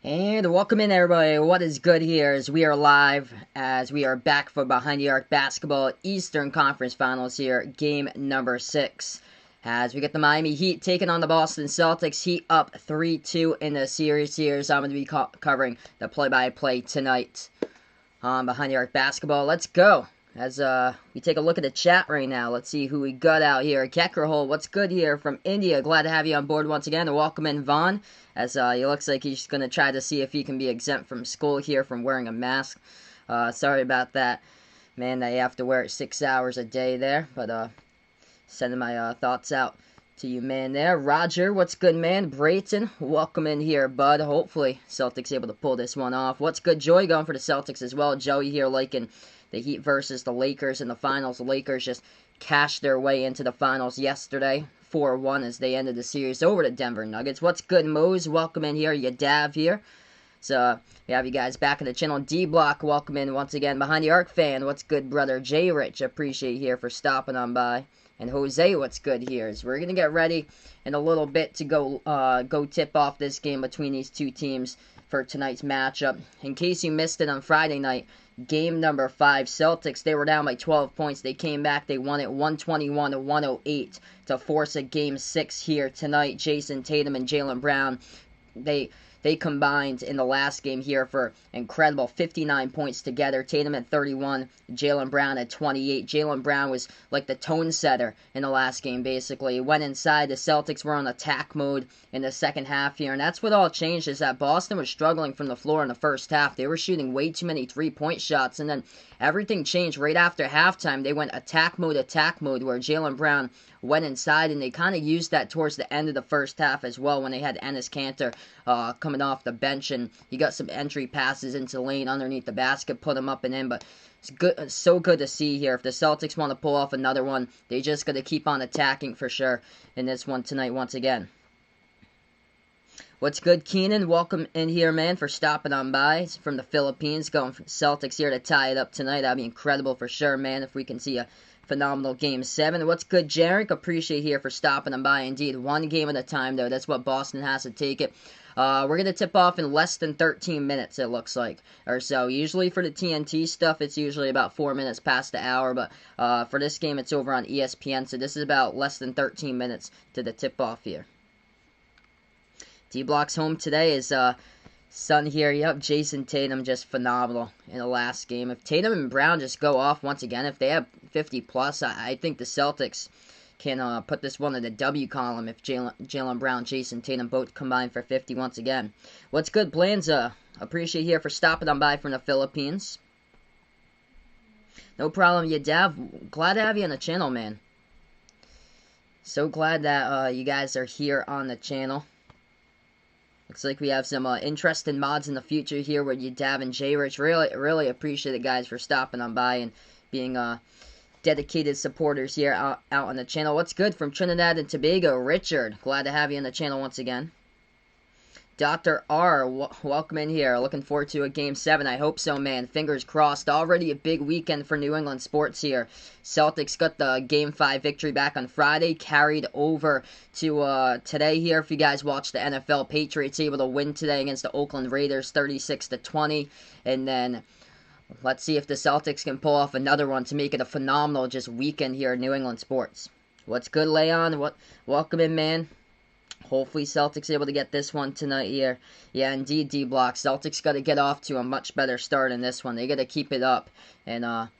And welcome in, everybody. What is good here is we are live as we are back for Behind the Arc Basketball Eastern Conference Finals here, game number 6. As we get the Miami Heat taking on the Boston Celtics. Heat up 3-2 in the series here, so I'm going to be covering the play-by-play tonight on Behind the Arc Basketball. Let's go. As we take a look at the chat right now, let's see who we got out here. Kekrahole, what's good here from India? Glad to have you on board once again. And welcome in Vaughn, as he looks like he's going to try to see if he can be exempt from school here from wearing a mask. Sorry about that, man, that you have to wear it 6 hours a day there. But sending my thoughts out to you, man, there. Roger, what's good, man? Brayton, welcome in here, bud. Hopefully Celtics able to pull this one off. What's good, Joey, going for the Celtics as well. Joey here liking the Heat versus the Lakers in the finals. The Lakers just cashed their way into the finals yesterday, 4-1, as they ended the series over the Denver Nuggets. What's good, Mose? Welcome in here. Yadav here. So, we have you guys back in the channel. D-Block, welcome in once again. Behind the Arc fan, what's good, brother? J-Rich, appreciate you here for stopping on by. And Jose, what's good here? Is we're going to get ready in a little bit to go tip off this game between these two teams for tonight's matchup. In case you missed it on Friday night, game number 5, Celtics, they were down by 12 points. They came back. They won it 121-108 to force a game 6 here tonight. Jason Tatum and Jaylen Brown, they combined in the last game here for incredible 59 points together. Tatum at 31, Jaylen Brown at 28. Jaylen Brown was like the tone setter in the last game, basically. He went inside. The Celtics were on attack mode in the second half here, and that's what all changed, is that Boston was struggling from the floor in the first half. They were shooting way too many three-point shots, and then everything changed right after halftime. They went attack mode, where Jaylen Brown went inside, and they kind of used that towards the end of the first half as well when they had Enes Kanter coming off the bench, and he got some entry passes into the lane underneath the basket, put him up and in. But it's good, so good to see here. If the Celtics want to pull off another one, they just got to keep on attacking for sure in this one tonight once again. What's good, Keenan? Welcome in here, man, for stopping on by. It's from the Philippines, going for Celtics here to tie it up tonight. That'd be incredible for sure, man, if we can see a phenomenal Game 7. What's good, Jarek? Appreciate here for stopping on by. Indeed, one game at a time, though. That's what Boston has to take it. We're going to tip off in less than 13 minutes, it looks like, or so. Usually for the TNT stuff, it's usually about 4 minutes past the hour, but for this game, it's over on ESPN, so this is about less than 13 minutes to the tip-off here. D-Block's home today is Sun here. Yep, Jason Tatum just phenomenal in the last game. If Tatum and Brown just go off once again, if they have 50+, I think the Celtics can put this one in the W column if Jaylen Brown, Jason Tatum both combine for 50 once again. What's good, Blanza? Appreciate you here for stopping on by from the Philippines. No problem, Yadav. Glad to have you on the channel, man. So glad that you guys are here on the channel. Looks like we have some interesting mods in the future here with Yadav and J-Rich. Really appreciate it, guys, for stopping on by and being dedicated supporters here out on the channel. What's good from Trinidad and Tobago? Richard, glad to have you on the channel once again. Dr. R, welcome in here. Looking forward to a Game 7. I hope so, man. Fingers crossed. Already a big weekend for New England sports here. Celtics got the Game 5 victory back on Friday. Carried over to today here. If you guys watch the NFL, Patriots able to win today against the Oakland Raiders 36-20. And then let's see if the Celtics can pull off another one to make it a phenomenal just weekend here in New England sports. What's good, Leon? Welcome in, man. Hopefully Celtics able to get this one tonight here. Yeah, indeed, D-Block. Celtics got to get off to a much better start in this one. They got to keep it up and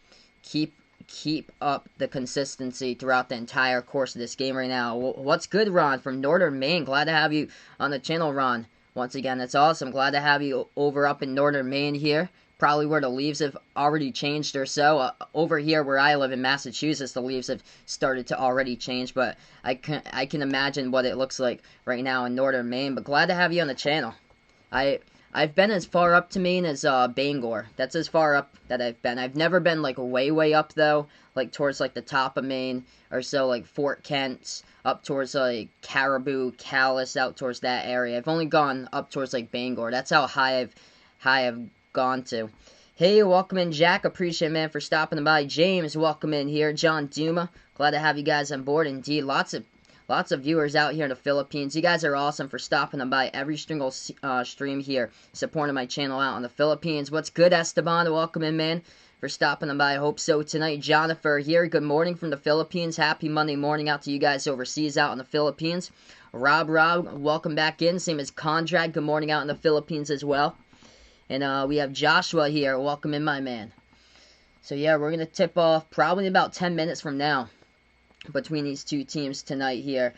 keep up the consistency throughout the entire course of this game right now. What's good, Ron, from Northern Maine? Glad to have you on the channel, Ron. Once again, that's awesome. Glad to have you over up in Northern Maine here. Probably where the leaves have already changed or so. Over here where I live in Massachusetts, the leaves have started to already change, but I can imagine what it looks like right now in Northern Maine. But glad to have you on the channel. I've been as far up to Maine as Bangor. That's as far up that I've been. I've never been like way up though, like towards like the top of Maine or so, like Fort Kent, up towards like Caribou, Calais, out towards that area. I've only gone up towards like Bangor. That's how high I've gone to. Hey, welcome in, Jack. Appreciate it, man, for stopping by. James, welcome in here. John Duma, glad to have you guys on board. Indeed, lots of Lots of viewers out here in the Philippines. You guys are awesome for stopping them by every single stream here, supporting my channel out in the Philippines. What's good, Esteban? Welcome in, man, for stopping them by. I hope so tonight. Jonathan here. Good morning from the Philippines. Happy Monday morning out to you guys overseas out in the Philippines. Rob, welcome back in. Same as Condrag. Good morning out in the Philippines as well. And we have Joshua here. Welcome in, my man. So, yeah, we're going to tip off probably about 10 minutes from now between these two teams tonight here.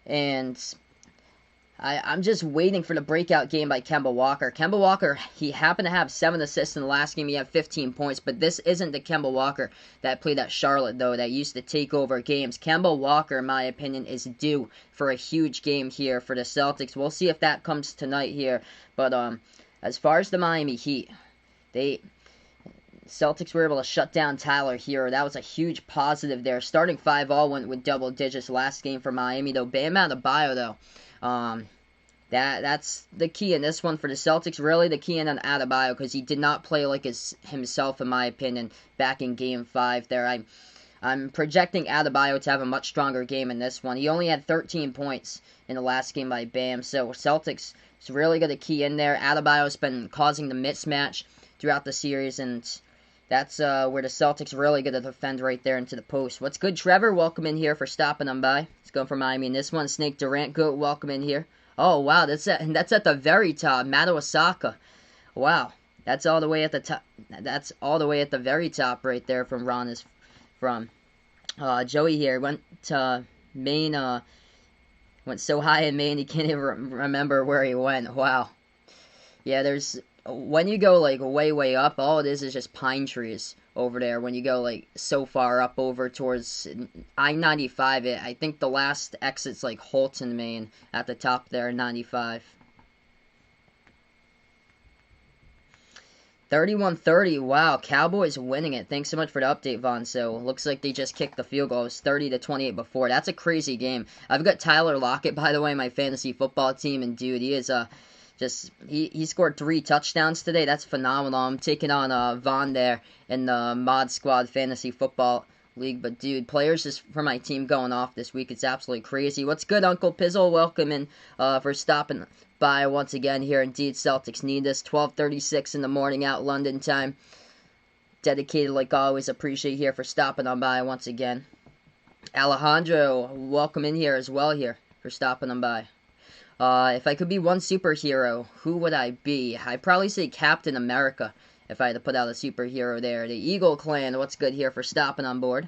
And I'm just waiting for the breakout game by Kemba Walker. Kemba Walker, he happened to have 7 assists in the last game. He had 15 points, but this isn't the Kemba Walker that played at Charlotte, though, that used to take over games. Kemba Walker, in my opinion, is due for a huge game here for the Celtics. We'll see if that comes tonight here. But as far as the Miami Heat, Celtics were able to shut down Tyler Hero. That was a huge positive there. Starting 5-all went with double digits last game for Miami, though. Bam Adebayo, though. That's the key in this one for the Celtics. Really, the key in on Adebayo, because he did not play like himself, in my opinion, back in Game 5 there. I'm projecting Adebayo to have a much stronger game in this one. He only had 13 points in the last game by Bam, so Celtics is really going to key in there. Adebayo's been causing the mismatch throughout the series, and that's where the Celtics really going to defend right there into the post. What's good, Trevor? Welcome in here for stopping them by. Let's go for Miami in this one. Snake Durant, goat, welcome in here. Oh, wow, that's at the very top. Mato Osaka. Wow, that's all the way at the top. That's all the way at the very top right there from Ron is from. Joey here went to Maine, went so high in Maine he can't even remember where he went. Wow. Yeah, when you go like way up, all it is just pine trees over there. When you go like so far up over towards I-95, I think the last exit's like Holton, Maine, at the top there, 95. 31-30, wow, Cowboys winning it. Thanks so much for the update, Vaughn. So, looks like they just kicked the field goal. It was 30-28 before. That's a crazy game. I've got Tyler Lockett, by the way, my fantasy football team, and dude, he is he scored 3 touchdowns today. That's phenomenal. I'm taking on Vaughn there in the Mod Squad Fantasy Football League. But, dude, players just for my team going off this week. It's absolutely crazy. What's good, Uncle Pizzle? Welcome in for stopping by once again here. Indeed, Celtics need this. 12:36 in the morning out London time. Dedicated like always. Appreciate here for stopping on by once again. Alejandro, welcome in here as well here for stopping on by. If I could be one superhero, who would I be? I'd probably say Captain America if I had to put out a superhero there. The Eagle Clan, what's good here for stopping on board?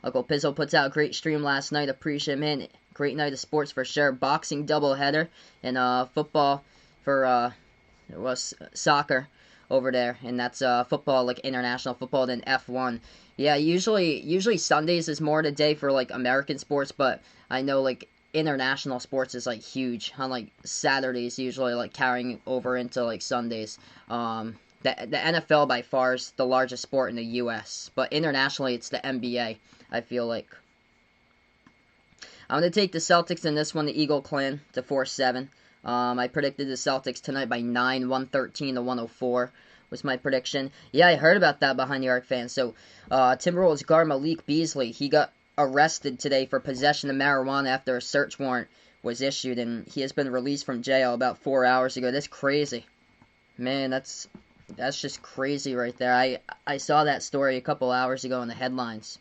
Uncle Pizzle puts out a great stream last night. Appreciate it, man. Great night of sports for sure. Boxing doubleheader and football for soccer over there, and that's football, like international football, then F1. Yeah, usually Sundays is more the day for like American sports, but I know like international sports is like huge on like Saturdays, usually like carrying over into like Sundays. The NFL by far is the largest sport in the U.S., but internationally it's the NBA, I feel like. I'm going to take the Celtics in this one, the Eagle Clan, to 4-7. I predicted the Celtics tonight by 9, 113-104 was my prediction. Yeah, I heard about that behind the arc, fans. So, Timberwolves guard Malik Beasley, he got arrested today for possession of marijuana after a search warrant was issued, and he has been released from jail about 4 hours ago. That's crazy. Man, that's just crazy right there. I saw that story a couple hours ago in the headlines.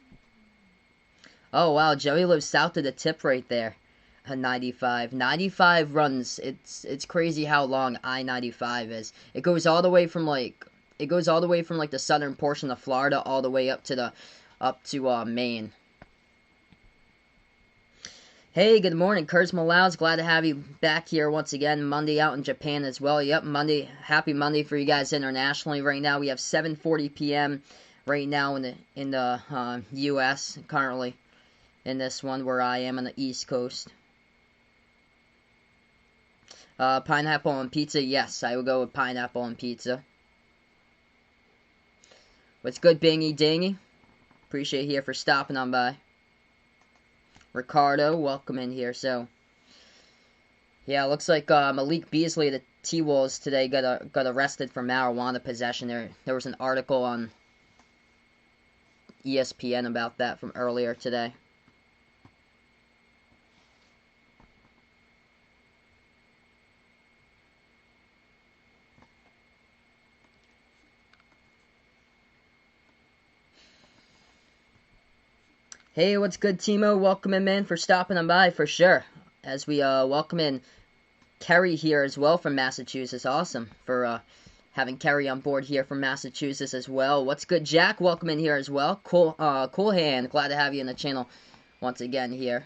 Oh, wow, Joey lives south of the tip right there. 95. 95 runs. It's crazy how long I-95 is. It goes all the way from the southern portion of Florida all the way up to Maine. Hey, good morning, Kurtz Malaus. Glad to have you back here once again. Monday out in Japan as well. Yep, Monday. Happy Monday for you guys internationally. Right now we have 7:40 p.m. right now in the U.S. currently. In this one where I am on the East Coast. Pineapple on pizza, yes, I will go with pineapple on pizza. What's good, Bingy Dingy? Appreciate you here for stopping on by. Ricardo, welcome in here. So, yeah, looks like Malik Beasley, the T-Wolves today, got arrested for marijuana possession. There was an article on ESPN about that from earlier today. Hey, what's good, Timo? Welcome in, man, for stopping on by, for sure. As we welcome in Kerry here as well from Massachusetts. Awesome for having Kerry on board here from Massachusetts as well. What's good, Jack? Welcome in here as well. Cool hand. Glad to have you in the channel once again here.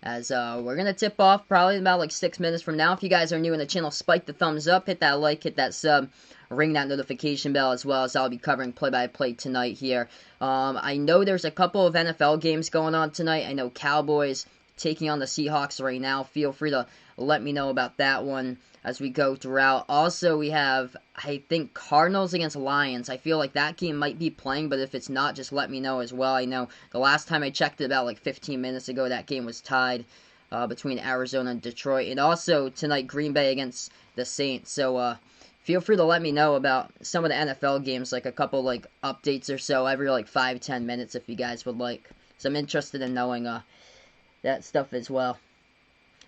As we're going to tip off probably about like 6 minutes from now. If you guys are new in the channel, spike the thumbs up, hit that like, hit that sub, ring that notification bell as well, as I'll be covering play-by-play tonight here. I know there's a couple of NFL games going on tonight. I know Cowboys taking on the Seahawks right now. Feel free to let me know about that one as we go throughout. Also, we have, I think, Cardinals against Lions. I feel like that game might be playing, but if it's not, just let me know as well. I know the last time I checked it about like 15 minutes ago, that game was tied between Arizona and Detroit. And also, tonight, Green Bay against the Saints. So, feel free to let me know about some of the NFL games, like a couple like updates or so every like 5-10 minutes if you guys would like. So I'm interested in knowing that stuff as well.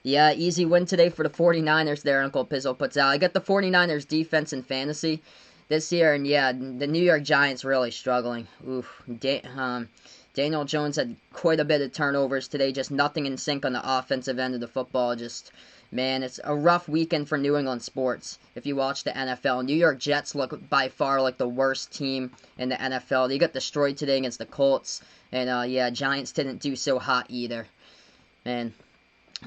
Yeah, easy win today for the 49ers there, Uncle Pizzle puts out. I got the 49ers defense in fantasy this year, and yeah, the New York Giants really struggling. Oof. Daniel Jones had quite a bit of turnovers today, just nothing in sync on the offensive end of the football. Just, man, it's a rough weekend for New England sports. If you watch the NFL, New York Jets look by far like the worst team in the NFL. They got destroyed today against the Colts, and yeah, Giants didn't do so hot either. Man,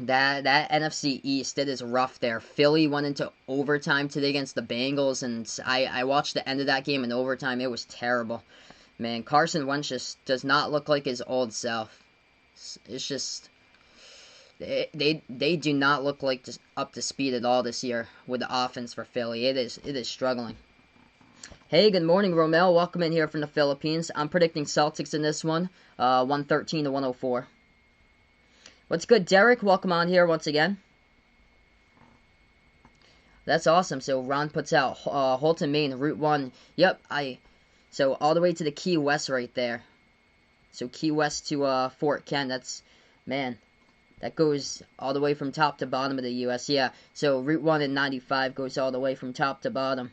that NFC East, it is rough there. Philly went into overtime today against the Bengals, and I watched the end of that game in overtime. It was terrible. Man, Carson Wentz just does not look like his old self. It's just, they do not look like just up to speed at all this year with the offense for Philly. It is struggling. Hey, good morning, Romel. Welcome in here from the Philippines. I'm predicting Celtics in this one, 113 to 104. What's good, Derek? Welcome on here once again. That's awesome. So Ron puts out Holton, Maine, Route 1. Yep, so all the way to the Key West right there. So Key West to Fort Kent. That's, man, that goes all the way from top to bottom of the U.S. Yeah, so Route 1 and 95 goes all the way from top to bottom.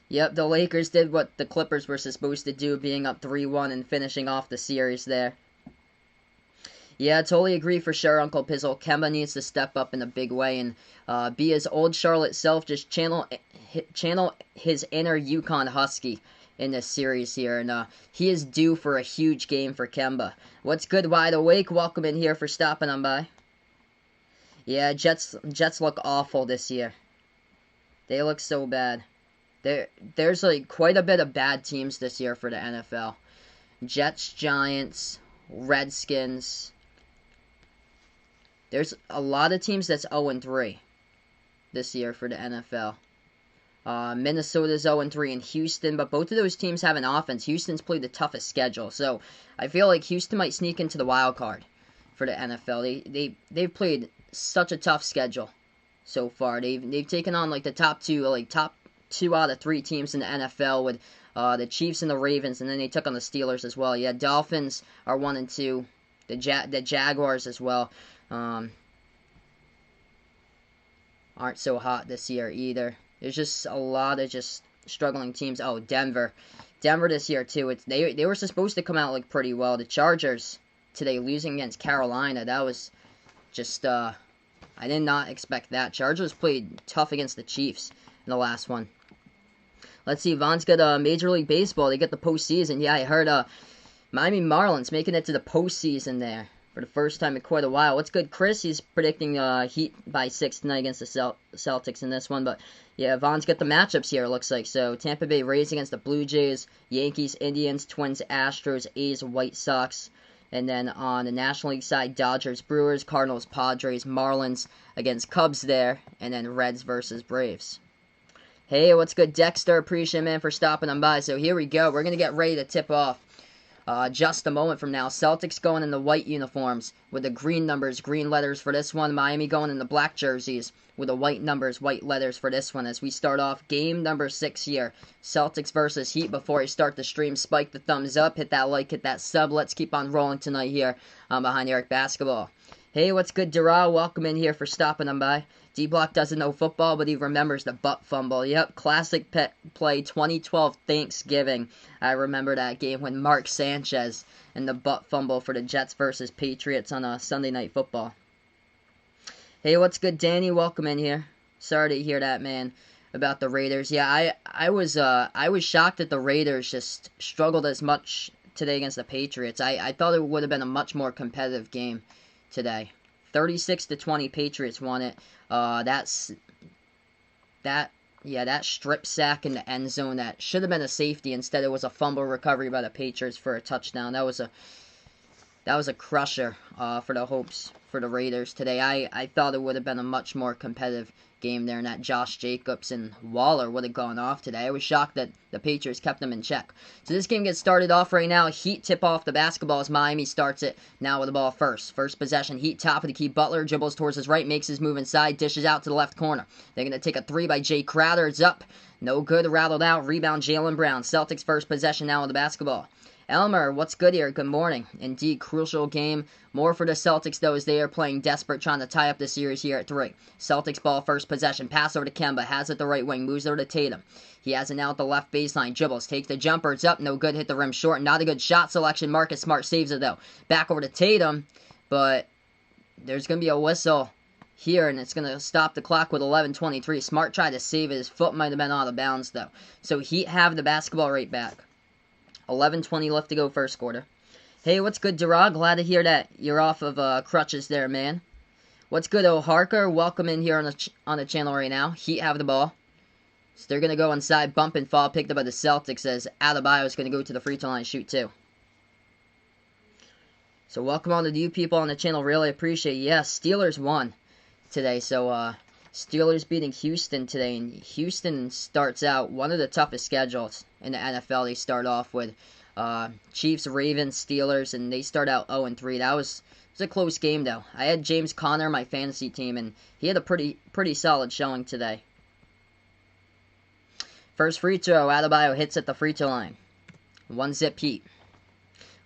Yep, the Lakers did what the Clippers were supposed to do, being up 3-1 and finishing off the series there. Yeah, totally agree for sure, Uncle Pizzle. Kemba needs to step up in a big way and be his old Charlotte self. Just channel his inner Yukon Husky in this series here. And he is due for a huge game for Kemba. What's good, Wide Awake? Welcome in here for stopping on by. Yeah, Jets look awful this year. They look so bad. There's like quite a bit of bad teams this year for the NFL. Jets, Giants, Redskins. There's a lot of teams that's 0-3 this year for the NFL. Minnesota's 0-3 and Houston, but both of those teams have an offense. Houston's played the toughest schedule, so I feel like Houston might sneak into the wild card for the NFL. They've played such a tough schedule so far. They've taken on like the top two out of 3 teams in the NFL with the Chiefs and the Ravens, and then they took on the Steelers as well. Yeah, Dolphins are 1-2. The Jaguars as well aren't so hot this year either. There's just a lot of just struggling teams. Oh, Denver this year too. They were supposed to come out like pretty well. The Chargers today losing against Carolina. That was just I did not expect that. Chargers played tough against the Chiefs in the last one. Let's see, Von's got Major League Baseball. They get the postseason. Yeah, I heard Miami Marlins making it to the postseason there for the first time in quite a while. What's good, Chris? He's predicting Heat by 6 tonight against the Celtics in this one. But yeah, Von's got the matchups here, it looks like. So Tampa Bay Rays against the Blue Jays, Yankees, Indians, Twins, Astros, A's, White Sox. And then on the National League side, Dodgers, Brewers, Cardinals, Padres, Marlins against Cubs there. And then Reds versus Braves. Hey, what's good, Dexter? Appreciate it, man, for stopping on by. So here we go. We're going to get ready to tip off just a moment from now. Celtics going in the white uniforms with the green numbers, green letters for this one. Miami going in the black jerseys with the white numbers, white letters for this one. As we start off game number 6 here. Celtics versus Heat. Before I start the stream, spike the thumbs up, hit that like, hit that sub. Let's keep on rolling tonight here on Behind the Arc Basketball. Hey, what's good, Dara? Welcome in here for stopping on by. D-Block doesn't know football, but he remembers the butt fumble. Yep, classic pet play 2012 Thanksgiving. I remember that game when Mark Sanchez and the butt fumble for the Jets versus Patriots on a Sunday Night Football. Hey, what's good, Danny? Welcome in here. Sorry to hear that, man, about the Raiders. Yeah, I was shocked that the Raiders just struggled as much today against the Patriots. I thought it would have been a much more competitive game today. 36-20 Patriots won it. That strip sack in the end zone that should have been a safety. Instead, it was a fumble recovery by the Patriots for a touchdown. That was a crusher for the hopes for the Raiders today. I thought it would have been a much more competitive game there, and that Josh Jacobs and Waller would have gone off today. I was shocked that the Patriots kept them in check. So this game gets started off right now. Heat tip off the basketball as Miami starts it now with the ball first. First possession, Heat top of the key. Butler dribbles towards his right, makes his move inside, dishes out to the left corner. They're going to take a three by Jay Crowder. It's up. No good, rattled out. Rebound, Jaylen Brown. Celtics first possession now with the basketball. Elmer, what's good here? Good morning. Indeed, crucial game. More for the Celtics, though, as they are playing desperate, trying to tie up the series here at 3. Celtics ball, first possession. Pass over to Kemba. Has it the right wing. Moves over to Tatum. He has it now at the left baseline. Dribbles. Takes the jumper. It's up. No good. Hit the rim short. Not a good shot selection. Marcus Smart saves it, though. Back over to Tatum. But there's going to be a whistle here, and it's going to stop the clock with 11:23. Smart tried to save it. His foot might have been out of bounds, though. So Heat have the basketball right back. 11:20 left to go first quarter. Hey, what's good, Dara? Glad to hear that you're off of crutches there, man. What's good, O'Harker? Welcome in here on the channel right now. Heat have the ball. So they're going to go inside, bump and fall, picked up by the Celtics as Adebayo is going to go to the free throw line and shoot too. So welcome on to you people on the channel. Really appreciate it. Yeah, Steelers won today. So Steelers beating Houston today, and Houston starts out one of the toughest schedules in the NFL. They start off with Chiefs, Ravens, Steelers, and they start out 0-3. It was a close game, though. I had James Conner on my fantasy team, and he had a pretty solid showing today. First free throw, Adebayo hits at the free throw line. 1-zip Heat.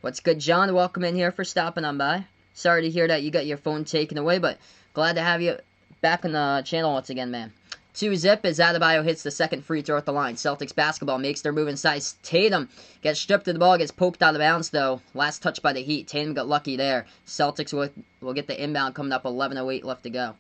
What's good, John? Welcome in here for stopping on by. Sorry to hear that you got your phone taken away, but glad to have you back on the channel once again, man. 2-zip as Adebayo hits the second free throw at the line. Celtics basketball makes their move inside. Tatum gets stripped of the ball, gets poked out of bounds, though. Last touch by the Heat. Tatum got lucky there. Celtics will get the inbound coming up. 11:08 left to go.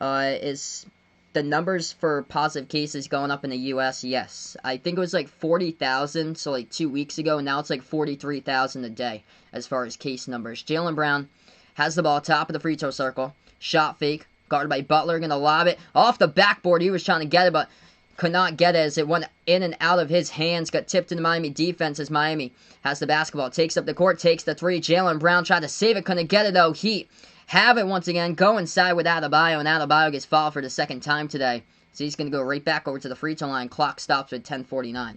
Is the numbers for positive cases going up in the U.S.? Yes. I think it was like 40,000, so like 2 weeks ago, and now it's like 43,000 a day as far as case numbers. Jaylen Brown has the ball, top of the free throw circle. Shot fake. Guarded by Butler, going to lob it off the backboard. He was trying to get it, but could not get it as it went in and out of his hands. Got tipped into Miami defense as Miami has the basketball. Takes up the court, takes the three. Jaylen Brown tried to save it, couldn't get it though. Heat have it once again. Go inside with Adebayo, and Adebayo gets fouled for the second time today. So he's going to go right back over to the free throw line. Clock stops with 10:49.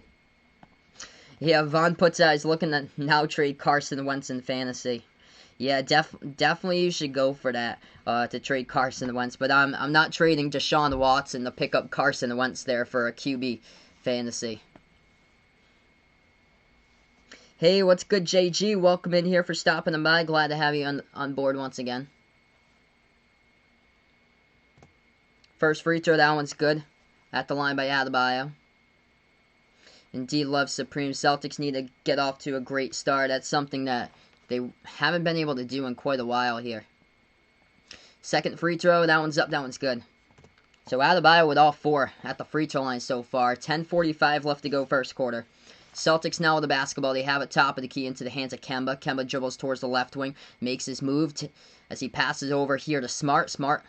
Yeah, Vaughn puts out, he's looking to now trade Carson Wentz in fantasy. Yeah, definitely you should go for that to trade Carson Wentz. But I'm not trading Deshaun Watson to pick up Carson Wentz there for a QB fantasy. Hey, what's good, JG? Welcome in here for stopping by. Glad to have you on board once again. First free throw, that one's good. At the line by Adebayo. Indeed, love supreme. Celtics need to get off to a great start. That's something that they haven't been able to do in quite a while here. Second free throw, that one's up, that one's good. So Adebayo with all four at the free throw line so far. 10:45 left to go first quarter. Celtics now with the basketball. They have it top of the key into the hands of Kemba. Kemba dribbles towards the left wing. Makes his move as he passes over here to Smart. Smart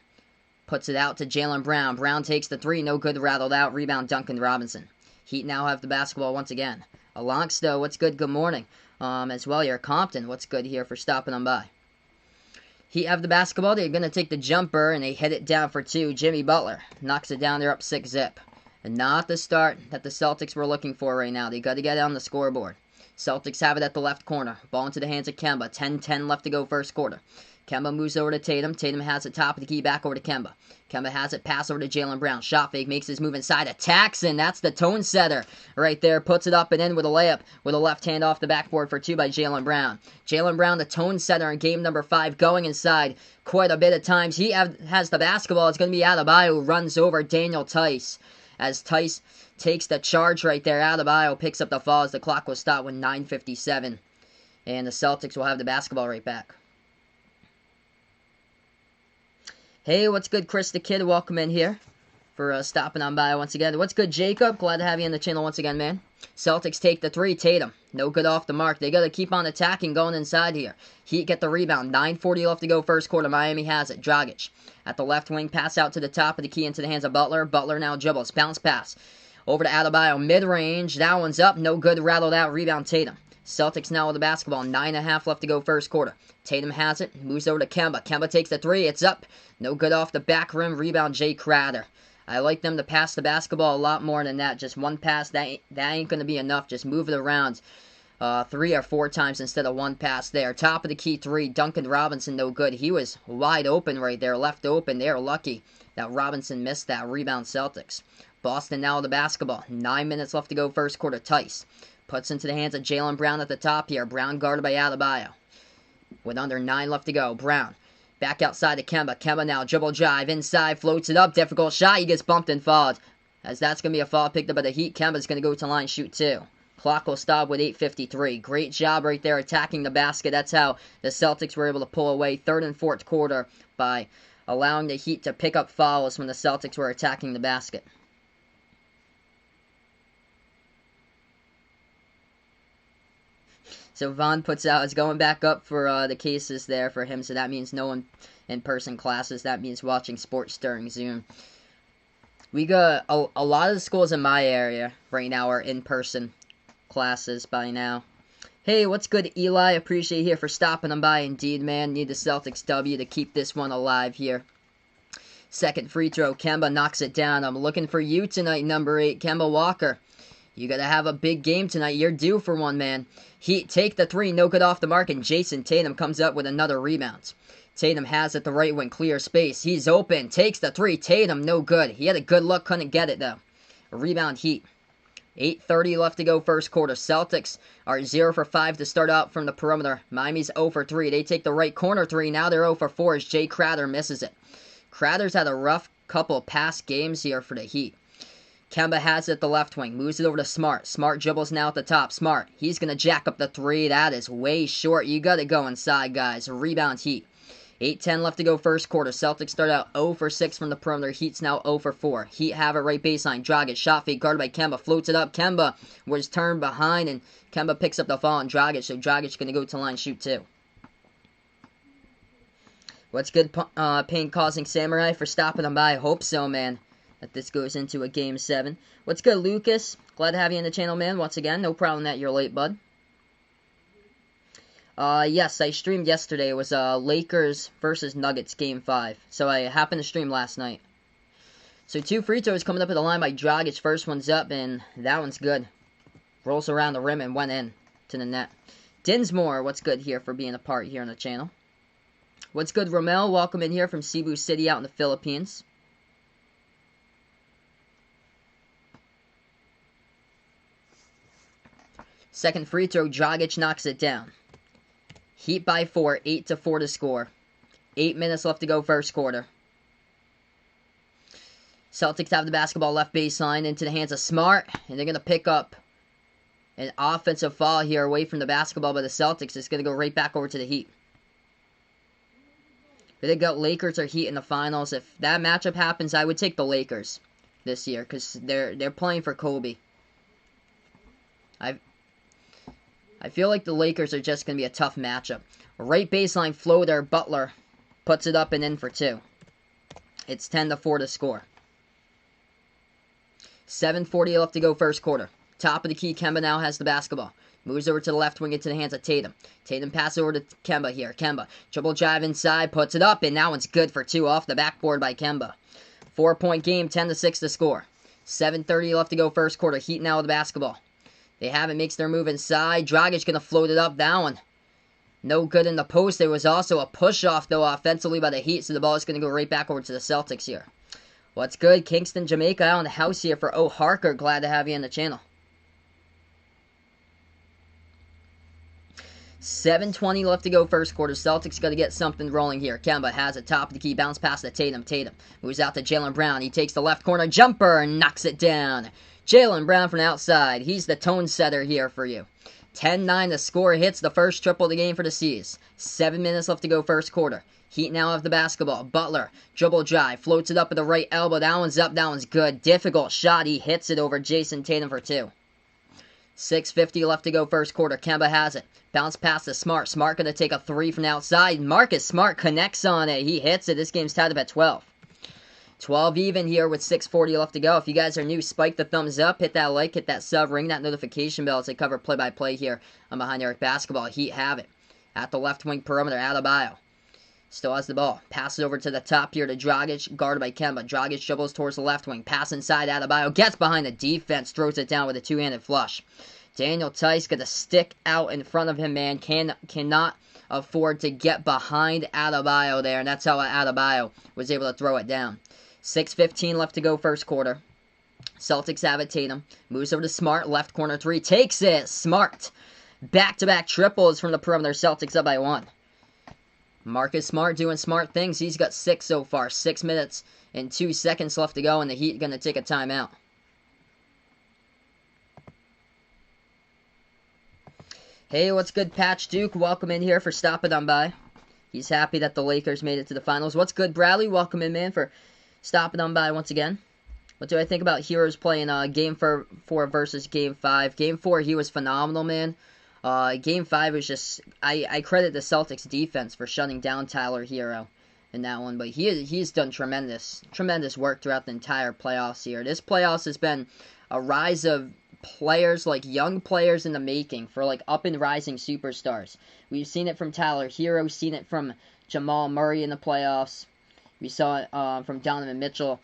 puts it out to Jaylen Brown. Brown takes the three. No good, rattled out. Rebound, Duncan Robinson. Heat now have the basketball once again. Alonso, what's good? Good morning. As well here. Compton, what's good here for stopping on by. Heat have the basketball. They're going to take the jumper, and they hit it down for two. Jimmy Butler knocks it down. They're up 6-zip. And not the start that the Celtics were looking for right now. They got to get it on the scoreboard. Celtics have it at the left corner. Ball into the hands of Kemba. 10-10 left to go first quarter. Kemba moves over to Tatum. Tatum has it top of the key back over to Kemba. Kemba has it, pass over to Jaylen Brown. Shot fake, makes his move inside, attacks, and that's the tone setter right there. Puts it up and in with a layup with a left hand off the backboard for 2 by Jaylen Brown. Jaylen Brown, the tone setter in game number 5, going inside quite a bit of times. He has the basketball. It's going to be Adebayo who runs over Daniel Tice. As Tice takes the charge right there, Adebayo picks up the fall as the clock will stop with 9:57. And the Celtics will have the basketball right back. Hey, what's good, Chris the Kid? Welcome in here for stopping on by once again. What's good, Jacob? Glad to have you on the channel once again, man. Celtics take the 3. Tatum, no good off the mark. They got to keep on attacking going inside here. Heat get the rebound. 9:40 left to go first quarter. Miami has it. Dragic at the left wing. Pass out to the top of the key into the hands of Butler. Butler now dribbles. Bounce pass. Over to Adebayo. Mid-range. That one's up. No good. Rattled out. Rebound Tatum. Celtics now with the basketball. 9.5 left to go first quarter. Tatum has it. Moves over to Kemba. Kemba takes the 3. It's up. No good off the back rim. Rebound Jay Crowder. I like them to pass the basketball a lot more than that. Just one pass, that ain't going to be enough. Just move it around 3 or 4 times instead of one pass there. Top of the key 3. Duncan Robinson, no good. He was wide open right there. Left open. They're lucky that Robinson missed that. Rebound Celtics. Boston now with the basketball. 9 minutes left to go first quarter. Tice puts into the hands of Jaylen Brown at the top here. Brown guarded by Adebayo. With under 9 left to go. Brown back outside to Kemba. Kemba now dribble drive inside. Floats it up. Difficult shot. He gets bumped and fouled. As that's going to be a foul picked up by the Heat. Kemba's going to go to line shoot 2. Clock will stop with 8:53. Great job right there attacking the basket. That's how the Celtics were able to pull away 3rd and 4th quarter by allowing the Heat to pick up fouls when the Celtics were attacking the basket. So Vaughn puts out, it's going back up for the cases there for him, so that means no in-person classes. That means watching sports during Zoom. We got a lot of the schools in my area right now are in-person classes by now. Hey, what's good, Eli? Appreciate you here for stopping on by. Indeed, man. Need the Celtics W to keep this one alive here. Second free throw. Kemba knocks it down. I'm looking for you tonight, number 8, Kemba Walker. You got to have a big game tonight. You're due for one, man. Heat take the 3, no good off the mark, and Jason Tatum comes up with another rebound. Tatum has it the right wing, clear space. He's open, takes the 3. Tatum, no good. He had a good look, couldn't get it, though. A rebound Heat. 8:30 left to go first quarter. Celtics are 0 for 5 to start out from the perimeter. Miami's 0 for 3. They take the right corner 3. Now they're 0 for 4 as Jay Crowder misses it. Crowder's had a rough couple past games here for the Heat. Kemba has it at the left wing. Moves it over to Smart. Smart dribbles now at the top. Smart. He's going to jack up the 3. That is way short. You got to go inside, guys. Rebound Heat. 8:10 left to go first quarter. Celtics start out 0 for 6 from the perimeter. Heat's now 0 for 4. Heat have it right baseline. Dragic. Shot fake guarded by Kemba. Floats it up. Kemba was turned behind, and Kemba picks up the fall on Dragic. So Dragic's going to go to line shoot 2. What's good, pain-causing Samurai, for stopping on by? I hope so, man, that this goes into a Game 7. What's good, Lucas? Glad to have you on the channel, man, once again. No problem that you're late, bud. Yes, I streamed yesterday. It was Lakers versus Nuggets Game 5. So I happened to stream last night. So 2 free throws coming up at the line by Dragic. First one's up, and that one's good. Rolls around the rim and went in to the net. Dinsmore, what's good here for being a part here on the channel? What's good, Romel? Welcome in here from Cebu City out in the Philippines. Second free throw, Dragic knocks it down. Heat by 4, 8-4 to score. 8 minutes left to go first quarter. Celtics have the basketball left baseline into the hands of Smart, and they're going to pick up an offensive foul here away from the basketball by the Celtics. It's going to go right back over to the Heat. They got Lakers or Heat in the finals. If that matchup happens, I would take the Lakers this year because they're playing for Kobe. I feel like the Lakers are just going to be a tough matchup. Right baseline floater, Butler puts it up and in for 2. It's 10-4 to score. 7:40 left to go first quarter. Top of the key, Kemba now has the basketball. Moves over to the left wing into the hands of Tatum. Tatum passes over to Kemba here. Kemba, dribble drive inside, puts it up, and that one's good for 2 off the backboard by Kemba. 4-point game, 10-6 to score. 7:30 left to go first quarter. Heat now with the basketball. They have it, makes their move inside. Dragic going to float it up, that one. No good in the post. There was also a push-off, though, offensively by the Heat, so the ball is going to go right back over to the Celtics here. What's good? Kingston, Jamaica out in the house here for O. Harker. Glad to have you on the channel. 7:20 left to go first quarter. Celtics got to get something rolling here. Kemba has it, top of the key, bounce pass to Tatum. Tatum moves out to Jaylen Brown. He takes the left corner jumper and knocks it down. Jaylen Brown from the outside. He's the tone setter here for you. 10-9 the score, hits the first triple of the game for the C's. 7 minutes left to go first quarter. Heat now have the basketball. Butler, dribble drive, floats it up at the right elbow. That one's up, that one's good. Difficult shot, he hits it over Jason Tatum for 2. 6:50 left to go first quarter. Kemba has it. Bounce pass to Smart. Smart going to take a 3 from the outside. Marcus Smart connects on it. He hits it. This game's tied up at 12. 12 even here with 6:40 left to go. If you guys are new, spike the thumbs up, hit that like, hit that sub, ring that notification bell as I cover play-by-play here on Behind the Arc Basketball. Heat have it. At the left wing perimeter, Adebayo. Still has the ball. Passes over to the top here to Dragic, guarded by Kemba. Dragic dribbles towards the left wing. Pass inside, Adebayo gets behind the defense, throws it down with a two-handed flush. Daniel Tice got to stick out in front of him, man. Cannot afford to get behind Adebayo there, and that's how Adebayo was able to throw it down. 6:15 left to go first quarter. Celtics have it. Tatum moves over to Smart. Left corner 3. Takes it. Smart. Back-to-back triples from the perimeter. Celtics up by 1. Marcus Smart doing smart things. He's got 6 so far. 6 minutes and 2 seconds left to go, and the Heat going to take a timeout. Hey, what's good, Patch Duke? Welcome in here for stopping on by. He's happy that the Lakers made it to the finals. What's good, Bradley? Welcome in, man, for stopping on by once again. What do I think about Heroes playing Game 4 versus Game 5? Game 4, he was phenomenal, man. Game 5 was just... I credit the Celtics defense for shutting down Tyler Hero in that one. But he's done tremendous work throughout the entire playoffs here. This playoffs has been a rise of players, like young players in the making, for like up and rising superstars. We've seen it from Tyler Hero, seen it from Jamal Murray in the playoffs. We saw it from Donovan Mitchell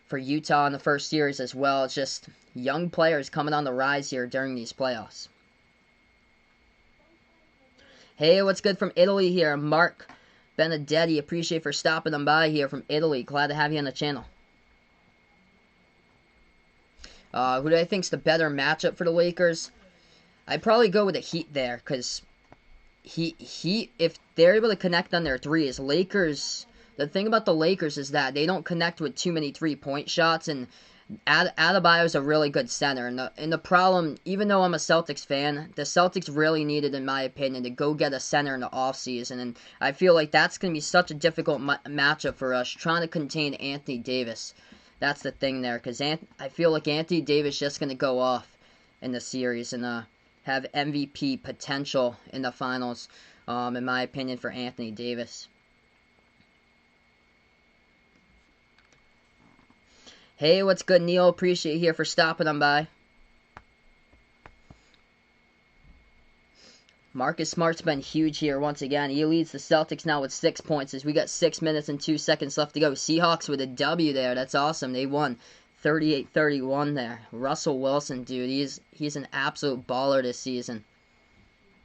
for Utah in the first series as well. It's just young players coming on the rise here during these playoffs. Hey, what's good from Italy here? Mark Benedetti, appreciate for stopping them by here from Italy. Glad to have you on the channel. Who do I think's the better matchup for the Lakers? I'd probably go with the Heat there, because Heat, if they're able to connect on their threes, Lakers, the thing about the Lakers is that they don't connect with too many three-point shots, and Adebayo's a really good center. And the problem, even though I'm a Celtics fan, the Celtics really needed, in my opinion, to go get a center in the offseason. And I feel like that's going to be such a difficult matchup for us, trying to contain Anthony Davis. That's the thing there, because I feel like Anthony Davis is just going to go off in the series and have MVP potential in the finals, in my opinion, for Anthony Davis. Hey, what's good, Neil? Appreciate you here for stopping on by. Marcus Smart's been huge here once again. He leads the Celtics now with 6 points as we got 6 minutes and 2 seconds left to go. Seahawks with a W there. That's awesome. They won 38-31 there. Russell Wilson, dude, he's an absolute baller this season.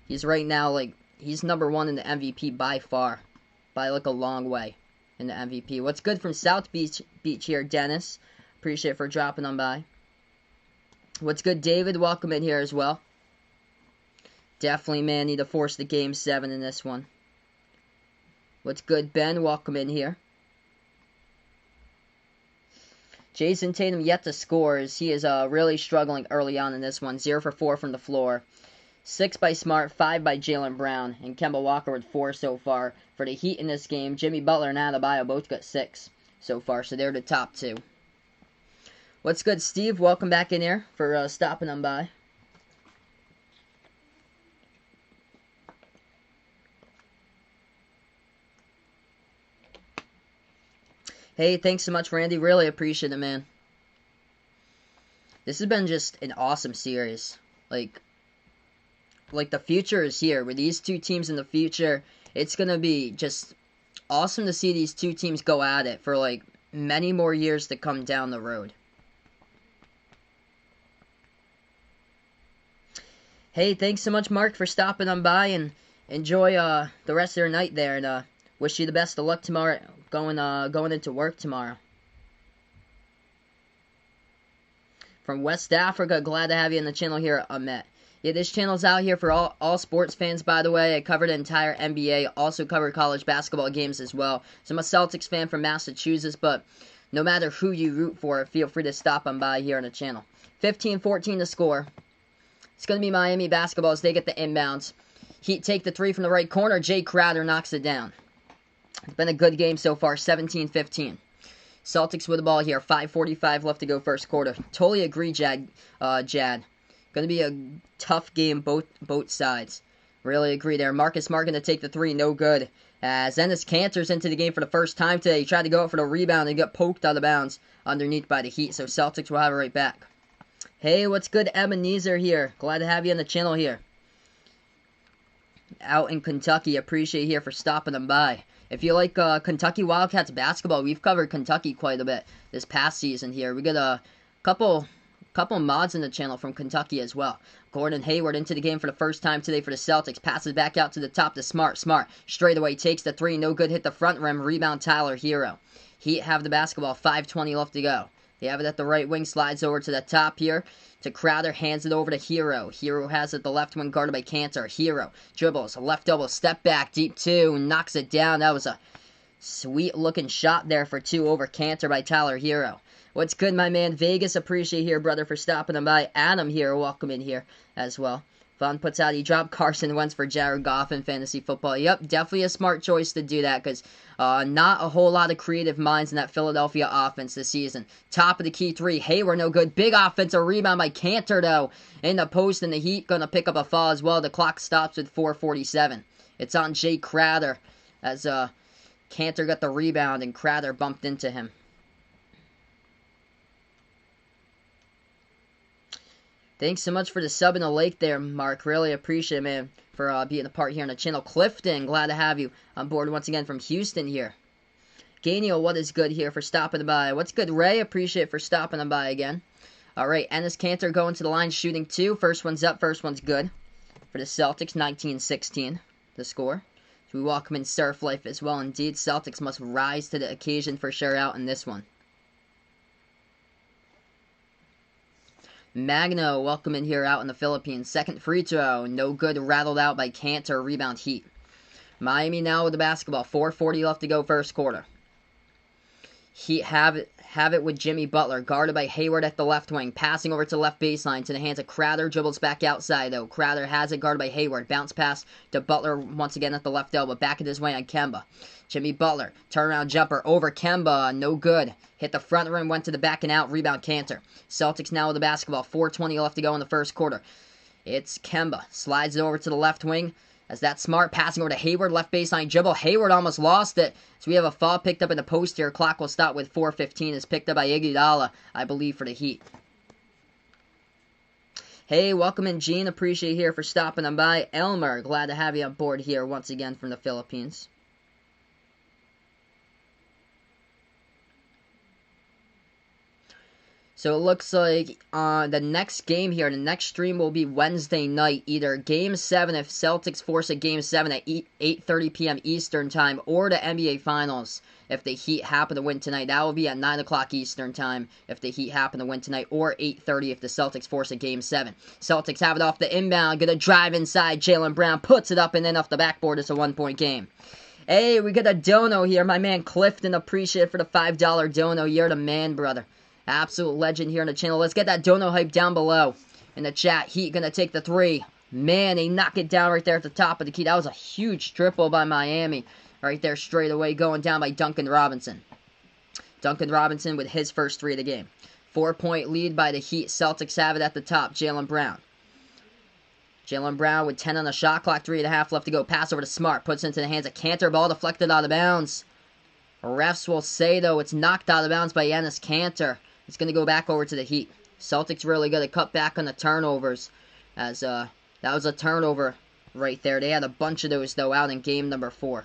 He's right now, like, he's number 1 in the MVP by far. By, like, a long way in the MVP. What's good from South Beach here, Dennis? Appreciate it for dropping on by. What's good, David? Welcome in here as well. Definitely, man, need to force the Game 7 in this one. What's good, Ben? Welcome in here. Jason Tatum yet to score as he is really struggling early on in this one. 0 for 4 from the floor. 6 by Smart, 5 by Jaylen Brown, and Kemba Walker with 4 so far. For the Heat in this game, Jimmy Butler and Adebayo both got 6 so far, so they're the top 2. What's good, Steve? Welcome back in here for stopping on by. Hey, thanks so much, Randy. Really appreciate it, man. This has been just an awesome series. Like the future is here. With these two teams in the future, it's going to be just awesome to see these two teams go at it for, like, many more years to come down the road. Hey, thanks so much, Mark, for stopping on by, and enjoy the rest of your night there, and wish you the best of luck tomorrow, going into work tomorrow. From West Africa, glad to have you on the channel here, Ahmet. Yeah, this channel's out here for all sports fans, by the way. I covered the entire NBA, also covered college basketball games as well. So I'm a Celtics fan from Massachusetts, but no matter who you root for, feel free to stop on by here on the channel. 15-14 to score. It's going to be Miami basketball as they get the inbounds. Heat take the three from the right corner. Jay Crowder knocks it down. It's been a good game so far, 17-15. Celtics with the ball here, 5:45 left to go first quarter. Totally agree, Jad. Going to be a tough game both sides. Really agree there. Marcus Smart going to take the three, no good. As Enes Kanter's into the game for the first time today. He tried to go up for the rebound and got poked out of bounds underneath by the Heat. So Celtics will have it right back. Hey, what's good, Ebenezer here? Glad to have you on the channel here. Out in Kentucky, appreciate you here for stopping them by. If you like Kentucky Wildcats basketball, we've covered Kentucky quite a bit this past season here. We got a couple mods in the channel from Kentucky as well. Gordon Hayward into the game for the first time today for the Celtics. Passes back out to the top to Smart. Smart straight away takes the three. No good. Hit the front rim. Rebound Tyler Hero. Heat have the basketball. 5:20 left to go. They have it at the right wing. Slides over to the top here to Crowder. Hands it over to Hero. Hero has it the left wing guarded by Kanter. Hero dribbles. Left elbow. Step back. Deep two. Knocks it down. That was a sweet looking shot there for two over Kanter by Tyler Hero. What's good, my man? Vegas, appreciate here, brother, for stopping him by. Adam here, welcome in here as well. Vaughn puts out, he dropped Carson Wentz for Jared Goff in fantasy football. Yep, definitely a smart choice to do that because not a whole lot of creative minds in that Philadelphia offense this season. Top of the key three. Hayward, no good. Big offensive rebound by Kanter, though. In the post, and the Heat going to pick up a foul as well. The clock stops with 4:47. It's on Jay Crowder as Kanter got the rebound and Crowder bumped into him. Thanks so much for the sub in the lake there, Mark. Really appreciate it, man, for being a part here on the channel. Clifton, glad to have you on board once again from Houston here. Ganiel, what is good here for stopping by? What's good, Ray? Appreciate it for stopping by again. All right, Enes Kanter going to the line, shooting two. First one's up, first one's good. For the Celtics, 19-16, the score. So we welcome in Surf Life as well. Indeed, Celtics must rise to the occasion for sure out in this one. Magno, welcome in here out in the Philippines. Second free throw, no good, rattled out by Kanter, rebound Heat. Miami now with the basketball, 4:40 left to go first quarter. Heat have it with Jimmy Butler, guarded by Hayward at the left wing, passing over to the left baseline to the hands of Crowder, dribbles back outside though. Crowder has it, guarded by Hayward, bounce pass to Butler once again at the left elbow, back at his way on Kemba. Jimmy Butler, turnaround jumper over Kemba, no good. Hit the front rim, went to the back and out, rebound Kanter. Celtics now with the basketball, 4:20 left to go in the first quarter. It's Kemba, slides it over to the left wing. As that Smart passing over to Hayward, left baseline dribble. Hayward almost lost it. So we have a foul picked up in the post here. Clock will stop with 4:15. It's picked up by Iguodala, I believe, for the Heat. Hey, welcome in, Gene. Appreciate you here for stopping on by. Elmer, glad to have you on board here once again from the Philippines. So it looks like the next game here, the next stream will be Wednesday night. Either Game 7 if Celtics force a Game 7 at 8:30 p.m. Eastern Time, or the NBA Finals if the Heat happen to win tonight. That will be at 9 o'clock Eastern Time if the Heat happen to win tonight, or 8:30 if the Celtics force a Game 7. Celtics have it off the inbound, gonna drive inside. Jaylen Brown puts it up and then off the backboard. It's a 1-point game. Hey, we got a dono here. My man Clifton, appreciate it for the $5 dono. You're the man, brother. Absolute legend here on the channel. Let's get that dono hype down below in the chat. Heat gonna take the three. Man, they knock it down right there at the top of the key. That was a huge triple by Miami. Right there straight away, going down by Duncan Robinson. Duncan Robinson with his first three of the game. 4-point lead by the Heat. Celtics have it at the top. Jaylen Brown. Jaylen Brown with 10 on the shot clock. 3.5 left to go. Pass over to Smart. Puts it into the hands of Kanter. Ball deflected out of bounds. Refs will say, though, it's knocked out of bounds by Enes Kanter. It's going to go back over to the Heat. Celtics really got to cut back on the turnovers, as that was a turnover right there. They had a bunch of those, though, out in game number 4.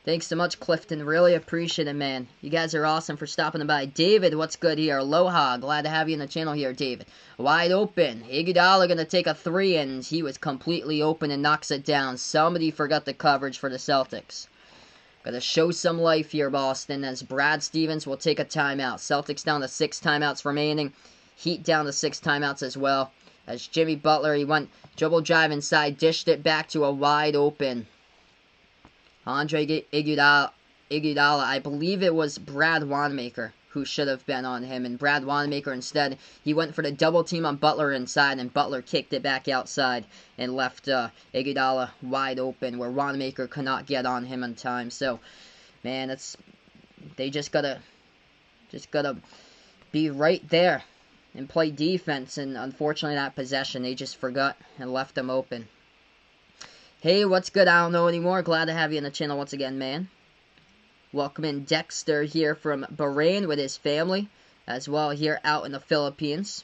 Thanks so much, Clifton. Really appreciate it, man. You guys are awesome for stopping by. David, what's good here? Aloha. Glad to have you in the channel here, David. Wide open. Iguodala going to take a 3, and he was completely open and knocks it down. Somebody forgot the coverage for the Celtics. Got to show some life here, Boston, as Brad Stevens will take a timeout. Celtics down to 6 timeouts remaining. Heat down to 6 timeouts as well. As Jimmy Butler, he went dribble drive inside, dished it back to a wide open Andre Iguodala, I believe it was Brad Wanamaker who should have been on him. And Brad Wanamaker instead, he went for the double team on Butler inside, and Butler kicked it back outside and left Iguodala wide open where Wanamaker could not get on him in time. So, man, they just gotta be right there and play defense. And unfortunately, that possession, they just forgot and left them open. Hey, what's good? I don't know anymore. Glad to have you on the channel once again, man. Welcome in Dexter here from Bahrain with his family, as well here out in the Philippines.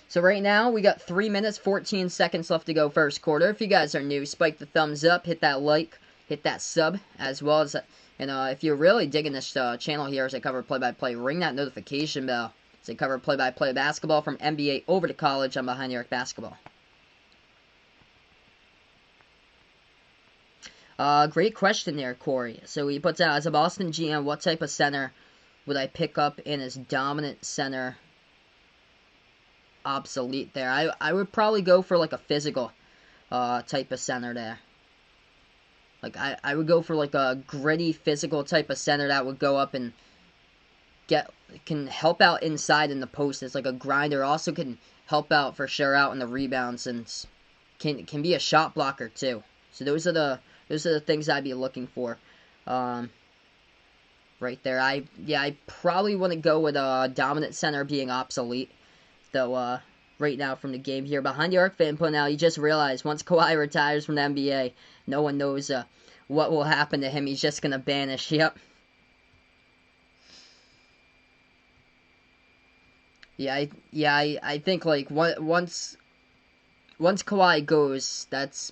So right now, we got 3 minutes, 14 seconds left to go first quarter. If you guys are new, spike the thumbs up, hit that like, hit that sub, as well as, if you're really digging this channel here as I cover play-by-play, ring that notification bell as I cover play-by-play basketball from NBA over to college on Behind the Arc Basketball. Great question there, Corey. So he puts out, as a Boston GM, what type of center would I pick up in his dominant center obsolete there? I would probably go for like a physical type of center there. Like I would go for like a gritty physical type of center that would go up and can help out inside in the post. It's like a grinder. Also can help out for sure out in the rebounds and can be a shot blocker too. So those are the things I'd be looking for. Right there. I probably wouldn't go with a dominant center being obsolete. Though, right now from the game here. Behind the Arc fan putting out, you just realized once Kawhi retires from the NBA, no one knows what will happen to him. He's just going to vanish. Yep. I think, like, once Kawhi goes, that's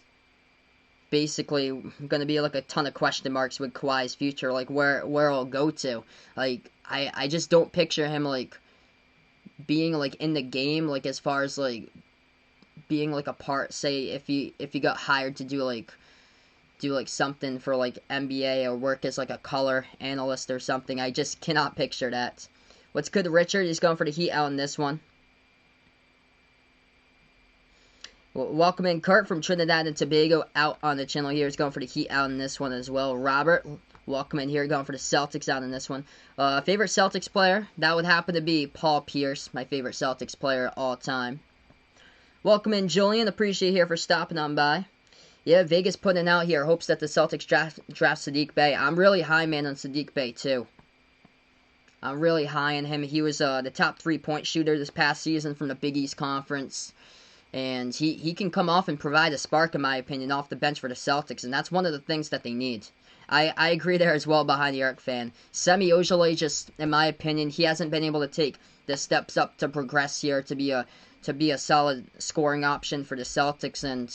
basically going to be like a ton of question marks with Kawhi's future, like where he'll go to. Like I just don't picture him like being like in the game, like as far as like being like a part, say if he got hired to do like something for like NBA or work as like a color analyst or something. I just cannot picture that. What's good, Richard? He's going for the Heat out in this one. Welcome in Kurt from Trinidad and Tobago out on the channel here. He's going for the Heat out in this one as well. Robert, welcome in here, going for the Celtics out in this one. Favorite Celtics player? That would happen to be Paul Pierce, my favorite Celtics player all time. Welcome in Julian, appreciate you here for stopping on by. Yeah, Vegas putting out here, hopes that the Celtics draft Saddiq Bey. I'm really high, man, on Saddiq Bey too. I'm really high on him. He was the top 3-point shooter this past season from the Big East Conference. And he can come off and provide a spark, in my opinion, off the bench for the Celtics. And that's one of the things that they need. I agree there as well, Behind the Arc fan. Semi Ojeleye, just, in my opinion, he hasn't been able to take the steps up to progress here to be a solid scoring option for the Celtics. And,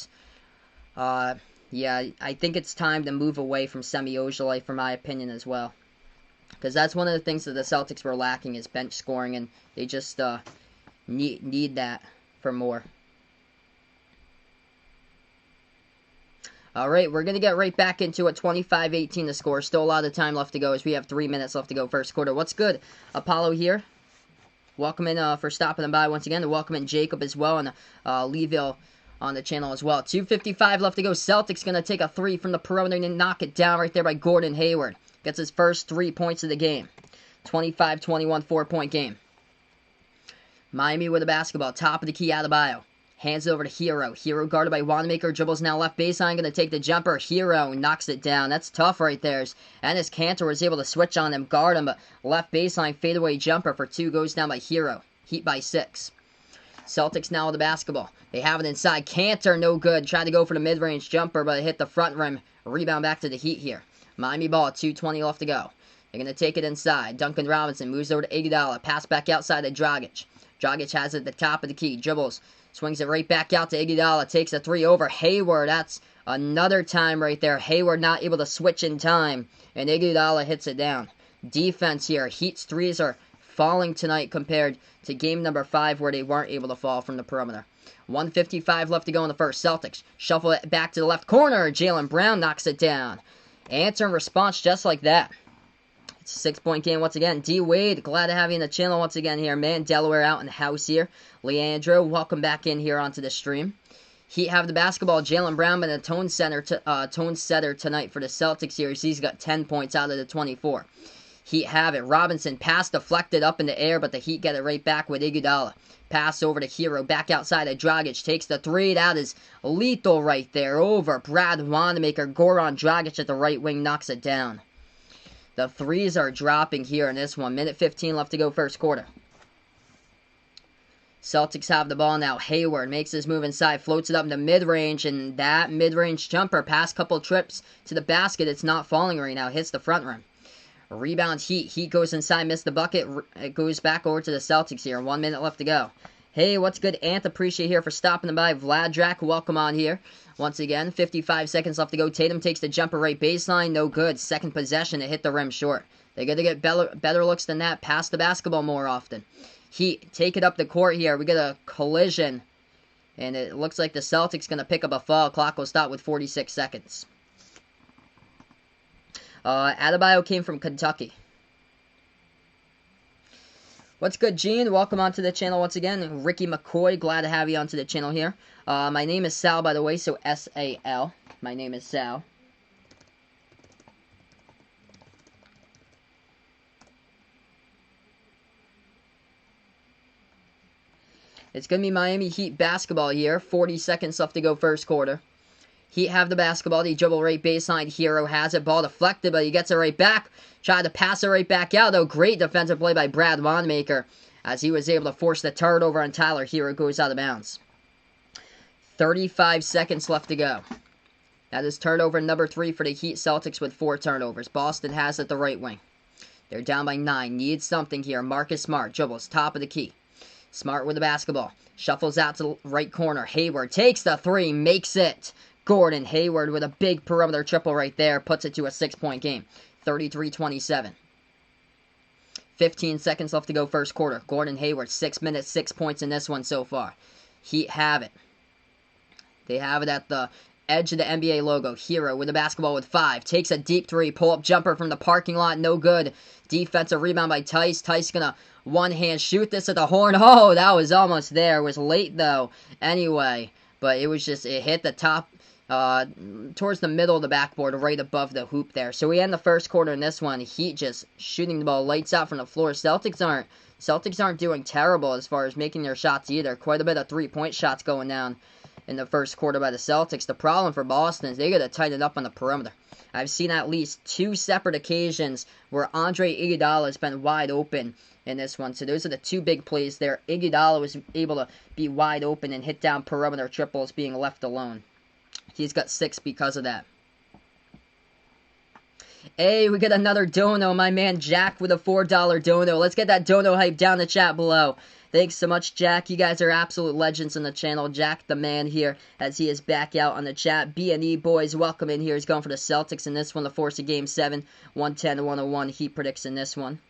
yeah, I think it's time to move away from Semi Ojeleye, for my opinion, as well. Because that's one of the things that the Celtics were lacking is bench scoring. And they just need that for more. Alright, we're going to get right back into it. 25-18 the score. Still a lot of time left to go as we have 3 minutes left to go first quarter. What's good? Apollo here. Welcome in for stopping by once again. Welcome in Jacob as well. And Leeville on the channel as well. 2:55 left to go. Celtics going to take a 3 from the perimeter and knock it down right there by Gordon Hayward. Gets his first 3 points of the game. 25-21 4-point game. Miami with the basketball. Top of the key, Adebayo. Hands it over to Hero. Hero guarded by Wanamaker. Dribbles now left baseline. Going to take the jumper. Hero knocks it down. That's tough right there. Enes Kanter was able to switch on him, guard him, but left baseline fadeaway jumper for 2 goes down by Hero. Heat by 6. Celtics now with the basketball. They have it inside. Kanter, no good. Tried to go for the mid-range jumper, but it hit the front rim. Rebound back to the Heat here. Miami ball, 2:20 left to go. They're going to take it inside. Duncan Robinson moves over to Iguodala. Pass back outside to Dragic. Dragic has it at the top of the key. Dribbles. Swings it right back out to Iguodala. Takes a three over Hayward. That's another time right there. Hayward not able to switch in time. And Iguodala hits it down. Defense here. Heat's threes are falling tonight compared to game number 5 where they weren't able to fall from the perimeter. 1:55 left to go in the first. Celtics shuffle it back to the left corner. Jaylen Brown knocks it down. Answer and response just like that. It's a 6-point game once again. D. Wade, glad to have you in the channel once again here, man. Delaware out in the house here. Leandro, welcome back in here onto the stream. Heat have the basketball. Jaylen Brown been a tone setter tonight for the Celtics here. He's got 10 points out of the 24. Heat have it. Robinson pass deflected up in the air, but the Heat get it right back with Iguodala. Pass over to Hero. Back outside of Dragic. Takes the three. That is lethal right there. Over Brad Wanamaker. Goran Dragic at the right wing knocks it down. The threes are dropping here in this one. 1:15 left to go first quarter. Celtics have the ball now. Hayward makes his move inside. Floats it up into mid-range. And that mid-range jumper, past couple trips to the basket, it's not falling right now. Hits the front rim. Rebound Heat. Heat goes inside, missed the bucket. It goes back over to the Celtics here. 1 minute left to go. Hey, what's good, Ant? Appreciate here for stopping by. Vlad Drak, welcome on here. Once again, 55 seconds left to go. Tatum takes the jumper right baseline. No good. Second possession to hit the rim short. They got to get better looks than that. Pass the basketball more often. Heat take it up the court here. We get a collision. And it looks like the Celtics going to pick up a foul. Clock will stop with 46 seconds. Adebayo came from Kentucky. What's good, Gene? Welcome onto the channel once again. Ricky McCoy, glad to have you onto the channel here. My name is Sal, by the way, so S-A-L. My name is Sal. It's going to be Miami Heat basketball here. 40 seconds left to go first quarter. Heat have the basketball. They dribble right baseline. Hero has it. Ball deflected, but he gets it right back. Tried to pass it right back out, though. Great defensive play by Brad Wanamaker as he was able to force the turnover on Tyler. Hero goes out of bounds. 35 seconds left to go. That is turnover number 3 for the Heat. Celtics with 4 turnovers. Boston has it the right wing. They're down by 9. Need something here. Marcus Smart dribbles top of the key. Smart with the basketball. Shuffles out to the right corner. Hayward takes the 3. Makes it. Gordon Hayward with a big perimeter triple right there. Puts it to a 6-point game. 33-27. 15 seconds left to go first quarter. Gordon Hayward, 6 minutes, 6 points in this one so far. Heat have it. They have it at the edge of the NBA logo. Hero with the basketball with 5. Takes a deep 3. Pull-up jumper from the parking lot. No good. Defensive rebound by Tice. Tice gonna one-hand shoot this at the horn. Oh, that was almost there. It was late, though. Anyway, but it was just, it hit the top, towards the middle of the backboard, right above the hoop there. So we end the first quarter in this one. Heat just shooting the ball lights out from the floor. Celtics aren't doing terrible as far as making their shots either. Quite a bit of 3-point shots going down in the first quarter by the Celtics. The problem for Boston is they got to tighten up on the perimeter. I've seen at least 2 separate occasions where Andre Iguodala has been wide open in this one. So those are the 2 big plays there. Iguodala was able to be wide open and hit down perimeter triples, being left alone. He's got 6 because of that. Hey, we get another dono. My man Jack with a $4 dono. Let's get that dono hype down in the chat below. Thanks so much, Jack. You guys are absolute legends on the channel. Jack the man here as he is back out on the chat. B&E boys, welcome in here. He's going for the Celtics in this one. The force of Game 7. 110-101. He predicts in this one.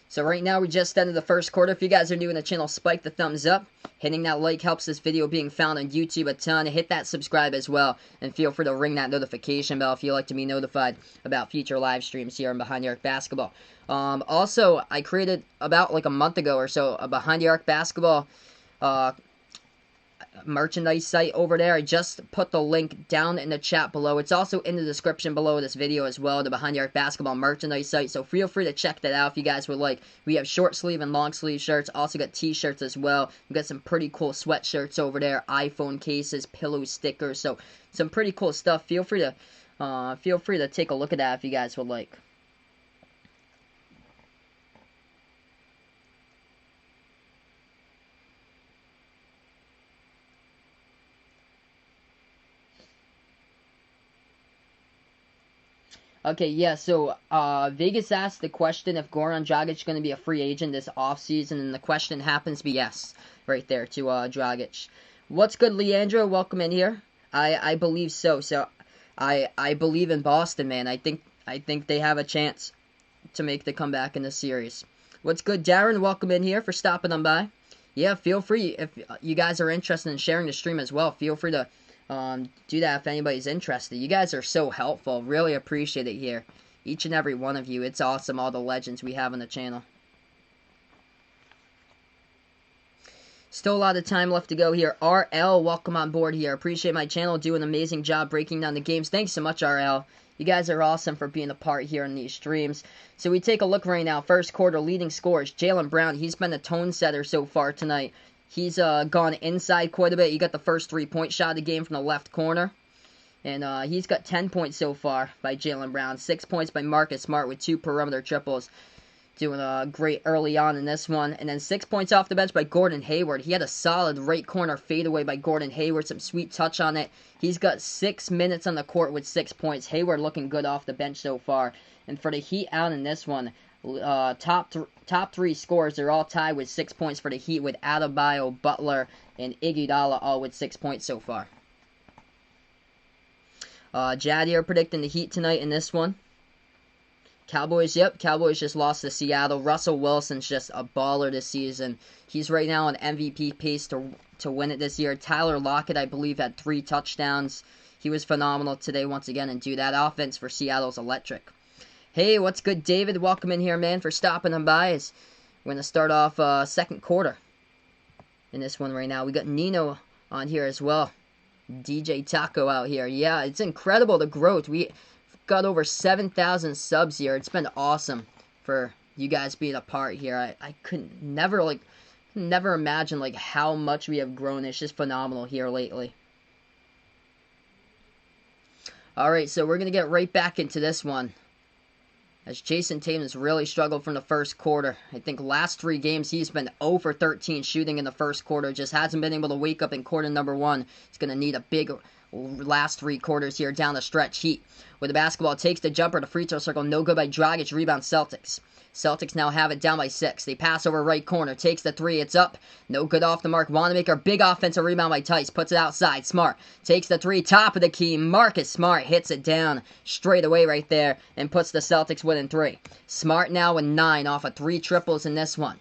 So right now we just ended the first quarter. If you guys are new in the channel, spike the thumbs up. Hitting that like helps this video being found on YouTube a ton. Hit that subscribe as well. And feel free to ring that notification bell if you like to be notified about future live streams here on Behind the Arc Basketball. Also, I created about like a month ago or so a Behind the Arc Basketball merchandise site over there. I just put the link down in the chat below. It's also in the description below this video as well, the Behind the Arc Basketball merchandise site, so feel free to check that out if you guys would like. We have short sleeve and long sleeve shirts, also got t-shirts as well. We've got some pretty cool sweatshirts over there, iPhone cases, pillow stickers, so some pretty cool stuff. Feel free to take a look at that if you guys would like. Okay, yeah, so Vegas asked the question if Goran Dragic is going to be a free agent this offseason, and the question happens to be yes, right there to Dragic. What's good, Leandro? Welcome in here. I believe so. So I believe in Boston, man. I think they have a chance to make the comeback in the series. What's good, Darren? Welcome in here for stopping on by. Yeah, feel free if you guys are interested in sharing the stream as well. Feel free to do that if anybody's interested. You guys are so helpful. Really appreciate it here. Each and every one of you. It's awesome, all the legends we have on the channel. Still a lot of time left to go here. RL, welcome on board here. Appreciate my channel. Do an amazing job breaking down the games. Thanks so much, RL. You guys are awesome for being a part here in these streams. So we take a look right now. First quarter leading scores. Jaylen Brown, he's been the tone setter so far tonight. He's gone inside quite a bit. He got the first 3-point shot of the game from the left corner. And he's got 10 points so far by Jaylen Brown. 6 points by Marcus Smart with 2 perimeter triples. Doing great early on in this one. And then 6 points off the bench by Gordon Hayward. He had a solid right corner fadeaway by Gordon Hayward. Some sweet touch on it. He's got 6 minutes on the court with 6 points. Hayward looking good off the bench so far. And for the Heat out in this one, top 3 scores, they're all tied with 6 points for the Heat with Adebayo, Butler, and Iguodala all with 6 points so far. Jad here predicting the Heat tonight in this one. Cowboys, yep, Cowboys just lost to Seattle. Russell Wilson's just a baller this season. He's right now on MVP pace to win it this year. Tyler Lockett, I believe, had 3 touchdowns. He was phenomenal today once again, and that offense for Seattle's electric. Hey, what's good, David? Welcome in here, man, for stopping on by. We're going to start off second quarter in this one right now. We got Nino on here as well. DJ Taco out here. Yeah, it's incredible, the growth. We got over 7,000 subs here. It's been awesome for you guys being a part here. I couldn't never imagine how much we have grown. It's just phenomenal here lately. Alright, so we're going to get right back into this one. As Jason Tatum has really struggled from the first quarter. I think last 3 games he's been 0 for 13 shooting in the first quarter. Just hasn't been able to wake up in quarter number 1. He's going to need a big last 3 quarters here down the stretch. Heat with the basketball, takes the jumper to free throw circle, no good by Dragic, rebound Celtics. Celtics now have it down by 6. They pass over right corner, takes the 3, it's up, no good off the mark. Wanamaker, big offensive rebound by Tice, puts it outside. Smart takes the 3, top of the key. Marcus Smart hits it down straight away right there and puts the Celtics winning 3. Smart now with 9 off of 3 triples in this one.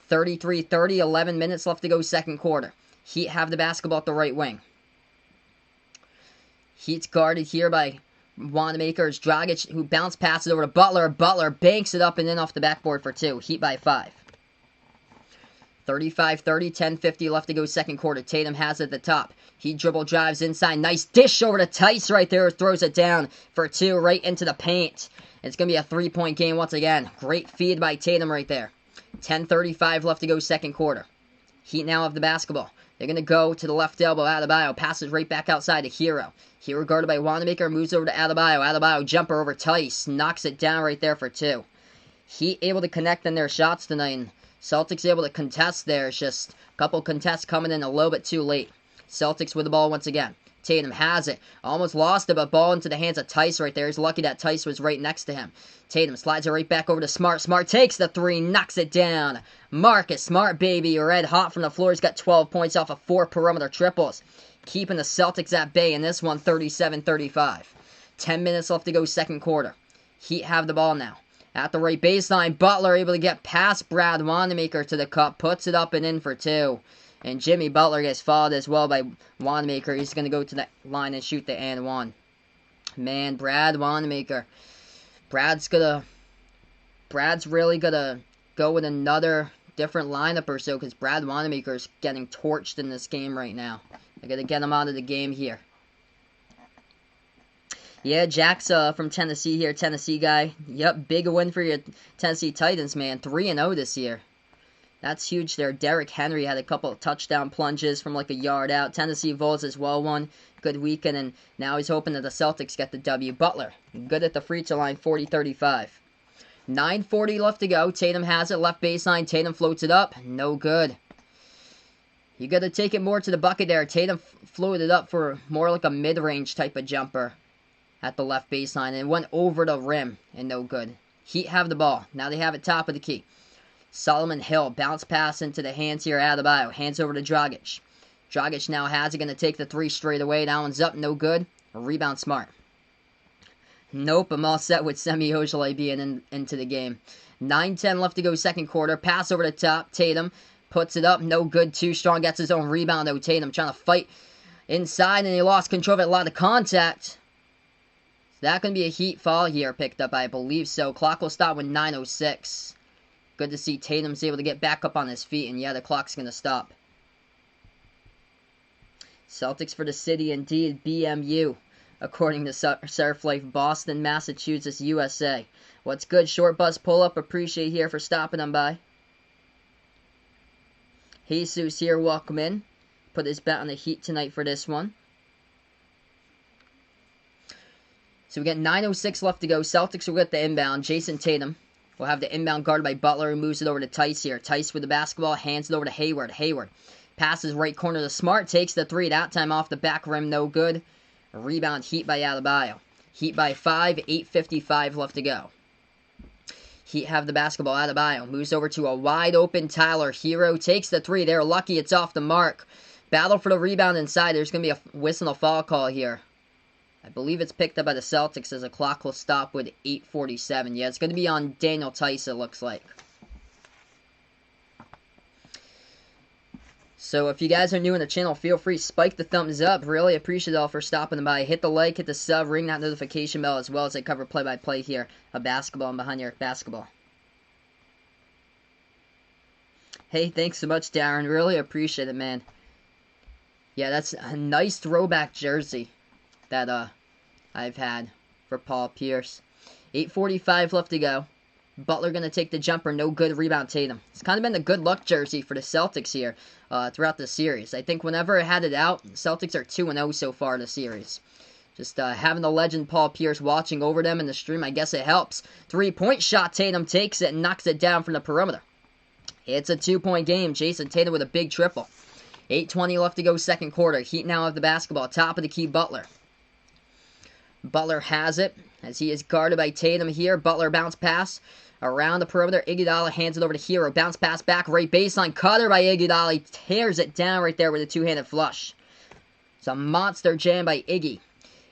33-30, 11 minutes left to go second quarter. Heat have the basketball at the right wing. Heat's guarded here by Wanamaker's Dragic, who bounce passes over to Butler. Butler banks it up and in off the backboard for 2. Heat by 5. 35-30, 10:50 left to go second quarter. Tatum has it at the top. He dribble drives inside. Nice dish over to Tice right there. Throws it down for 2 right into the paint. It's going to be a 3-point game once again. Great feed by Tatum right there. 10:35 left to go second quarter. Heat now have the basketball. They're going to go to the left elbow. Adebayo passes right back outside to Hero. Hero guarded by Wanamaker, moves over to Adebayo. Adebayo jumper over Tice. Knocks it down right there for 2. Heat able to connect on their shots tonight. And Celtics able to contest there. It's just a couple contests coming in a little bit too late. Celtics with the ball once again. Tatum has it. Almost lost it, but ball into the hands of Tice right there. He's lucky that Tice was right next to him. Tatum slides it right back over to Smart. Smart takes the 3, knocks it down. Marcus Smart, baby, red hot from the floor. He's got 12 points off of 4 perimeter triples. Keeping the Celtics at bay in this one, 37-35. 10 minutes left to go second quarter. Heat have the ball now. At the right baseline, Butler able to get past Brad Wanamaker to the cup. Puts it up and in for 2. And Jimmy Butler gets fouled as well by Wanamaker. He's going to go to the line and shoot the and 1. Man, Brad Wanamaker. Brad's really going to go with another different lineup or so because Brad Wanamaker is getting torched in this game right now. I got to get him out of the game here. Yeah, Jack's from Tennessee here, Tennessee guy. Yep, big win for your Tennessee Titans, man. 3-0 this year. That's huge there. Derrick Henry had a couple of touchdown plunges from a yard out. Tennessee Vols as well won. Good weekend, and now he's hoping that the Celtics get the W. Butler, good at the free throw line, 40-35. 9:40 left to go. Tatum has it, left baseline. Tatum floats it up. No good. You got to take it more to the bucket there. Tatum floated it up for more like a mid-range type of jumper. at the left baseline, and it went over the rim, and no good. Heat have the ball. Now they have it top of the key. Solomon Hill, bounce pass into the hands here, Adebayo. Hands over to Dragic. Dragic now has it, going to take the three straight away. That one's up, no good. A rebound, Smart. Nope, I'm all set with Semi Ojeleye being into the game. 9:10 left to go, second quarter. Pass over the top. Tatum puts it up, no good. Too strong, gets his own rebound, though. Tatum trying to fight inside, and he lost control of it. A lot of contact. So that going to be a Heat foul here picked up, I believe so. Clock will stop with 9:06. Good to see Tatum's able to get back up on his feet, and yeah, the clock's going to stop. Celtics for the city, indeed. BMU, according to Surf Life, Boston, Massachusetts, USA. What's good? Short bus pull up. Appreciate here for stopping them by. Jesus here, welcome in. Put his bet on the Heat tonight for this one. So we got 9:06 left to go. Celtics will get the inbound. Jason Tatum will have the inbound guarded by Butler, who moves it over to Tice here. Tice with the basketball, hands it over to Hayward. Hayward passes right corner to Smart, takes the three. That time off the back rim, no good. A rebound, Heat by Adebayo. Heat by 5, 8:55 left to go. Heat have the basketball. Adebayo moves over to a wide open Tyler Hero. Takes the three. They're lucky it's off the mark. Battle for the rebound inside. There's going to be a whistle and a foul call here. I believe it's picked up by the Celtics as the clock will stop with 8:47. Yeah, it's going to be on Daniel Tice, it looks like. So if you guys are new in the channel, feel free to spike the thumbs up. Really appreciate it all for stopping by. Hit the like, hit the sub, ring that notification bell as well as I cover play-by-play here of basketball and Behind the Arc Basketball. Hey, thanks so much, Darren. Really appreciate it, man. Yeah, that's a nice throwback jersey that I've had for Paul Pierce. 8:45 left to go. Butler going to take the jumper. No good. Rebound, Tatum. It's kind of been the good luck jersey for the Celtics here throughout the series. I think whenever I had it out, Celtics are 2-0 so far in the series. Just having the legend Paul Pierce watching over them in the stream, I guess it helps. Three-point shot. Tatum takes it and knocks it down from the perimeter. It's a two-point game. Jason Tatum with a big triple. 8:20 left to go, second quarter. Heat now have the basketball. Top of the key, Butler. Butler has it as he is guarded by Tatum here. Butler bounce pass around the perimeter. Iguodala hands it over to Hero. Bounce pass back, right baseline. Cutter by Iguodala. He tears it down right there with a two-handed flush. It's a monster jam by Iggy.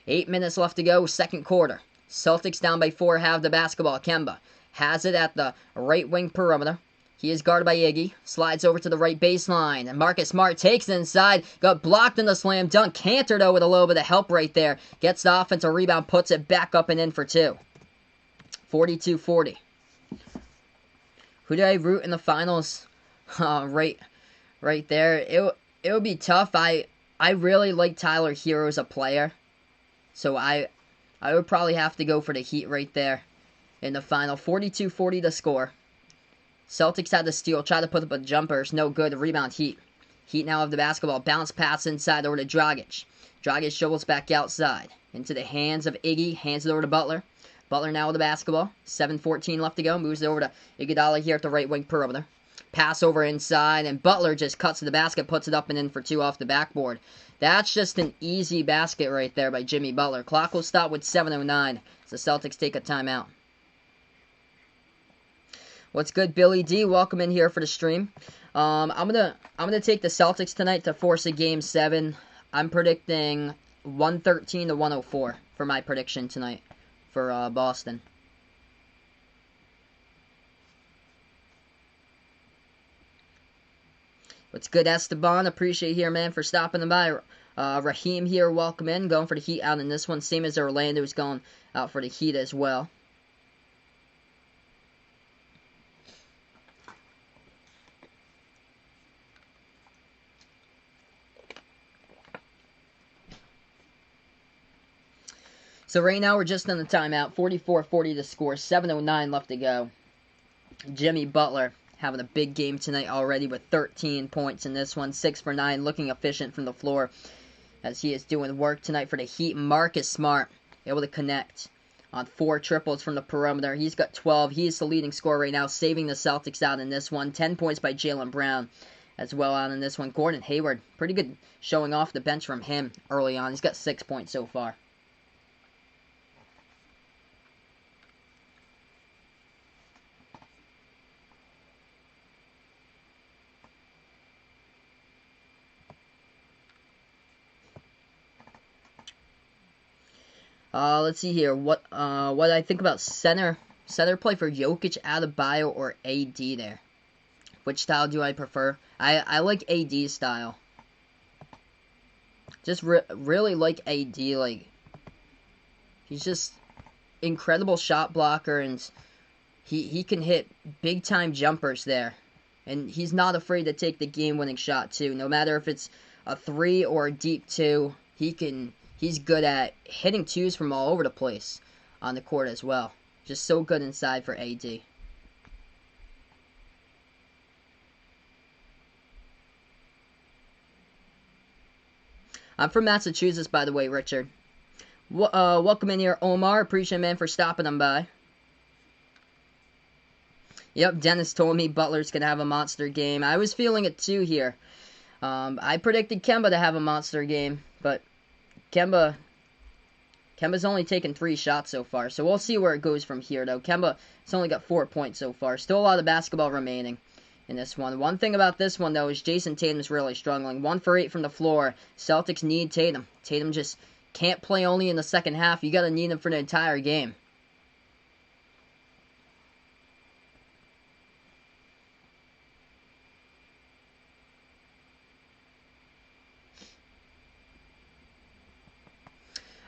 8 minutes left to go, second quarter. Celtics down by 4, have the basketball. Kemba has it at the right wing perimeter. He is guarded by Iggy. Slides over to the right baseline. And Marcus Smart takes it inside. Got blocked in the slam dunk. Cantor, though, with a little bit of help right there. Gets the offensive rebound. Puts it back up and in for 2. 42-40. Who do I root in the finals? Right there. It would be tough. I really like Tyler Hero as a player. So I would probably have to go for the Heat right there in the final. 42-40 to score. Celtics had the steal, try to put up a jumpers, no good, rebound Heat. Heat now have the basketball, bounce pass inside over to Dragic. Dragic shovels back outside, into the hands of Iggy, hands it over to Butler. Butler now with the basketball, 7:14 left to go, moves it over to Iguodala here at the right wing perimeter. Pass over inside, and Butler just cuts to the basket, puts it up and in for 2 off the backboard. That's just an easy basket right there by Jimmy Butler. Clock will stop with 7:09 as the Celtics take a timeout. What's good, Billy D? Welcome in here for the stream. I'm gonna take the Celtics tonight to force a game 7. I'm predicting 113 to 104 for my prediction tonight for Boston. What's good, Esteban? Appreciate here, man, for stopping by. Raheem here, welcome in. Going for the Heat out in this one. Same as Orlando's going out for the Heat as well. So right now we're just in the timeout. 44-40 to score. 7:09 left to go. Jimmy Butler having a big game tonight already with 13 points in this one. 6 for 9. Looking efficient from the floor as he is doing work tonight for the Heat. Marcus Smart able to connect on 4 triples from the perimeter. He's got 12. He is the leading scorer right now, saving the Celtics out in this one. 10 points by Jaylen Brown as well out in this one. Gordon Hayward, pretty good showing off the bench from him early on. He's got 6 points so far. Let's see here. What I think about center play for Jokic, Adebayo, or AD there. Which style do I prefer? I like AD style. Just really like AD. Like, he's just incredible shot blocker, and he can hit big time jumpers there, and he's not afraid to take the game winning shot too. No matter if it's a 3 or a deep 2, he's good at hitting 2s from all over the place on the court as well. Just so good inside for AD. I'm from Massachusetts, by the way, Richard. Welcome in here, Omar. Appreciate it, man, for stopping on by. Yep, Dennis told me Butler's going to have a monster game. I was feeling it too here. I predicted Kemba to have a monster game, but Kemba's only taken 3 shots so far, so we'll see where it goes from here, though. Kemba has only got 4 points so far. Still a lot of basketball remaining in this one. One thing about this one, though, is Jason Tatum's really struggling. 1 for 8 from the floor. Celtics need Tatum. Tatum just can't play only in the second half. You got to need him for the entire game.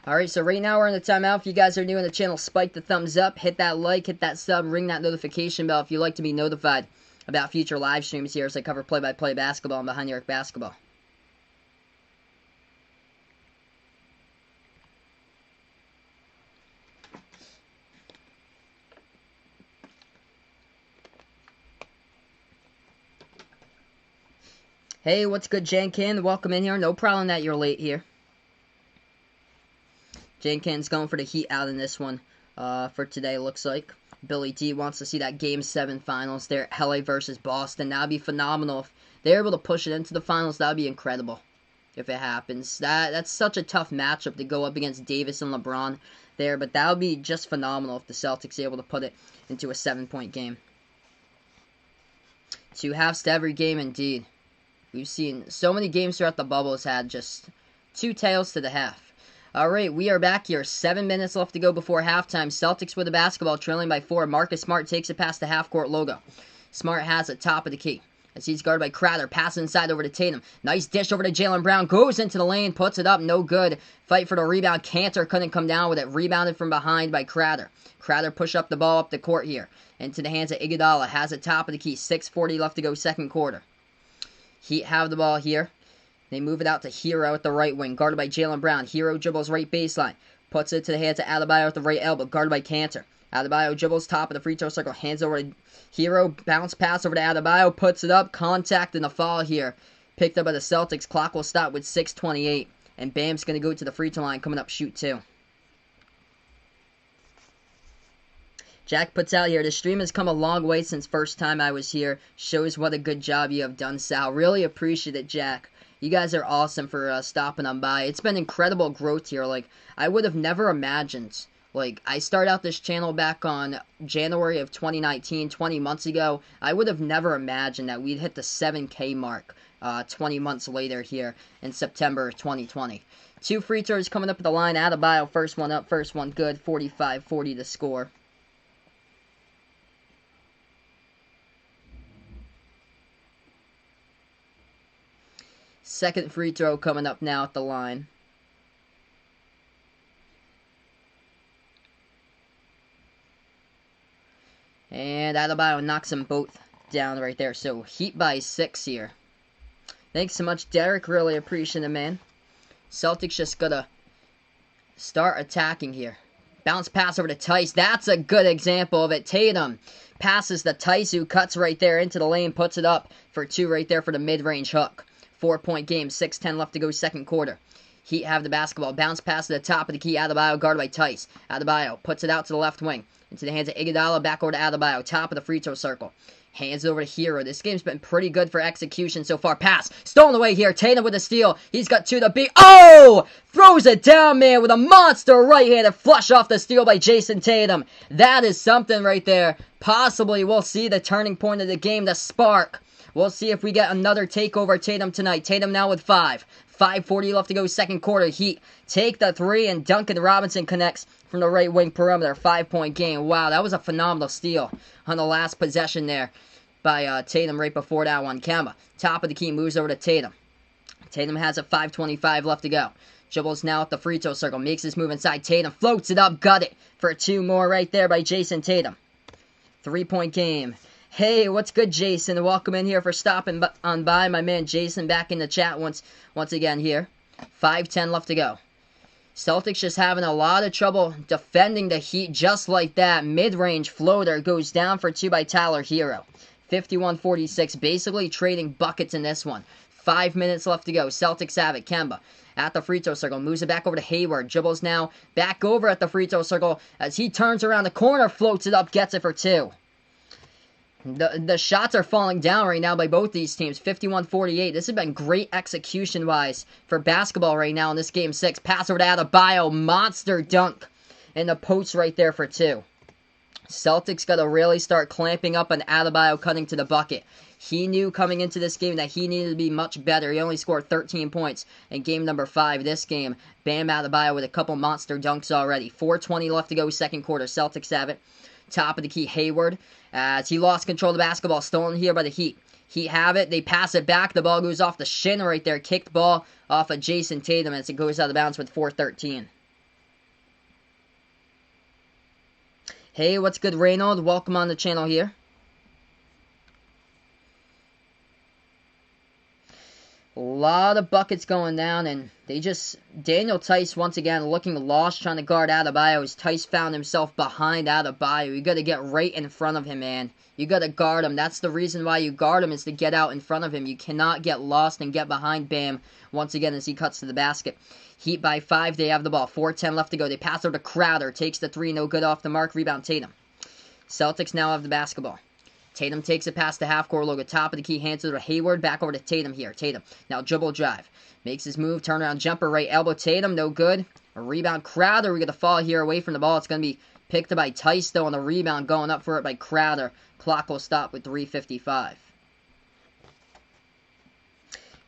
Alright, so right now we're in the timeout. If you guys are new on the channel, spike the thumbs up, hit that like, hit that sub, ring that notification bell if you'd like to be notified about future live streams here as I cover play-by-play basketball and Behind the Arc basketball. Hey, what's good, Jankin? Welcome in here. No problem that you're late here. Jenkins going for the Heat out in this one for today, looks like. Billy D wants to see that Game 7 finals there, LA versus Boston. That would be phenomenal. If they're able to push it into the finals, that would be incredible if it happens. That's such a tough matchup to go up against Davis and LeBron there, but that would be just phenomenal if the Celtics are able to put it into a 7-point game. 2 halves to every game, indeed. We've seen so many games throughout the bubble has had just 2 tails to the half. Alright, we are back here. 7 minutes left to go before halftime. Celtics with the basketball, trailing by 4. Marcus Smart takes it past the half-court logo. Smart has it top of the key. As he's guarded by Crowder, pass inside over to Tatum. Nice dish over to Jaylen Brown. Goes into the lane, puts it up, no good. Fight for the rebound. Cantor couldn't come down with it. Rebounded from behind by Crowder. Crowder push up the ball up the court here. Into the hands of Iguodala. Has it top of the key. 6:40 left to go second quarter. Heat have the ball here. They move it out to Hero at the right wing, guarded by Jaylen Brown. Hero dribbles right baseline, puts it to the hands of Adebayo at the right elbow, guarded by Cantor. Adebayo dribbles top of the free throw circle, hands over to Hero, bounce pass over to Adebayo, puts it up, contact and a foul here. Picked up by the Celtics. Clock will stop with 6:28, and Bam's going to go to the free throw line, coming up shoot 2. Jack puts out here, the stream has come a long way since first time I was here. Shows what a good job you have done, Sal. Really appreciate it, Jack. You guys are awesome for stopping on by. It's been incredible growth here. Like, I would have never imagined. Like, I started out this channel back on January of 2019, 20 months ago. I would have never imagined that we'd hit the 7K mark 20 months later here in September of 2020. 2 free throws coming up at the line. Adebayo, first one up, first one good. 45-40 to score. Second free throw coming up now at the line. And Adebayo knocks them both down right there. So Heat by 6 here. Thanks so much, Derek. Really appreciate it, man. Celtics just gotta start attacking here. Bounce pass over to Tice. That's a good example of it. Tatum passes to Tice, who cuts right there into the lane, puts it up for 2 right there for the mid-range hook. 4-point game, 6:10 left to go second quarter. Heat have the basketball. Bounce pass to the top of the key. Adebayo guarded by Tice. Adebayo puts it out to the left wing. Into the hands of Iguodala. Back over to Adebayo. Top of the free throw circle. Hands it over to Hero. This game's been pretty good for execution so far. Pass. Stolen away here. Tatum with a steal. He's got 2 to beat. Oh! Throws it down, man, with a monster right-handed flush off the steal by Jason Tatum. That is something right there. Possibly we'll see the turning point of the game, the spark. We'll see if we get another takeover Tatum tonight. Tatum now with 5. 5:40 left to go, second quarter. Heat take the three, and Duncan Robinson connects from the right wing perimeter. 5-point game. Wow, that was a phenomenal steal on the last possession there by Tatum right before that one. Kemba, top of the key, moves over to Tatum. Tatum has a 5:25 left to go. Dribbles now at the free throw circle, makes his move inside. Tatum floats it up, got it for 2 more right there by Jason Tatum. 3-point game. Hey, what's good, Jason? Welcome in here for stopping on by. My man Jason back in the chat once again here. 5:10 left to go. Celtics just having a lot of trouble defending the Heat just like that. Mid-range floater goes down for 2 by Tyler Hero. 51-46, basically trading buckets in this one. 5 minutes left to go. Celtics have it. Kemba at the free throw circle, moves it back over to Hayward. Dribbles now back over at the free throw circle as he turns around the corner, floats it up, gets it for 2. The shots are falling down right now by both these teams. 51-48. This has been great execution-wise for basketball right now in this Game 6. Pass over to Adebayo. Monster dunk in the post right there for 2. Celtics got to really start clamping up on Adebayo cutting to the bucket. He knew coming into this game that he needed to be much better. He only scored 13 points in game number 5 this game. Bam Adebayo with a couple monster dunks already. 4:20 left to go, second quarter. Celtics have it. Top of the key, Hayward, as he lost control of the basketball, stolen here by the Heat. Heat have it, they pass it back, the ball goes off the shin right there, kicked ball off of Jason Tatum as it goes out of bounds with 4:13. Hey, what's good, Reynold? Welcome on the channel here. A lot of buckets going down, and Daniel Tice once again looking lost, trying to guard Adebayo as Tice found himself behind Adebayo. You got to get right in front of him, man. You got to guard him. That's the reason why you guard him, is to get out in front of him. You cannot get lost and get behind Bam once again as he cuts to the basket. Heat by 5, they have the ball. 4:10 left to go. They pass over to Crowder, takes the 3, no good off the mark, rebound Tatum. Celtics now have the basketball. Tatum takes it past the half-court logo. Top of the key, hands it to Hayward. Back over to Tatum here. Tatum now dribble drive. Makes his move. Turnaround jumper. Right elbow. Tatum. No good. A rebound. Crowder. We get the fall here away from the ball. It's going to be picked up by Tice, though, on the rebound. Going up for it by Crowder. Clock will stop with 3:55.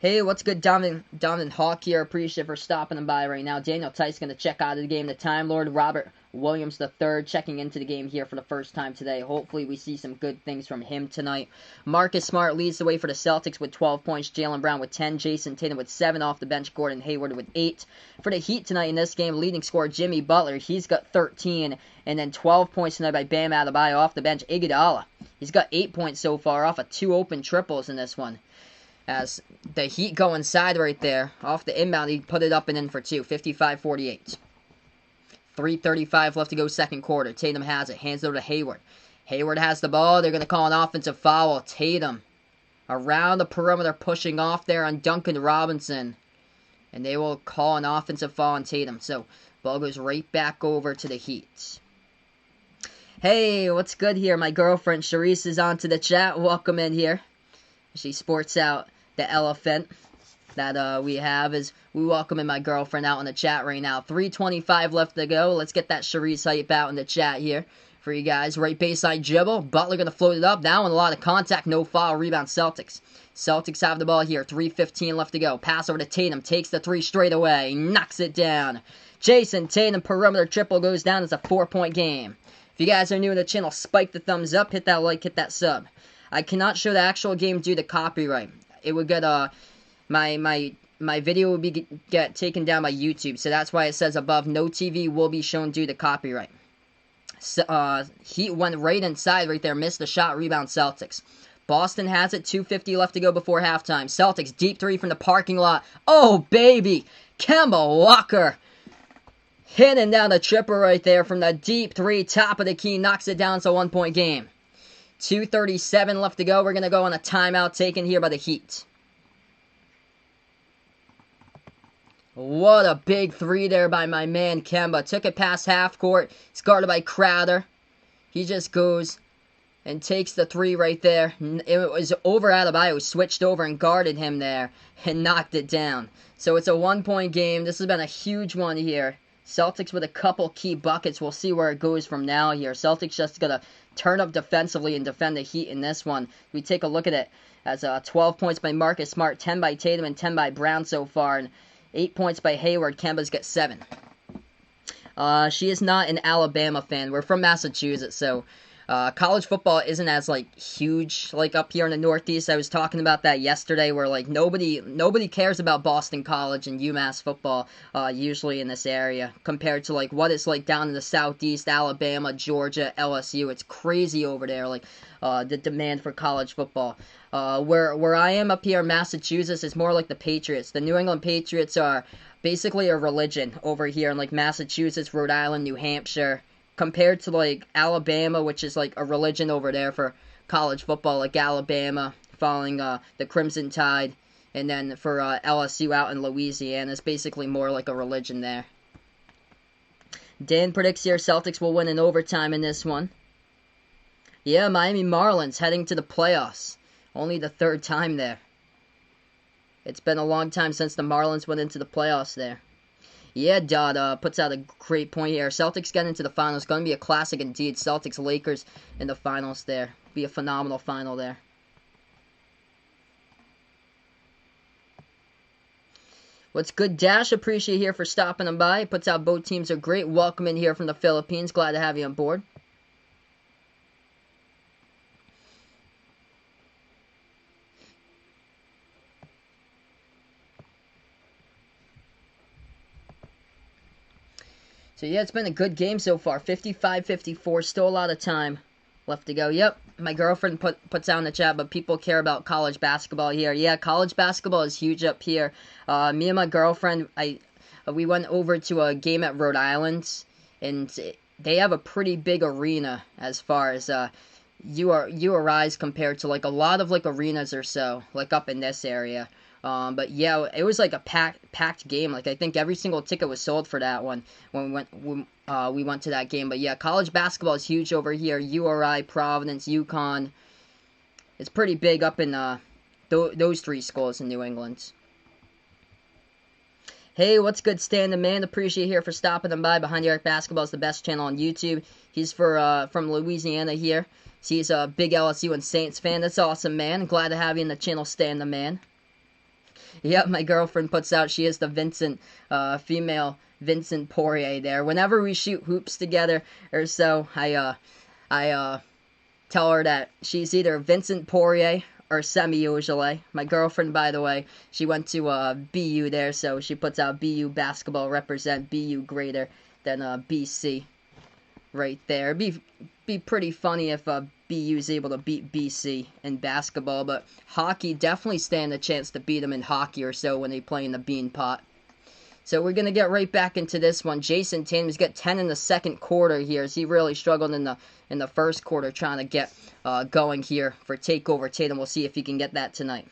Hey, what's good, Donovan Hawk here. Appreciate it for stopping by right now. Daniel Tice going to check out of the game. The Time Lord, Robert Williams III, checking into the game here for the first time today. Hopefully we see some good things from him tonight. Marcus Smart leads the way for the Celtics with 12 points. Jaylen Brown with 10. Jason Tatum with 7 off the bench. Gordon Hayward with 8. For the Heat tonight in this game, leading scorer Jimmy Butler. He's got 13. And then 12 points tonight by Bam Adebayo off the bench. Iguodala, he's got 8 points so far off of 2 open triples in this one. As the Heat go inside right there, off the inbound, he put it up and in for 2. 55-48. 3:35 left to go, second quarter. Tatum has it. Hands it over to Hayward. Hayward has the ball. They're going to call an offensive foul. Tatum around the perimeter, pushing off there on Duncan Robinson. And they will call an offensive foul on Tatum. So, ball goes right back over to the Heat. Hey, what's good here? My girlfriend, Charisse, is on to the chat. Welcome in here. She sports out the elephant that we have. As we welcome in my girlfriend out in the chat right now. 3:25 left to go. Let's get that Charisse hype out in the chat here for you guys. Right baseline dribble. Butler going to float it up. Now with a lot of contact. No foul. Rebound Celtics. Celtics have the ball here. 3:15 left to go. Pass over to Tatum. Takes the 3 straight away. Knocks it down. Jason Tatum perimeter triple goes down. It's a 4-point game. If you guys are new to the channel, spike the thumbs up. Hit that like. Hit that sub. I cannot show the actual game due to copyright. It would get my video would get taken down by YouTube, so that's why it says above no TV will be shown due to copyright. Heat went right inside right there, missed the shot, rebound Celtics. Boston has it, 2:50 left to go before halftime. Celtics deep 3 from the parking lot. Oh baby, Kemba Walker hitting down the tripper right there from the deep 3, top of the key, knocks it down. It's a 1-point game. 2:37 left to go. We're going to go on a timeout taken here by the Heat. What a big 3 there by my man Kemba. Took it past half court. It's guarded by Crowder. He just goes and takes the 3 right there. It was over Adebayo, switched over and guarded him there and knocked it down. So it's a 1-point game. This has been a huge one here Celtics with a couple key buckets. We'll see where it goes from now here. Celtics just going to turn up defensively and defend the Heat in this one. We take a look at it as 12 points by Marcus Smart, 10 by Tatum, and 10 by Brown so far, and 8 points by Hayward. Kemba's got 7. She is not an Alabama fan. We're from Massachusetts, so college football isn't as like huge like up here in the Northeast. I was talking about that yesterday, where like nobody cares about Boston College and UMass football usually in this area compared to like what it's like down in the Southeast, Alabama, Georgia, LSU. It's crazy over there, like the demand for college football. Where I am up here in Massachusetts is more like the Patriots. The New England Patriots are basically a religion over here in like Massachusetts, Rhode Island, New Hampshire, compared to like Alabama, which is like a religion over there for college football, like Alabama following the Crimson Tide, and then for LSU out in Louisiana, it's basically more like a religion there. Dan predicts here Celtics will win in overtime in this one. Yeah, Miami Marlins heading to the playoffs. Only the 3rd time there. It's been a long time since the Marlins went into the playoffs there. Yeah, Dodd puts out a great point here. Celtics get into the finals. Going to be a classic indeed. Celtics-Lakers in the finals there. Be a phenomenal final there. What's good, Dash? Appreciate you here for stopping them by. Puts out both teams are great. Welcome in here from the Philippines. Glad to have you on board. So yeah, it's been a good game so far. 55-54, still a lot of time left to go. Yep, my girlfriend puts out in the chat, but people care about college basketball here. Yeah, college basketball is huge up here. Me and my girlfriend, we went over to a game at Rhode Island, and they have a pretty big arena as far as URIs compared to like a lot of like arenas or so, like up in this area. But yeah, it was like a packed game. Like I think every single ticket was sold for that one when we went to that game. But yeah, college basketball is huge over here. URI, Providence, UConn. It's pretty big up in those 3 schools in New England. Hey, what's good, Stan the Man? Appreciate you here for stopping them by. Behind the Arc Basketball is the best channel on YouTube. He's from Louisiana here. So he's a big LSU and Saints fan. That's awesome, man. Glad to have you in the channel, Stan the Man. Yep, my girlfriend puts out she is the female Vincent Poirier there. Whenever we shoot hoops together or so, I tell her that she's either Vincent Poirier or Semi Ojeleye. My girlfriend, by the way, she went to BU there, so she puts out BU basketball represent BU greater than BC right there. It'd be pretty funny if BU is able to beat BC in basketball, but hockey definitely stand a chance to beat them in hockey or so when they play in the Bean Pot. So we're going to get right back into this one. Jason Tatum's got 10 in the second quarter here, as he really struggled in the first quarter trying to get going here for takeover Tatum. We'll see if he can get that tonight.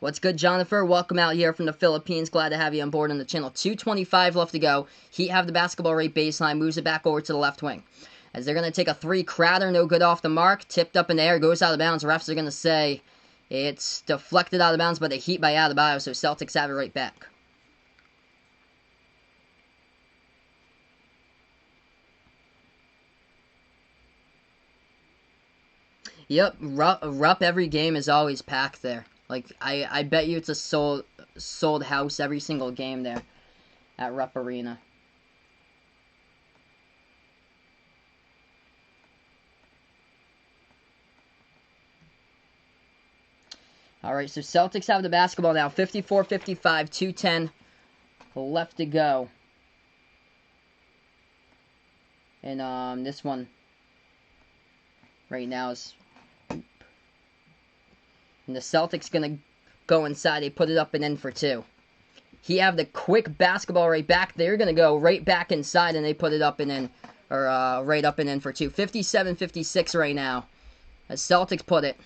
What's good, Jonathan? Welcome out here from the Philippines. Glad to have you on board on the channel. 2:25 left to go. Heat have the basketball right baseline. Moves it back over to the left wing. As they're going to take a 3. Crowder, no good off the mark. Tipped up in the air, goes out of bounds. Refs are going to say it's deflected out of bounds by the Heat by Adebayo, so Celtics have it right back. Yep, Rupp every game is always packed there. Like, I bet you it's a sold house every single game there at Rupp Arena. Alright, so Celtics have the basketball now. 54-55, 2:10 left to go. And this one right now is... And the Celtics going to go inside. They put it up and in for 2. He have the quick basketball right back. They're going to go right back inside, and they put it up and in. Or right up and in for 2. 57-56 right now. As Celtics put it.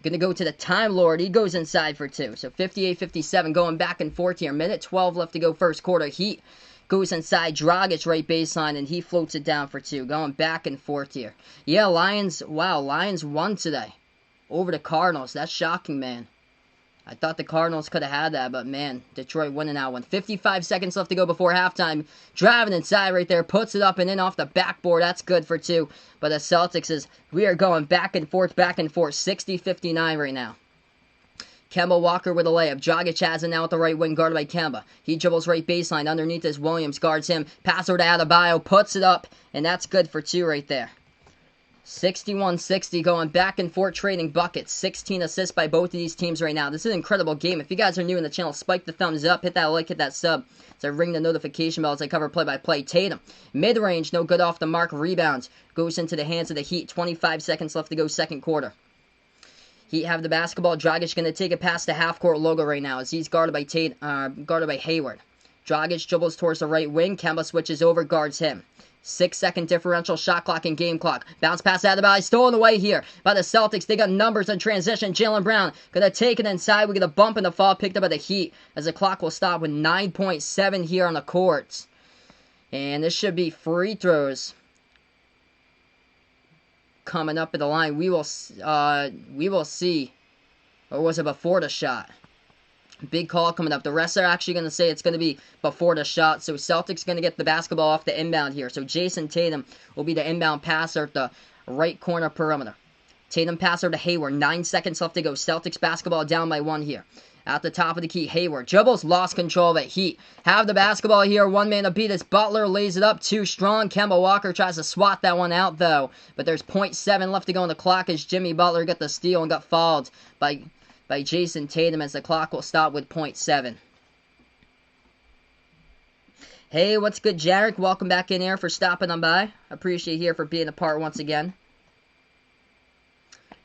Going to go to the Time Lord. He goes inside for 2. So 58-57 going back and forth here. Minute 12 left to go first quarter. Heat goes inside. Dragic right baseline, and he floats it down for 2. Going back and forth here. Yeah, Lions. Wow, Lions won today over the Cardinals. That's shocking, man. I thought the Cardinals could have had that, but man, Detroit winning that one. 55 seconds left to go before halftime. Driving inside right there, puts it up and in off the backboard. That's good for two. But the Celtics we are going back and forth, 60-59 right now. Kemba Walker with a layup. Dragic has it now at the right wing, guarded by Kemba. He dribbles right baseline. Underneath is Williams, guards him. Pass over to Adebayo, puts it up, and that's good for two right there. 61-60, going back and forth, trading buckets. 16 assists by both of these teams right now. This is an incredible game. If you guys are new in the channel, spike the thumbs up, hit that like, hit that sub. So ring the notification bell as I cover play-by-play. Tatum, mid-range, no good off the mark. Rebounds, goes into the hands of the Heat. 25 seconds left to go, second quarter. Heat have the basketball. Dragic going to take it past the half-court logo right now as he's guarded by Hayward. Dragic dribbles towards the right wing. Kemba switches over, guards him. 6-second differential, shot clock and game clock. Bounce pass out of the ball. Stolen away here by the Celtics. They got numbers in transition. Jaylen Brown going to take it inside. We get a bump in the fall picked up by the Heat as the clock will stop with 9.7 here on the court. And this should be free throws coming up at the line. We will see. Or was it before the shot? Big call coming up. The refs are actually going to say it's going to be before the shot. So Celtics going to get the basketball off the inbound here. So Jason Tatum will be the inbound passer at the right corner perimeter. Tatum passer to Hayward. 9 seconds left to go. Celtics basketball down by 1 here. At the top of the key, Hayward dribbles, lost control of it. Heat have the basketball here. One man to beat us. Butler lays it up too strong. Kemba Walker tries to swat that one out though. But there's 0.7 left to go on the clock as Jimmy Butler got the steal and got fouled by Jason Tatum as the clock will stop with 0.7. Hey, what's good, Jarek? Welcome back in here for stopping on by. Appreciate you here for being a part once again.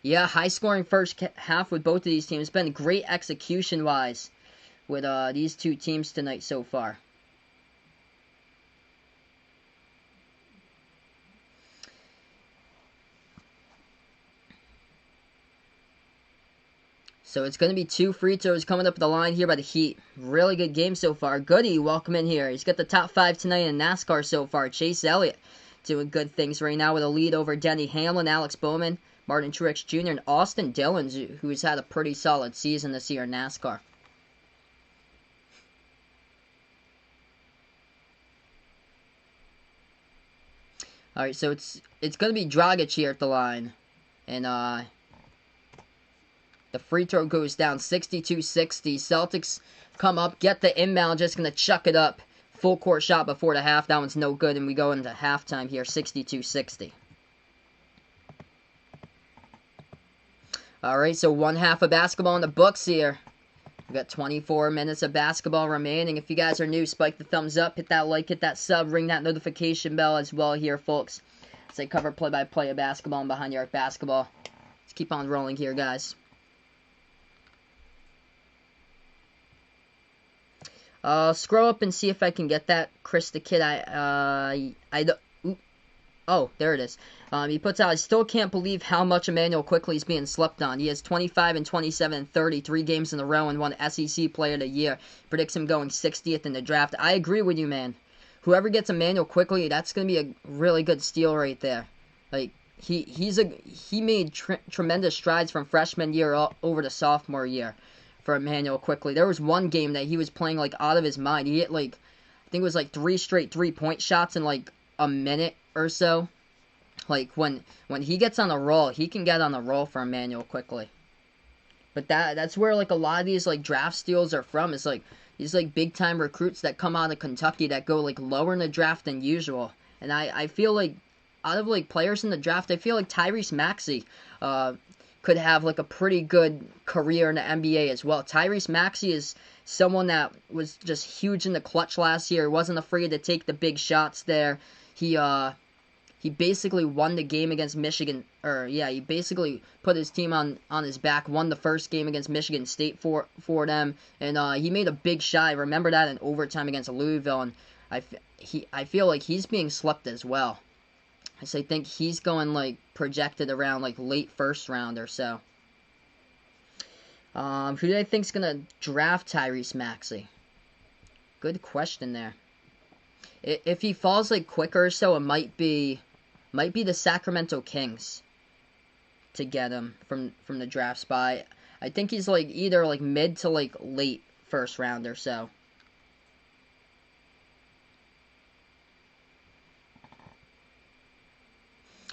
Yeah, high-scoring first half with both of these teams. It's been great execution-wise with these two teams tonight so far. So it's going to be 2 free throws coming up the line here by the Heat. Really good game so far. Goody, welcome in here. He's got the top 5 tonight in NASCAR so far. Chase Elliott doing good things right now with a lead over Denny Hamlin, Alex Bowman, Martin Truex Jr., and Austin Dillon, who's had a pretty solid season this year in NASCAR. Alright, so it's going to be Dragic here at the line. And the free throw goes down 62-60. Celtics come up, get the inbound, just going to chuck it up. Full court shot before the half. That one's no good, and we go into halftime here, 62-60. Alright, so 1 half of basketball in the books here. We've got 24 minutes of basketball remaining. If you guys are new, spike the thumbs up, hit that like, hit that sub, ring that notification bell as well here, folks. As I cover play-by-play of basketball and behind the arc basketball. Let's keep on rolling here, guys. Scroll up and see if I can get that. Chris the Kid, oh, there it is. He puts out, I still can't believe how much Emmanuel Quickley is being slept on. He has 25 and 27 and 30, 3 games in a row and won SEC Player of the Year. Predicts him going 60th in the draft. I agree with you, man. Whoever gets Emmanuel Quickley, that's going to be a really good steal right there. Like, he made tremendous strides from freshman year over to sophomore year for Emmanuel Quickley. There was one game that he was playing, like, out of his mind. He hit, like, I think it was, like, 3 straight 3-point shots in, like, a minute or so. Like, when he gets on a roll, he can get on a roll for Emmanuel Quickley. But that's where, like, a lot of these, like, draft steals are from. It's, like, these, like, big-time recruits that come out of Kentucky that go, like, lower in the draft than usual. And I feel like, out of, like, players in the draft, I feel like Tyrese Maxey could have, like, a pretty good career in the NBA as well. Tyrese Maxey is someone that was just huge in the clutch last year. Wasn't afraid to take the big shots there. He basically won the game against Michigan, he basically put his team on his back, won the first game against Michigan State for them, and he made a big shot. I remember that in overtime against Louisville, and I feel like he's being slept as well. So I think he's going, like, projected around, like, late first round or so. Who do I think's going to draft Tyrese Maxey? Good question there. If he falls, like, quicker or so, it might be the Sacramento Kings to get him from the draft spot. I think he's like either like mid to like late first round or so.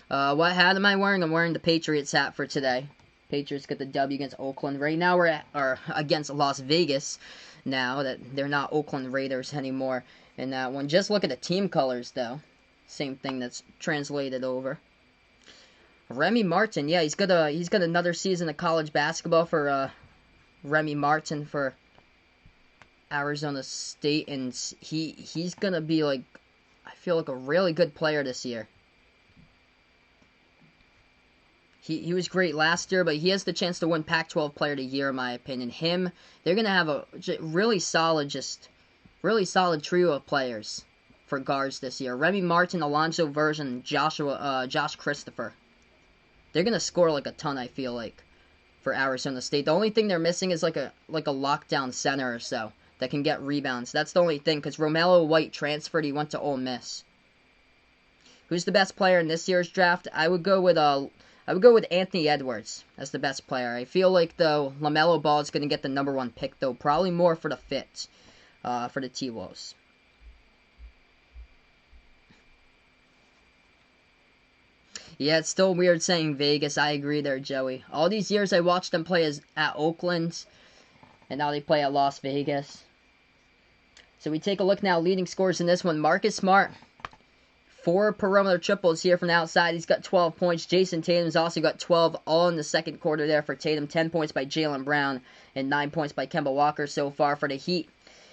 What hat am I wearing? I'm wearing the Patriots hat for today. Patriots get the W against Oakland. Right now or against Las Vegas. Now that they're not Oakland Raiders anymore in that one. Just look at the team colors though. Same thing that's translated over. Remy Martin, yeah, he's got another season of college basketball for Remy Martin for Arizona State, and he's gonna be like, I feel like a really good player this year. He was great last year, but he has the chance to win Pac-12 Player of the Year, in my opinion. They're gonna have a really solid trio of players for guards this year. Remy Martin, Alonzo Version, Josh Christopher. They're gonna score like a ton, I feel like, for Arizona State. The only thing they're missing is like a lockdown center or so that can get rebounds. That's the only thing, because Romello White transferred. He went to Ole Miss. Who's the best player in this year's draft? I would go with Anthony Edwards as the best player. I feel like, though, LaMelo Ball is going to get the number 1 pick, though. Probably more for the fit for the T-Wolves. Yeah, it's still weird saying Vegas. I agree there, Joey. All these years I watched them play at Oakland, and now they play at Las Vegas. So we take a look now. Leading scorers in this one. Marcus Smart. 4 perimeter triples here from the outside. He's got 12 points. Jason Tatum's also got 12 all in the second quarter there for Tatum. 10 points by Jaylen Brown and 9 points by Kemba Walker so far for the Heat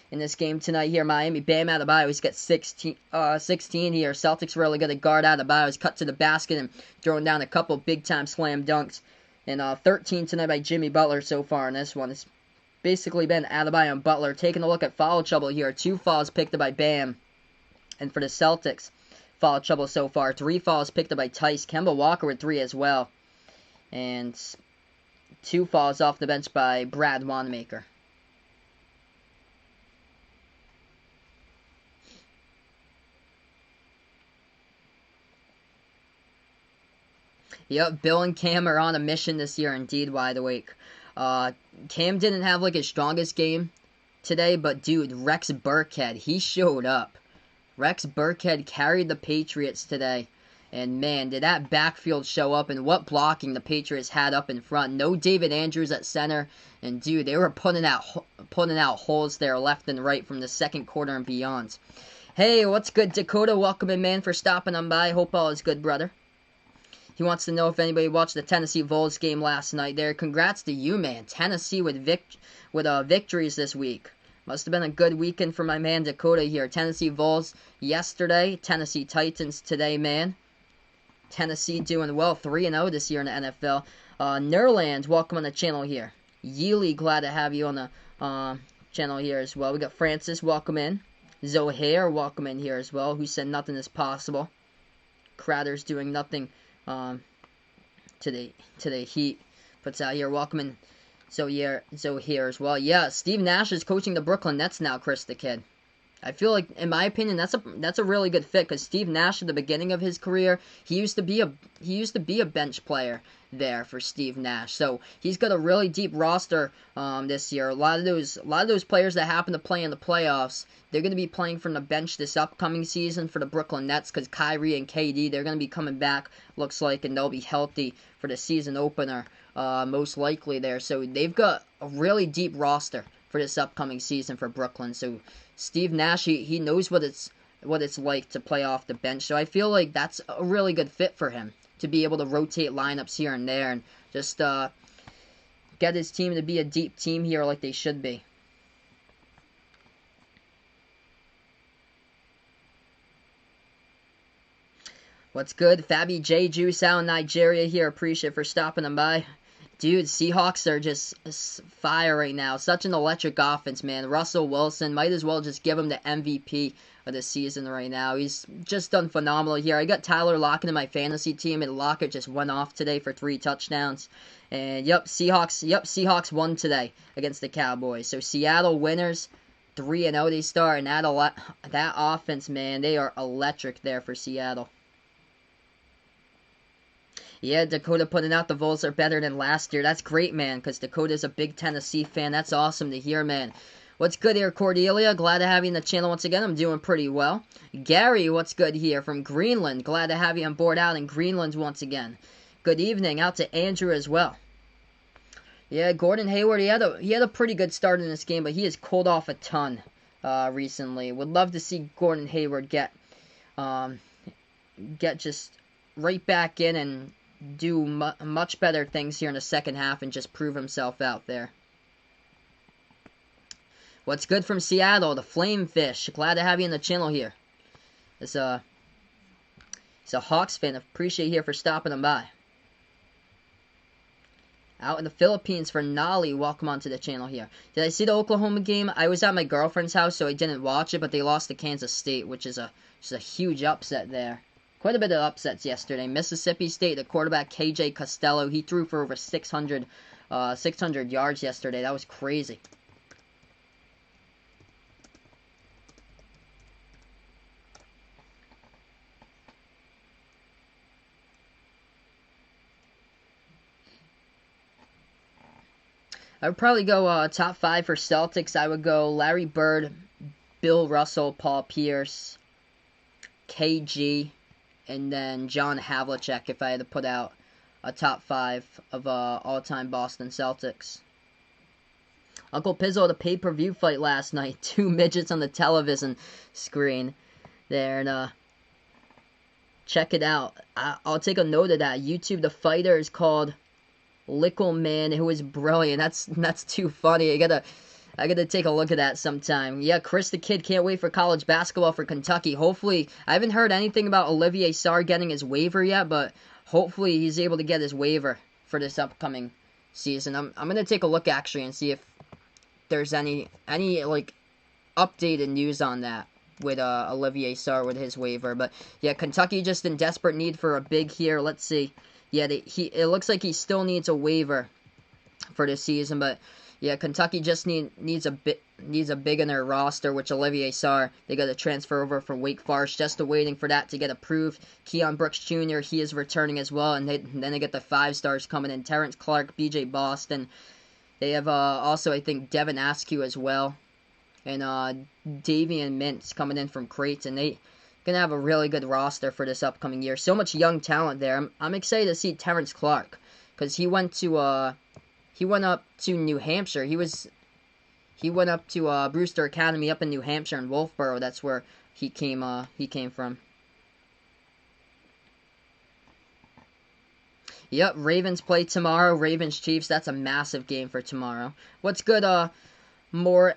in this game tonight here. Miami, Bam Adebayo, he's got 16 here. Celtics really good to guard Adebayo. He's cut to the basket and throwing down a couple big-time slam dunks. And 13 tonight by Jimmy Butler so far in this one. It's basically been Adebayo and Butler. Taking a look at foul trouble here. 2 fouls picked up by Bam. And for the Celtics, foul trouble so far. 3 fouls picked up by Tice. Kemba Walker with 3 as well. And 2 fouls off the bench by Brad Wanamaker. Yep, Bill and Cam are on a mission this year, indeed, wide awake. Cam didn't have like his strongest game today, but dude, Rex Burkhead, he showed up. Rex Burkhead carried the Patriots today. And man, did that backfield show up, and what blocking the Patriots had up in front. No David Andrews at center, and dude, they were putting out holes there left and right from the second quarter and beyond. Hey, what's good, Dakota? Welcome in, man, for stopping on by. Hope all is good, brother. He wants to know if anybody watched the Tennessee Vols game last night there. Congrats to you, man. Tennessee with victories this week. Must have been a good weekend for my man Dakota here. Tennessee Vols yesterday. Tennessee Titans today, man. Tennessee doing well. 3-0 this year in the NFL. Nerland, welcome on the channel here. Yeely, glad to have you on the channel here as well. We got Francis, welcome in. Zohair, welcome in here as well. Who said nothing is possible. Crowder's doing nothing to the Heat. Puts out here, welcome in. So here as well. Yeah, Steve Nash is coaching the Brooklyn Nets now, Chris the Kid. I feel like, in my opinion, that's a really good fit, because Steve Nash at the beginning of his career, he used to be a bench player there for Steve Nash. So he's got a really deep roster this year. A lot of those players that happen to play in the playoffs, they're going to be playing from the bench this upcoming season for the Brooklyn Nets, because Kyrie and KD, they're going to be coming back, looks like, and they'll be healthy for the season opener, most likely there. So they've got a really deep roster for this upcoming season for Brooklyn. So Steve Nash, he knows what it's like to play off the bench. So I feel like that's a really good fit for him, to be able to rotate lineups here and there and just get his team to be a deep team here like they should be. What's good? Fabi J. Juice out in Nigeria here. Appreciate for stopping them by. Dude, Seahawks are just fire right now. Such an electric offense, man. Russell Wilson, might as well just give him the MVP of the season right now. He's just done phenomenal here. I got Tyler Lockett in my fantasy team, and Lockett just went off today for 3 touchdowns. And Seahawks won today against the Cowboys. So Seattle winners, 3-0 they start, and that offense, man, they are electric there for Seattle. Yeah, Dakota putting out the Vols are better than last year. That's great, man, because Dakota's a big Tennessee fan. That's awesome to hear, man. What's good here, Cordelia? Glad to have you in the channel once again. I'm doing pretty well. Gary, what's good here from Greenland? Glad to have you on board out in Greenland once again. Good evening out to Andrew as well. Yeah, Gordon Hayward, he had a pretty good start in this game, but he has cooled off a ton recently. Would love to see Gordon Hayward get just right back in and do much better things here in the second half and just prove himself out there. What's good from Seattle? The Flamefish. Glad to have you on the channel here. He's a Hawks fan. Appreciate you here for stopping him by. Out in the Philippines for Nolly. Welcome onto the channel here. Did I see the Oklahoma game? I was at my girlfriend's house, so I didn't watch it, but they lost to Kansas State, which is a huge upset there. Quite a bit of upsets yesterday. Mississippi State, the quarterback KJ Costello, he threw for over 600 yards yesterday. That was crazy. I would probably go top 5 for Celtics. I would go Larry Bird, Bill Russell, Paul Pierce, KG, and then John Havlicek if I had to put out a top 5 of all-time Boston Celtics. Uncle Pizzo had a pay-per-view fight last night. 2 midgets on the television screen there, and check it out. I'll take a note of that. YouTube, the fighter is called Lickle Man, who is brilliant. That's too funny. I gotta take a look at that sometime. Yeah, Chris the Kid can't wait for college basketball for Kentucky. Hopefully, I haven't heard anything about Olivier Sarr getting his waiver yet, but hopefully he's able to get his waiver for this upcoming season. I'm gonna take a look actually and see if there's any like updated news on that with Olivier Sarr with his waiver. But yeah, Kentucky just in desperate need for a big here. Let's see. Yeah, it looks like he still needs a waiver for this season, but yeah, Kentucky just needs a big in their roster, which Olivier Sarr, they got to transfer over from Wake Forest, just waiting for that to get approved. Keon Brooks Jr., he is returning as well, and then they get the 5 stars coming in. Terrence Clark, B.J. Boston. They have also, I think, Devin Askew as well, and Davian Mintz coming in from Creighton. They gonna have a really good roster for this upcoming year. So much young talent there. I'm excited to see Terrence Clark because he went up to New Hampshire. He went up to Brewster Academy up in New Hampshire in Wolfboro. That's where he came from. Yep, Ravens play tomorrow. Ravens Chiefs. That's a massive game for tomorrow. What's good? More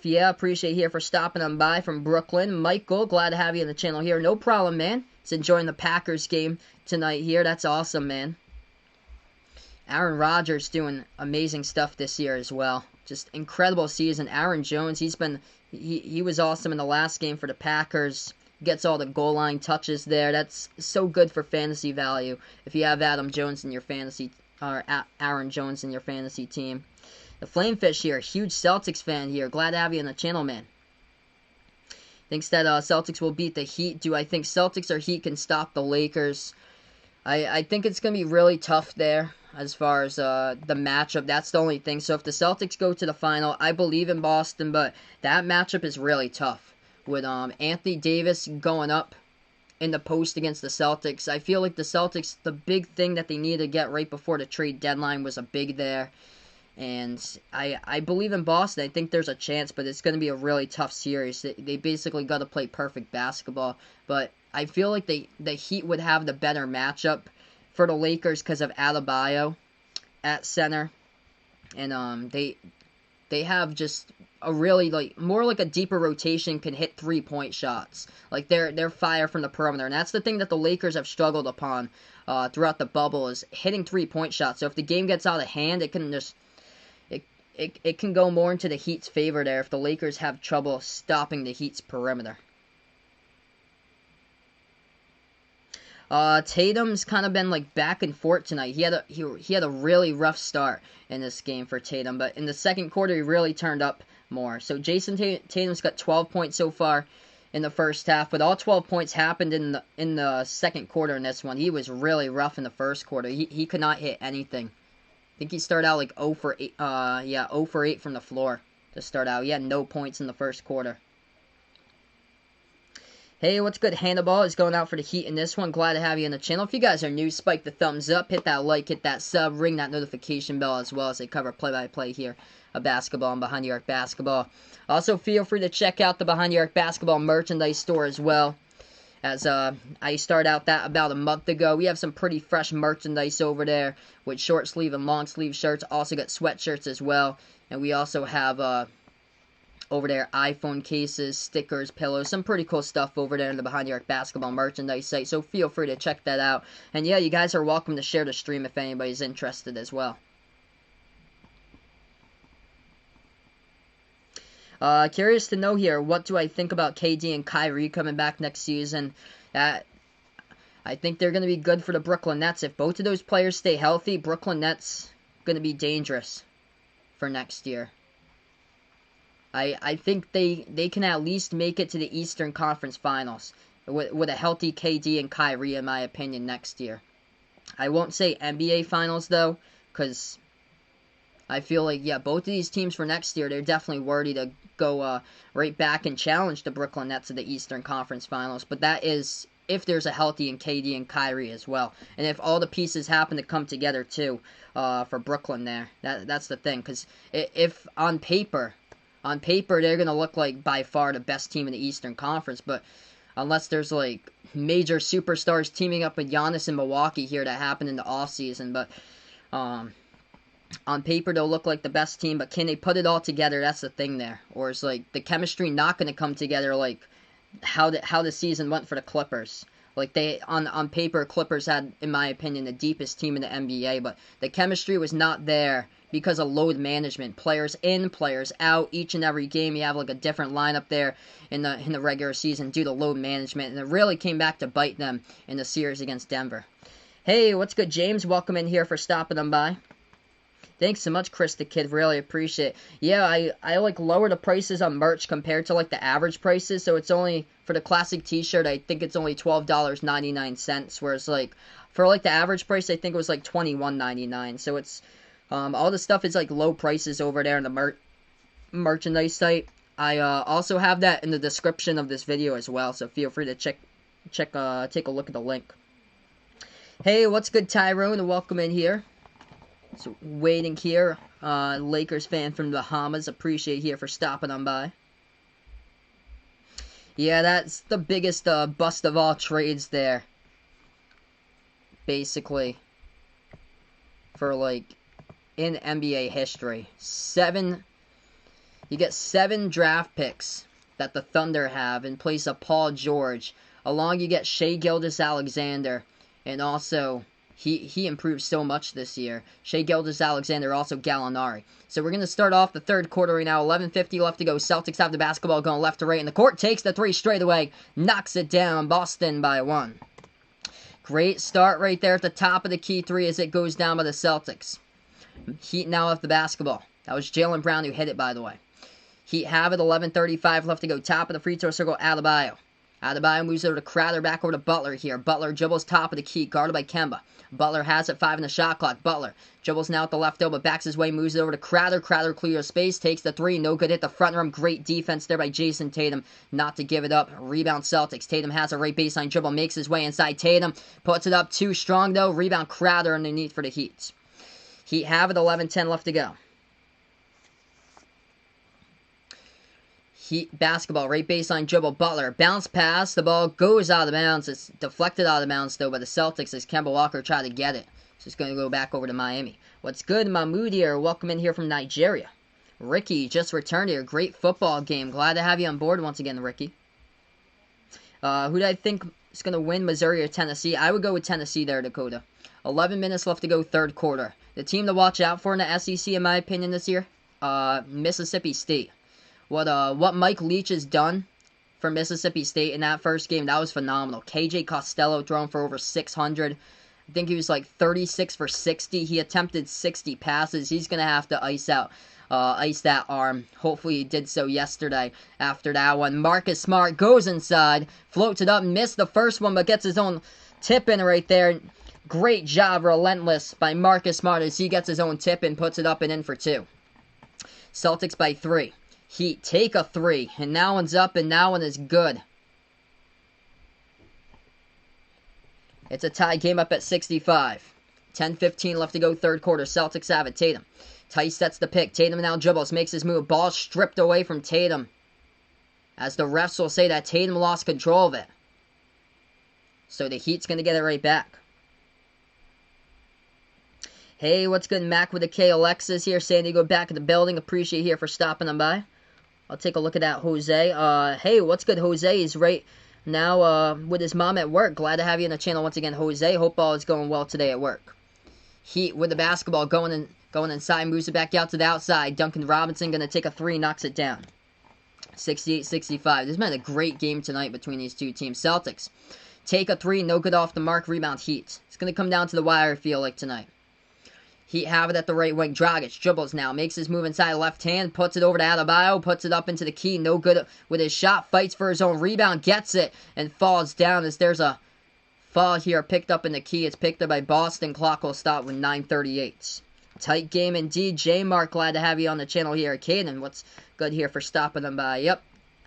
yeah, appreciate you here for stopping on by from Brooklyn. Michael, glad to have you on the channel here. No problem, man. It's enjoying the Packers game tonight here. That's awesome, man. Aaron Rodgers doing amazing stuff this year as well. Just incredible season. Aaron Jones, he was awesome in the last game for the Packers. Gets all the goal line touches there. That's so good for fantasy value if you have Adam Jones in your fantasy, or Aaron Jones in your fantasy team. The Flamefish here, huge Celtics fan here. Glad to have you on the channel, man. Thinks that Celtics will beat the Heat. Do I think Celtics or Heat can stop the Lakers? I think it's going to be really tough there as far as the matchup. That's the only thing. So if the Celtics go to the final, I believe in Boston, but that matchup is really tough. With Anthony Davis going up in the post against the Celtics. I feel like the Celtics, the big thing that they need to get right before the trade deadline was a big there. And I believe in Boston. I think there's a chance, but it's going to be a really tough series. They basically got to play perfect basketball. But I feel like the Heat would have the better matchup for the Lakers because of Adebayo at center. And they have just a really, more like a deeper rotation, can hit 3-point shots. Like, they're fire from the perimeter. And that's the thing that the Lakers have struggled upon throughout the bubble, is hitting 3-point shots. So if the game gets out of hand, it can just... It can go more into the Heat's favor there if the Lakers have trouble stopping the Heat's perimeter. Tatum's kind of been like back and forth tonight. He had a really rough start in this game for Tatum, but in the second quarter he really turned up more. So Jason Tatum's got 12 points so far in the first half, but all 12 points happened in the second quarter in this one. He was really rough in the first quarter. He could not hit anything. I think he started out like 0 for 8, 0 for 8 from the floor to start out. He had no points in the first quarter. Hey, what's good? Hannibal is going out for the Heat in this one. Glad to have you on the channel. If you guys are new, spike the thumbs up, hit that like, hit that sub, ring that notification bell as well as they cover play-by-play here of basketball and Behind the Arc basketball. Also, feel free to check out the Behind the Arc basketball merchandise store as well. As I started out that about a month ago. We have some pretty fresh merchandise over there with short sleeve and long sleeve shirts. Also got sweatshirts as well. And we also have over there iPhone cases, stickers, pillows, some pretty cool stuff over there in the Behind the Arc basketball merchandise site. So feel free to check that out. And yeah, you guys are welcome to share the stream if anybody's interested as well. Curious to know here, what do I think about KD and Kyrie coming back next season? I think they're going to be good for the Brooklyn Nets. If both of those players stay healthy, Brooklyn Nets going to be dangerous for next year. I think they can at least make it to the Eastern Conference Finals with a healthy KD and Kyrie, in my opinion, next year. I won't say NBA Finals, though, because I feel like, yeah, both of these teams for next year, they're definitely worthy to go right back and challenge the Brooklyn Nets to the Eastern Conference Finals. But that is if there's a healthy and KD and Kyrie as well. And if all the pieces happen to come together, too, for Brooklyn there. That's the thing. Because if on paper, they're going to look like by far the best team in the Eastern Conference. But unless there's, like, major superstars teaming up with Giannis in Milwaukee here that happened in the offseason. But on paper, they'll look like the best team, but can they put it all together? That's the thing there. Or is, like, the chemistry not going to come together like how the season went for the Clippers? Like, they, on paper, Clippers had, in my opinion, the deepest team in the NBA, but the chemistry was not there because of load management. Players in, players out. Each and every game, you have, like, a different lineup there in the regular season due to load management, and it really came back to bite them in the series against Denver. Hey, what's good, James? Welcome in here for stopping them by. Thanks so much, Chris the Kid. Really appreciate it. Yeah, I like lower the prices on merch compared to like the average prices. So it's only for the classic t-shirt, I think it's only $12.99. Whereas like for like the average price, I think it was like $21.99. So it's all the stuff is like low prices over there in the merchandise site. I also have that in the description of this video as well. So feel free to take a look at the link. Hey, what's good, Tyrone? Welcome in here. So, waiting here, Lakers fan from the Bahamas, appreciate here for stopping on by. Yeah, that's the biggest bust of all trades there. Basically. For, like, in NBA history. You get 7 draft picks that the Thunder have in place of Paul George. Along you get Shai Gilgeous-Alexander, and also He improved so much this year. Shai Gilgeous-Alexander, also Gallinari. So we're going to start off the third quarter right now. 11:50 left to go. Celtics have the basketball going left to right. And the court takes the 3 straight away. Knocks it down. Boston by 1. Great start right there at the top of the key 3 as it goes down by the Celtics. Heat now have the basketball. That was Jaylen Brown who hit it, by the way. Heat have it. 11:35 left to go. Top of the free throw circle, Adebayo. Adebayo moves over to Crowder, back over to Butler here. Butler dribbles top of the key, guarded by Kemba. Butler has it, 5 in the shot clock. Butler dribbles now at the left elbow, backs his way, moves it over to Crowder. Crowder clears space, takes the 3, no good, hit the front rim. Great defense there by Jason Tatum, not to give it up. Rebound Celtics. Tatum has a right baseline dribble, makes his way inside Tatum, puts it up too strong though. Rebound Crowder underneath for the Heat. Heat have it, 11:10 left to go. Heat basketball, right baseline dribble, Butler, bounce pass, the ball goes out of bounds. It's deflected out of bounds though by the Celtics as Kemba Walker tried to get it. So it's going to go back over to Miami. What's good, Mahmoud here? Welcome in here from Nigeria. Ricky just returned here. Great football game. Glad to have you on board once again, Ricky. Who do I think is going to win, Missouri or Tennessee? I would go with Tennessee there, Dakota. 11 minutes left to go, third quarter. The team to watch out for in the SEC, in my opinion, this year, Mississippi State. What Mike Leach has done for Mississippi State in that first game, that was phenomenal. KJ Costello throwing for over 600. I think he was like 36 for 60. He attempted 60 passes. He's going to have to ice that arm. Hopefully he did so yesterday after that one. Marcus Smart goes inside, floats it up, missed the first one, but gets his own tip in right there. Great job, relentless by Marcus Smart as he gets his own tip and puts it up and in for 2. Celtics by 3. Heat take a 3, and that one's up, and that one is good. It's a tie game up at 65. 10:15 left to go, third quarter. Celtics have it. Tatum. Tice sets the pick. Tatum now dribbles, makes his move. Ball stripped away from Tatum. As the refs will say that Tatum lost control of it. So the Heat's going to get it right back. Hey, what's good, Mac with a K? Alexis here. San Diego back in the building. Appreciate you here for stopping them by. I'll take a look at that, Jose. Hey, what's good, Jose? He's right now with his mom at work. Glad to have you on the channel once again, Jose. Hope all is going well today at work. Heat with the basketball going inside, moves it back out to the outside. Duncan Robinson going to take a 3, knocks it down. 68-65. This has been a great game tonight between these two teams. Celtics take a 3, no good off the mark. Rebound Heat. It's going to come down to the wire, I feel like, tonight. Heat have it at the right wing. Dragic dribbles now. Makes his move inside left hand. Puts it over to Adebayo. Puts it up into the key. No good with his shot. Fights for his own rebound. Gets it. And falls down as there's a foul here. Picked up in the key. It's picked up by Boston. Clock will stop with 9:38. Tight game indeed. J-Mark, glad to have you on the channel here. Caden, what's good here for stopping them by? Yep.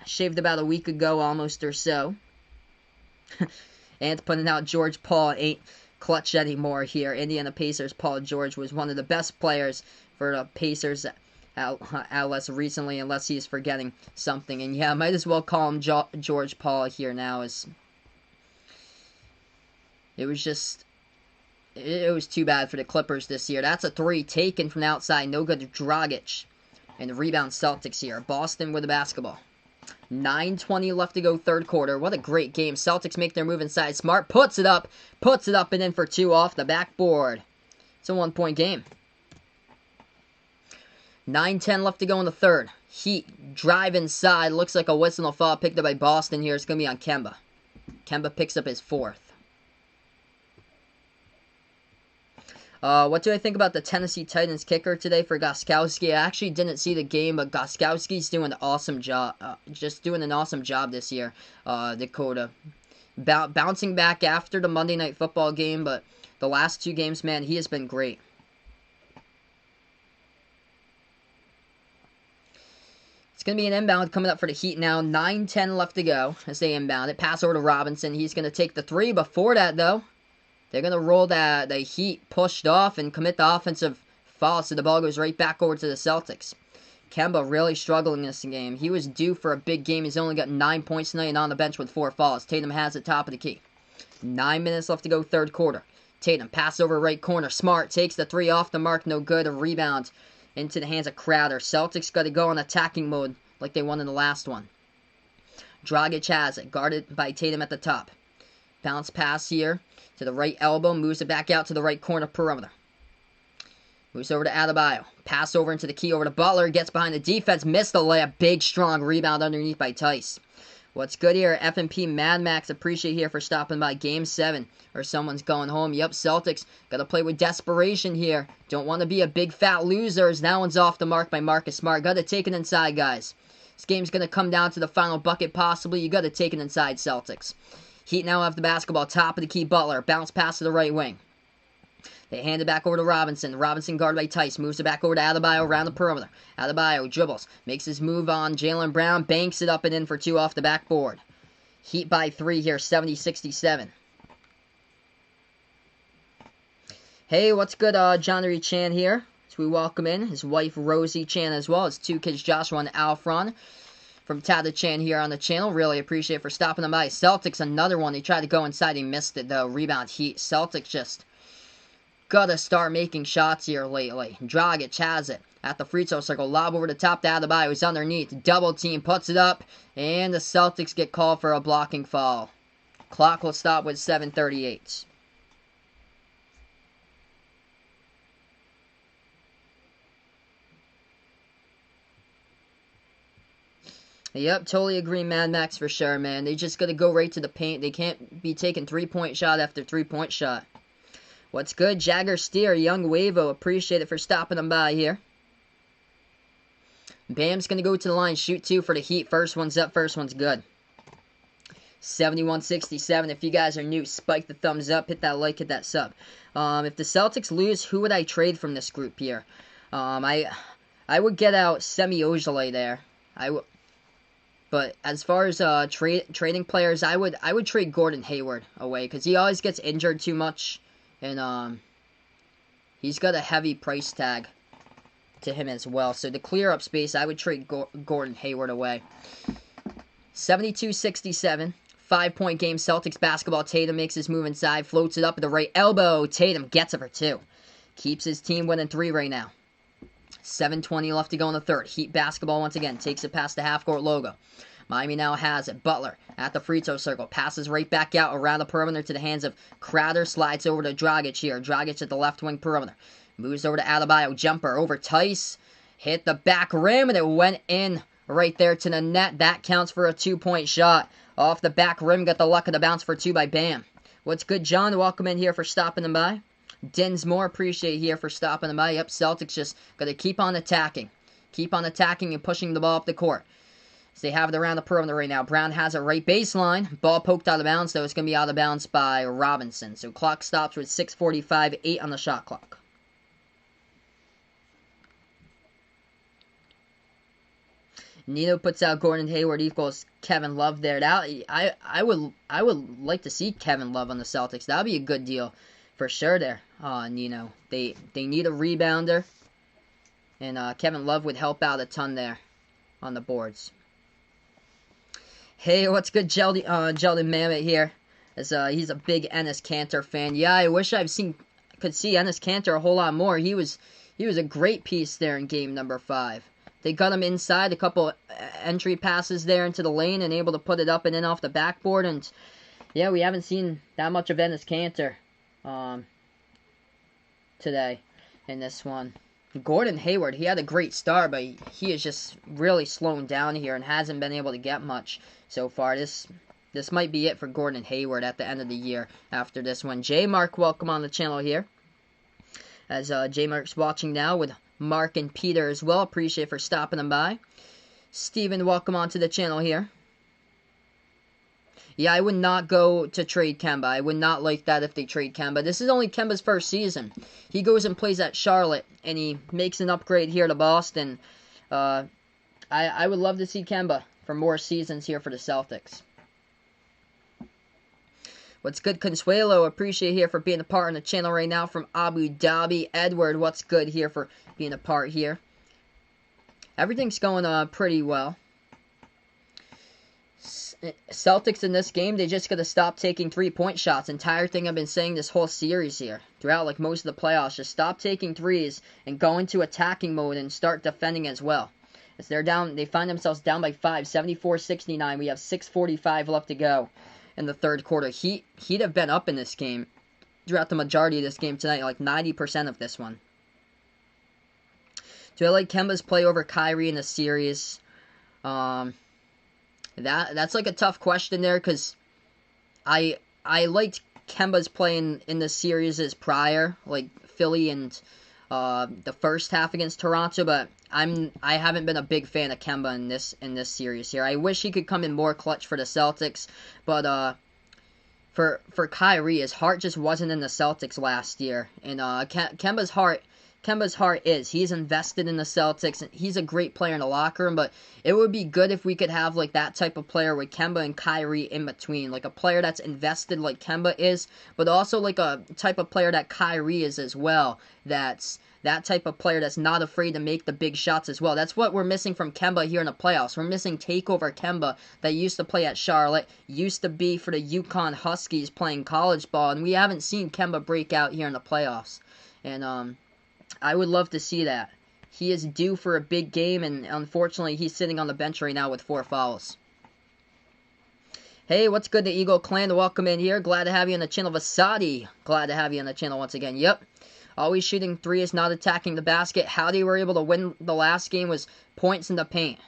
Shaved about a week ago almost or so. And putting out George Paul ain't clutch anymore here. Indiana Pacers, Paul George was one of the best players for the Pacers less recently, unless he's forgetting something. And yeah, might as well call him George Paul here now. It was too bad for the Clippers this year. That's a 3 taken from the outside. No good to Dragic. And the rebound Celtics here. Boston with the basketball. 9:20 left to go, third quarter. What a great game. Celtics make their move inside. Smart puts it up and in for 2 off the backboard. It's a 1-point game. 9:10 left to go in the third. Heat drive inside. Looks like a whistle will fall. Picked up by Boston here. It's going to be on Kemba. Kemba picks up his 4th. What do I think about the Tennessee Titans kicker today for Gostkowski? I actually didn't see the game, but Gostkowski's doing an awesome job. Just doing an awesome job this year, Dakota. Bouncing back after the Monday Night Football game, but the last 2 games, man, he has been great. It's going to be an inbound coming up for the Heat now. 9:10 left to go as they inbound it. Pass over to Robinson. He's going to take the 3. Before that, though, they're going to roll the Heat pushed off and commit the offensive foul, so the ball goes right back over to the Celtics. Kemba really struggling in this game. He was due for a big game. He's only got 9 points tonight and on the bench with 4 fouls. Tatum has it top of the key. 9 minutes left to go, third quarter. Tatum, pass over right corner. Smart takes the 3 off the mark. No good. A rebound into the hands of Crowder. Celtics got to go in attacking mode like they won in the last one. Dragic has it. Guarded by Tatum at the top. Bounce pass here to the right elbow. Moves it back out to the right corner perimeter. Moves over to Adebayo. Pass over into the key over to Butler. Gets behind the defense. Missed the layup. Big, strong rebound underneath by Tice. What's good here? F&P Mad Max. Appreciate here for stopping by. Game 7. Or someone's going home. Yep, Celtics. Got to play with desperation here. Don't want to be a big fat losers. That one's off the mark by Marcus Smart. Got to take it inside, guys. This game's going to come down to the final bucket possibly. You got to take it inside, Celtics. Heat now have the basketball. Top of the key, Butler. Bounce pass to the right wing. They hand it back over to Robinson. Robinson guarded by Tice. Moves it back over to Adebayo around the perimeter. Adebayo dribbles. Makes his move on Jaylen Brown. Banks it up and in for 2 off the backboard. Heat by 3 here, 70-67. Hey, what's good? John Reed Chan here. So we welcome in his wife Rosie Chan as well. His 2 kids Joshua and Alfron. From Tada Chan here on the channel. Really appreciate it for stopping them by. Celtics, another one. He tried to go inside. He missed it, though. Rebound Heat. Celtics just gotta start making shots here lately. Dragic has it at the free throw circle. Lob over the top to Adebayo. He's underneath. Double team. Puts it up. And the Celtics get called for a blocking foul. Clock will stop with 7:38. Yep, totally agree, Mad Max, for sure, man. They just got to go right to the paint. They can't be taking 3-point shot after 3-point shot. What's good, Jagger Steer, Young Wavo? Appreciate it for stopping them by here. Bam's going to go to the line, shoot 2 for the Heat. First one's up, first one's good. 71-67. If you guys are new, spike the thumbs up, hit that like, hit that sub. If the Celtics lose, who would I trade from this group here? I would get out Semi Ojeleye there. But as far as trading players, I would trade Gordon Hayward away because he always gets injured too much, and he's got a heavy price tag to him as well. So to clear up space, I would trade Gordon Hayward away. 72-67. 5-point game. Celtics basketball. Tatum makes his move inside, floats it up at the right elbow. Tatum gets it for 2. Keeps his team winning 3 right now. 7:20 left to go in the third. Heat basketball once again. Takes it past the half-court logo. Miami now has it. Butler at the free throw circle. Passes right back out around the perimeter to the hands of Crowder. Slides over to Dragic here. Dragic at the left wing perimeter. Moves over to Adebayo. Jumper over Tice. Hit the back rim, and it went in right there to the net. That counts for a 2-point shot. Off the back rim. Got the luck of the bounce for 2 by Bam. What's good, John? Welcome in here for stopping them by. Dinsmore, appreciate here for stopping them by. Yep, Celtics just got to keep on attacking. Keep on attacking and pushing the ball up the court. So they have it around the perimeter right now. Brown has it right baseline. Ball poked out of bounds, though. It's going to be out of bounds by Robinson. So clock stops with 6:45, 8 on the shot clock. Nino puts out Gordon Hayward equals Kevin Love there. I would like to see Kevin Love on the Celtics. That would be a good deal for sure there, Nino. They need a rebounder, and Kevin Love would help out a ton there on the boards. Hey, what's good, Sheldon Mammoth here? As he's a big Enes Kanter fan. Yeah, I wish could see Enes Kanter a whole lot more. He was a great piece there in game number 5. They got him inside, a couple entry passes there into the lane, and able to put it up and in off the backboard. And yeah, we haven't seen that much of Enes Kanter today in this one. Gordon Hayward, he had a great start, but he is just really slowing down here and hasn't been able to get much so far. This might be it for Gordon Hayward at the end of the year after this one. J Mark, welcome on the channel here. As J Mark's watching now with Mark and Peter as well. Appreciate for stopping them by. Steven, welcome onto the channel here. Yeah, I would not go to trade Kemba. I would not like that if they trade Kemba. This is only Kemba's first season. He goes and plays at Charlotte, and he makes an upgrade here to Boston. I would love to see Kemba for more seasons here for the Celtics. What's good, Consuelo? Appreciate here for being a part on the channel right now from Abu Dhabi. Edward, what's good here for being a part here? Everything's going pretty well. Celtics in this game, they just got to stop taking 3-point shots. Entire thing I've been saying this whole series here, throughout like most of the playoffs, just stop taking threes and go into attacking mode and start defending as well. As they're down, they find themselves down by 5, 74-69. We have 6:45 left to go in the third quarter. Heat have been up in this game throughout the majority of this game tonight, like 90% of this one. Do I like Kemba's play over Kyrie in the series? That's like a tough question there, because I liked Kemba's play in the series as prior, like Philly and the first half against Toronto, but I haven't been a big fan of Kemba in this series here. I wish he could come in more clutch for the Celtics, but for Kyrie, his heart just wasn't in the Celtics last year, and Kemba's heart is. He's invested in the Celtics, and he's a great player in the locker room, but it would be good if we could have like that type of player with Kemba and Kyrie in between. Like a player that's invested like Kemba is, but also like a type of player that Kyrie is as well. That's that type of player that's not afraid to make the big shots as well. That's what we're missing from Kemba here in the playoffs. We're missing takeover Kemba that used to play at Charlotte, used to be for the UConn Huskies playing college ball, and we haven't seen Kemba break out here in the playoffs. And I would love to see that. He is due for a big game, and unfortunately, he's sitting on the bench right now with 4 fouls. Hey, what's good, the Eagle Clan? Welcome in here. Glad to have you on the channel. Vasadi, glad to have you on the channel once again. Yep. Always shooting threes, not attacking the basket. How they were able to win the last game was points in the paint.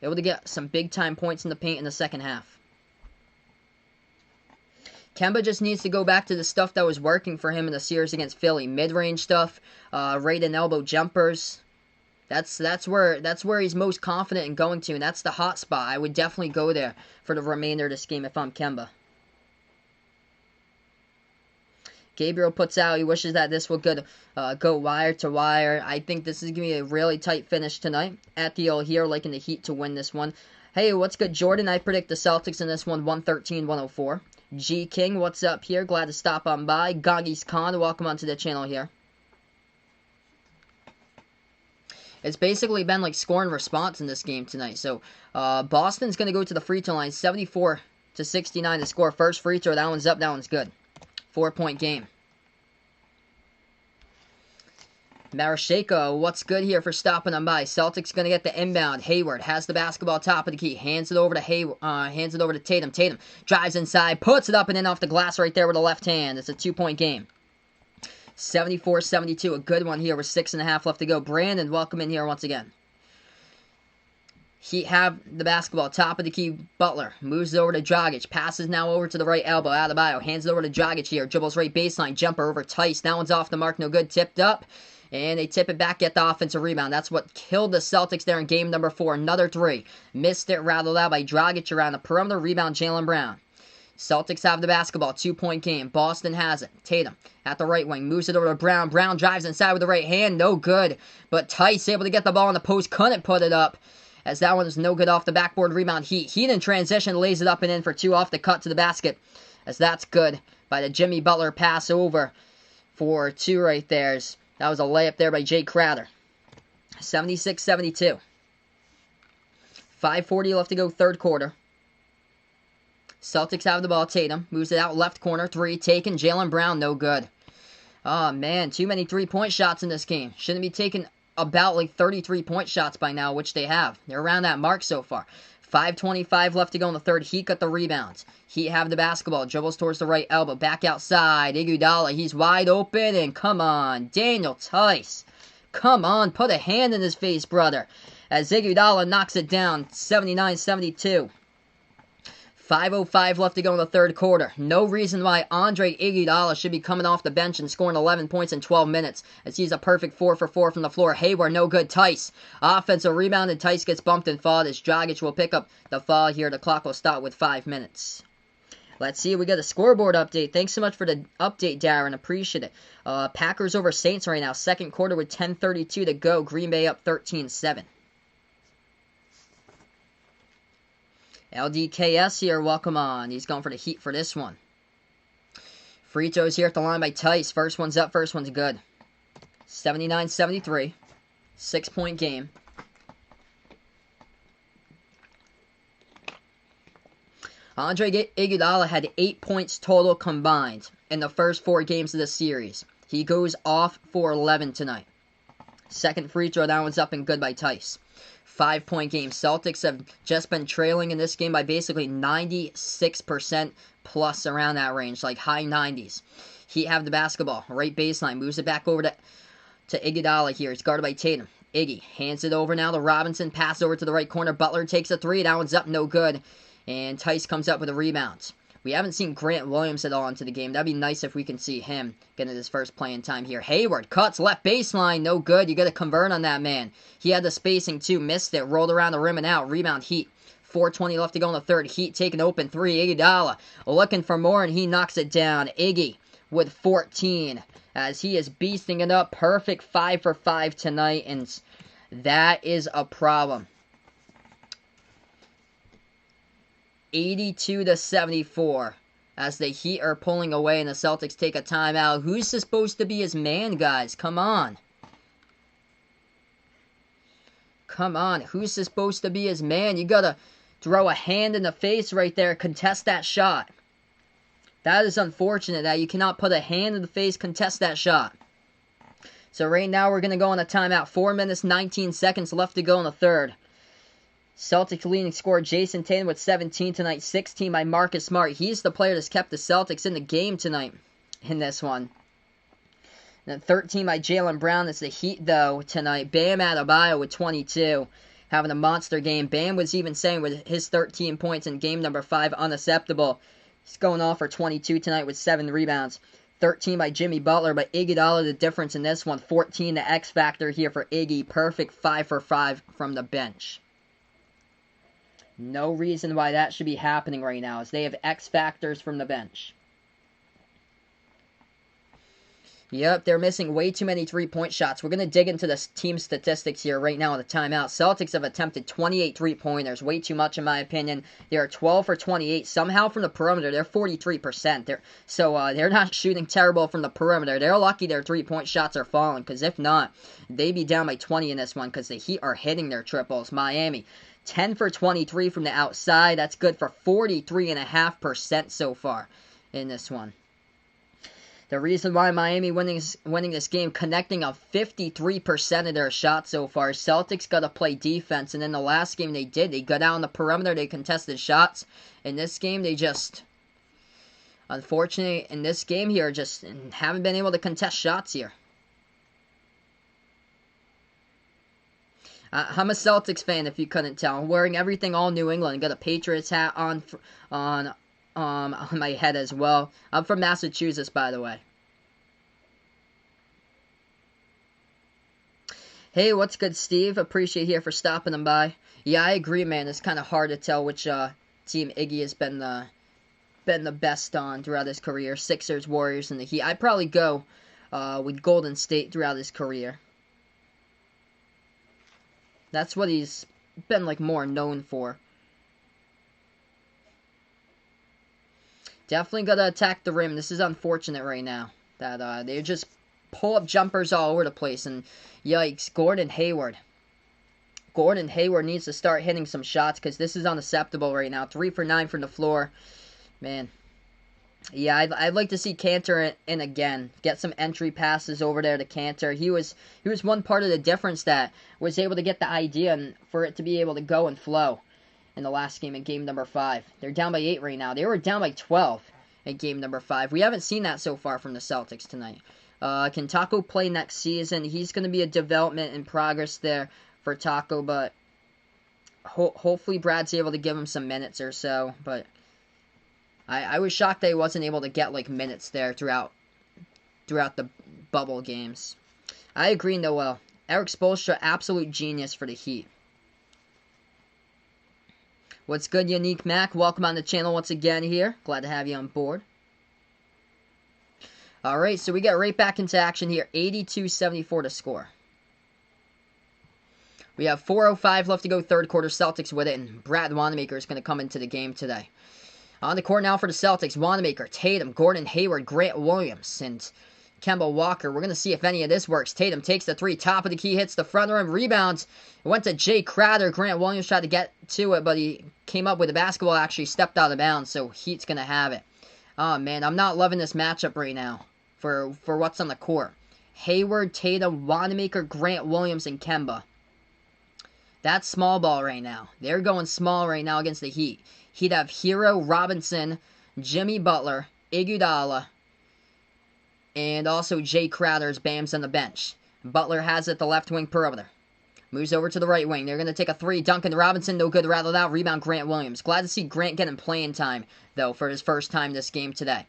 Able to get some big-time points in the paint in the second half. Kemba just needs to go back to the stuff that was working for him in the series against Philly. Mid-range stuff, right and elbow jumpers. That's where he's most confident in going to, and that's the hot spot. I would definitely go there for the remainder of this game if I'm Kemba. Gabriel puts out, he wishes that this would go wire to wire. I think this is going to be a really tight finish tonight. At the O here, liking the Heat to win this one. Hey, what's good, Jordan? I predict the Celtics in this one, 113-104. G King, what's up here? Glad to stop on by. Goggy's Khan, welcome onto the channel here. It's basically been like score and response in this game tonight. So, Boston's going to go to the free throw line, 74-69 to score. First free throw, that one's up, that one's good. 4-point game. Marasheko, what's good here for stopping on by? Celtics gonna get the inbound. Hayward has the basketball top of the key. Hands it over to Tatum. Tatum drives inside, puts it up and in off the glass right there with the left hand. It's a 2-point game. 74-72, a good one here with 6.5 left to go. Brandon, welcome in here once again. Heat have the basketball, top of the key. Butler moves it over to Dragic. Passes now over to the right elbow. Adebayo hands it over to Dragic here. Dribbles right baseline. Jumper over Tice. That one's off the mark. No good. Tipped up. And they tip it back. Get the offensive rebound. That's what killed the Celtics there in game number 4. Another 3. Missed it. Rattled out by Dragic around the perimeter. Rebound Jaylen Brown. Celtics have the basketball. 2-point game. Boston has it. Tatum at the right wing. Moves it over to Brown. Brown drives inside with the right hand. No good. But Tice able to get the ball in the post. Couldn't put it up. As that one is no good off the backboard rebound. Heat in transition, lays it up and in for 2 off the cut to the basket. As that's good by the Jimmy Butler pass over for 2 right there. That was a layup there by Jay Crowder. 76-72. 5:40 left to go, third quarter. Celtics have the ball. Tatum moves it out left corner. 3 taken. Jaylen Brown, no good. Oh man, too many 3-point shots in this game. Shouldn't be taking about like 33-point shots by now, which they have. They're around that mark so far. 5:25 left to go in the third. Heat got the rebound. Heat have the basketball. Dribbles towards the right elbow. Back outside. Iguodala, he's wide open. And come on, Daniel Tice. Come on, put a hand in his face, brother. As Iguodala knocks it down. 79-72. 5:05 left to go in the third quarter. No reason why Andre Iguodala should be coming off the bench and scoring 11 points in 12 minutes, as he's a perfect 4 for 4 from the floor. Hayward, no good. Tice. Offensive rebound, and Tice gets bumped and fouled as Dragic will pick up the foul here. The clock will stop with 5 minutes. Let's see if we get a scoreboard update. Thanks so much for the update, Darren. Appreciate it. Packers over Saints right now. Second quarter with 10:32 to go. Green Bay up 13-7. LDKS here, welcome on. He's going for the Heat for this one. Free throws here at the line by Tice. First one's up, first one's good. 79-73. 6-point game. Andre Iguodala had 8 points total combined in the first 4 games of the series. He goes off for 11 tonight. Second free throw, that one's up and good by Tice. 5-point game. Celtics have just been trailing in this game by basically 96% plus around that range, like high 90s. Heat have the basketball. Right baseline. Moves it back over to Iguodala here. It's guarded by Tatum. Iggy hands it over now to Robinson. Pass over to the right corner. Butler takes a 3. That one's up. No good. And Tice comes up with a rebound. We haven't seen Grant Williams at all into the game. That'd be nice if we can see him getting his first playing time here. Hayward cuts left baseline. No good. You got to convert on that, man. He had the spacing too. Missed it. Rolled around the rim and out. Rebound Heat. 4:20 left to go in the third. Heat taking open 3. Iguodala looking for more, and he knocks it down. Iggy with 14 as he is beasting it up. Perfect 5 for 5 tonight, and that is a problem. 82-74 as the Heat are pulling away and the Celtics take a timeout. Who's supposed to be his man, guys? Come on. Come on. Who's supposed to be his man? You gotta throw a hand in the face right there. Contest that shot. That is unfortunate that you cannot put a hand in the face, contest that shot. So right now we're going to go on a timeout. 4 minutes, 19 seconds left to go in the third. Celtics leading scorer Jason Tatum with 17 tonight. 16 by Marcus Smart. He's the player that's kept the Celtics in the game tonight in this one. And then 13 by Jaylen Brown. It's the Heat, though, tonight. Bam Adebayo with 22. Having a monster game. Bam was even saying with his 13 points in game number 5 unacceptable. He's going off for 22 tonight with 7 rebounds. 13 by Jimmy Butler, but Iguodala the difference in this one. 14 the X factor here for Iggy. Perfect 5 for 5 from the bench. No reason why that should be happening right now, as they have X factors from the bench. Yep, they're missing way too many three-point shots. We're going to dig into the team statistics here right now on the timeout. Celtics have attempted 28 three-pointers. Way too much in my opinion. They are 12 for 28. Somehow from the perimeter, they're 43%. They're not shooting terrible from the perimeter. They're lucky their three-point shots are falling, because if not, they'd be down by 20 in this one, because the Heat are hitting their triples. Miami, 10 for 23 from the outside. That's good for 43.5% so far in this one. The reason why Miami winning this game, connecting on 53% of their shots so far. Celtics got to play defense, and in the last game they did. They got out on the perimeter, they contested shots. In this game, they just, unfortunately, in this game here, just haven't been able to contest shots here. I'm a Celtics fan, if you couldn't tell. I'm wearing everything all New England. Got a Patriots hat on my head as well. I'm from Massachusetts, by the way. Hey, what's good, Steve? Appreciate you here for stopping them by. Yeah, I agree, man. It's kind of hard to tell which team Iggy has been the best on throughout his career. Sixers, Warriors, and the Heat. I'd probably go with Golden State throughout his career. That's what he's been more known for. Definitely got to attack the rim. This is unfortunate right now. That they just pull up jumpers all over the place. And yikes, Gordon Hayward. Gordon Hayward needs to start hitting some shots, because this is unacceptable right now. 3 for 9 from the floor. Man. Yeah, I'd like to see Cantor in again. Get some entry passes over there to Cantor. He was one part of the difference that was able to get the idea and for it to be able to go and flow in the last game in game number 5. They're down by 8 right now. They were down by 12 in game number 5. We haven't seen that so far from the Celtics tonight. Can Taco play next season? He's going to be a development in progress there for Taco, but hopefully Brad's able to give him some minutes or so. But I was shocked that he wasn't able to get minutes there throughout the bubble games. I agree, Noel. Eric Spoelstra, absolute genius for the Heat. What's good, Unique Mac? Welcome on the channel once again here. Glad to have you on board. Alright, so we get right back into action here. 82-74 to score. We have 4:05 left to go, third quarter. Celtics with it, and Brad Wanamaker is going to come into the game today. On the court now for the Celtics, Wanamaker, Tatum, Gordon Hayward, Grant Williams, and Kemba Walker. We're going to see if any of this works. Tatum takes the 3, top of the key, hits the front rim, rebounds. It went to Jay Crowder. Grant Williams tried to get to it, but he came up with the basketball, actually stepped out of bounds, so Heat's going to have it. Oh, man, I'm not loving this matchup right now for what's on the court. Hayward, Tatum, Wanamaker, Grant Williams, and Kemba. That's small ball right now. They're going small right now against the Heat. He'd have Hero, Robinson, Jimmy Butler, Iguodala, and also Jay Crowder's Bam's on the bench. Butler has it, the left wing perimeter. Moves over to the right wing. They're going to take a 3. Duncan Robinson, no good. Rattled out. Rebound, Grant Williams. Glad to see Grant getting playing time, though, for his first time this game today.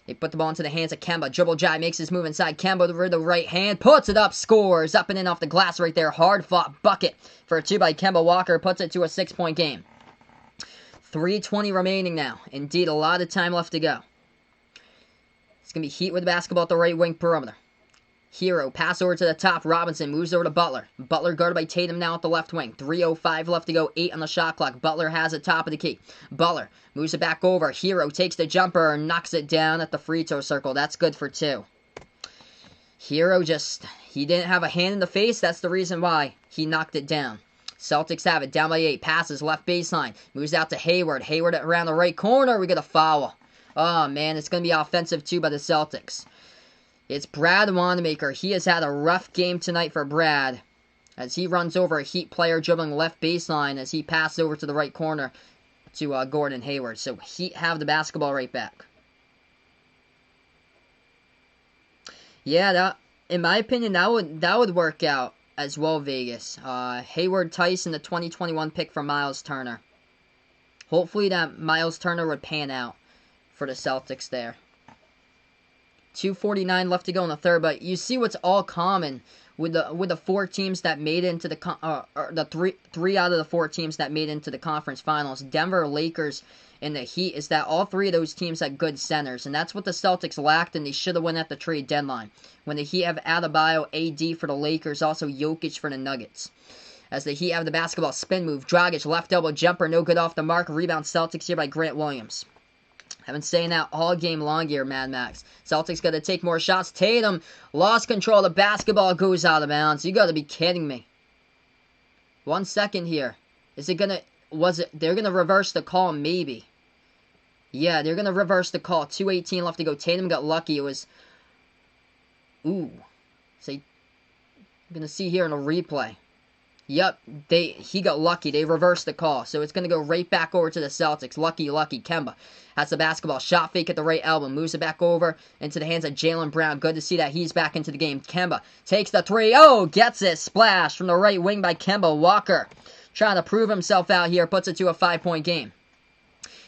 They put the ball into the hands of Kemba. Dribble Jai makes his move inside. Kemba with the right hand. Puts it up. Scores. Up and in off the glass right there. Hard fought bucket for a 2 by Kemba Walker. Puts it to a 6-point game. 3:20 remaining now. Indeed, a lot of time left to go. It's going to be Heat with the basketball at the right wing perimeter. Hero, pass over to the top. Robinson moves over to Butler. Butler guarded by Tatum now at the left wing. 3:05 left to go. 8 on the shot clock. Butler has it top of the key. Butler moves it back over. Hero takes the jumper and knocks it down at the free throw circle. That's good for 2. Hero he didn't have a hand in the face. That's the reason why he knocked it down. Celtics have it, down by 8. Passes left baseline. Moves out to Hayward. Hayward around the right corner. We get a foul. Oh, man, it's going to be offensive, too, by the Celtics. It's Brad Wanamaker. He has had a rough game tonight for Brad, as he runs over a Heat player dribbling left baseline as he passes over to the right corner to Gordon Hayward. So Heat have the basketball right back. Yeah, in my opinion, that would work out as well, Vegas. Hayward Tyson, the 2021 pick for Miles Turner. Hopefully that Miles Turner would pan out for the Celtics there. 2:49 left to go in the third, but you see what's all common with the four teams that made it into the three out of the four teams that made it into the conference finals, Denver, Lakers, and the Heat, is that all three of those teams had good centers, and that's what the Celtics lacked, and they should have won at the trade deadline. When the Heat have Adebayo, AD for the Lakers, also Jokic for the Nuggets. As the Heat have the basketball, spin move, Dragic, left elbow jumper, no good off the mark, rebound Celtics here by Grant Williams. I've been saying that all game long here, Mad Max. Celtics got to take more shots. Tatum lost control. The basketball goes out of bounds. You got to be kidding me. 1 second here. Is it going to... They're going to reverse the call, maybe. Yeah, they're going to reverse the call. 2:18 left to go. Tatum got lucky. It was... Ooh. So you're going to see here in a replay. Yep, he got lucky. They reversed the call. So it's going to go right back over to the Celtics. Lucky. Kemba has the basketball. Shot fake at the right elbow. Moves it back over into the hands of Jaylen Brown. Good to see that he's back into the game. Kemba takes the three. Oh, gets it. Splash from the right wing by Kemba Walker. Trying to prove himself out here. Puts it to a 5-point game.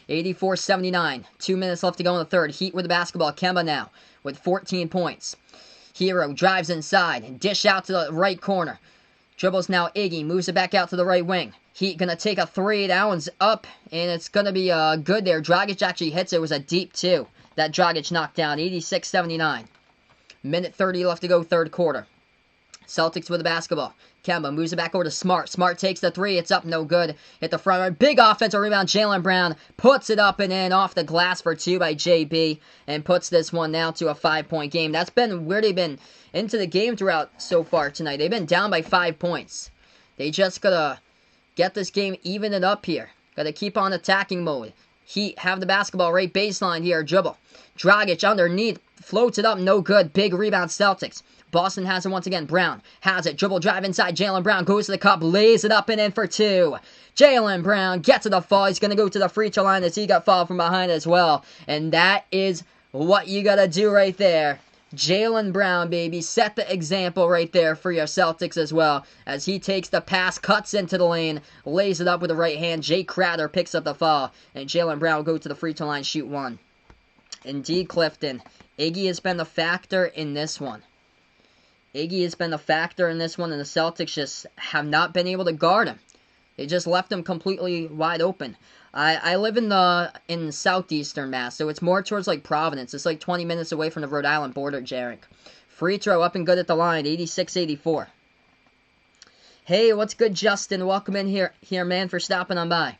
84-79. 2 minutes left to go in the third. Heat with the basketball. Kemba now with 14 points. Hero drives inside. Dish out to the right corner. Dribbles now Iggy, moves it back out to the right wing. Heat gonna take a three, that one's up, and it's gonna be good there. Dragic actually hits it, was a deep two. That Dragic knocked down, 86-79. Minute 30 left to go, third quarter. Celtics with the basketball. Kemba moves it back over to Smart. Smart takes the three, it's up, no good. Hit the front right, big offensive rebound, Jaylen Brown puts it up and in, off the glass for two by JB, and puts this one now to a 5-point game. That's been where they've been into the game throughout so far tonight. They've been down by 5 points. They just gotta get this game, even it up here. Gotta keep on attacking mode. Heat have the basketball right baseline here. Dribble. Dragic underneath. Floats it up. No good. Big rebound Celtics. Boston has it once again. Brown has it. Dribble drive inside. Jaylen Brown goes to the cup. Lays it up and in for two. Jaylen Brown gets to the fall. He's going to go to the free throw line as he got fouled from behind as well. And that is what you got to do right there. Jaylen Brown, baby, set the example right there for your Celtics as well. As he takes the pass, cuts into the lane, lays it up with the right hand. Jay Crowder picks up the foul, and Jaylen Brown will go to the free throw line, shoot one. Indeed, Clifton, Iggy has been the factor in this one. Iggy has been the factor in this one, and the Celtics just have not been able to guard him. They just left him completely wide open. I live in southeastern Mass, so it's more towards like Providence. It's like 20 minutes away from the Rhode Island border, Jarek. Free throw up and good at the line, 86-84. Hey, what's good, Justin? Welcome in here, man, for stopping on by.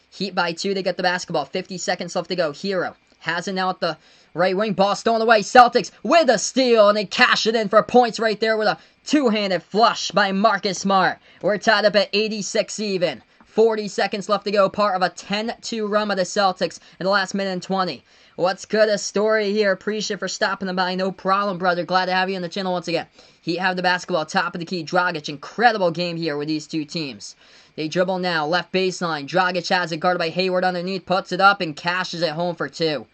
Heat by two, they get the basketball. 50 seconds left to go. Hero has it now at the right wing. Ball stolen away. Celtics with a steal, and they cash it in for points right there with a two-handed flush by Marcus Smart. We're tied up at 86 even. 40 seconds left to go, part of a 10-2 run by the Celtics in the last minute and 20. What's good, a story here. Appreciate you for stopping by. No problem, brother. Glad to have you on the channel once again. Heat have the basketball, top of the key. Dragic, incredible game here with these two teams. They dribble now, left baseline. Dragic has it, guarded by Hayward underneath, puts it up and cashes it home for two.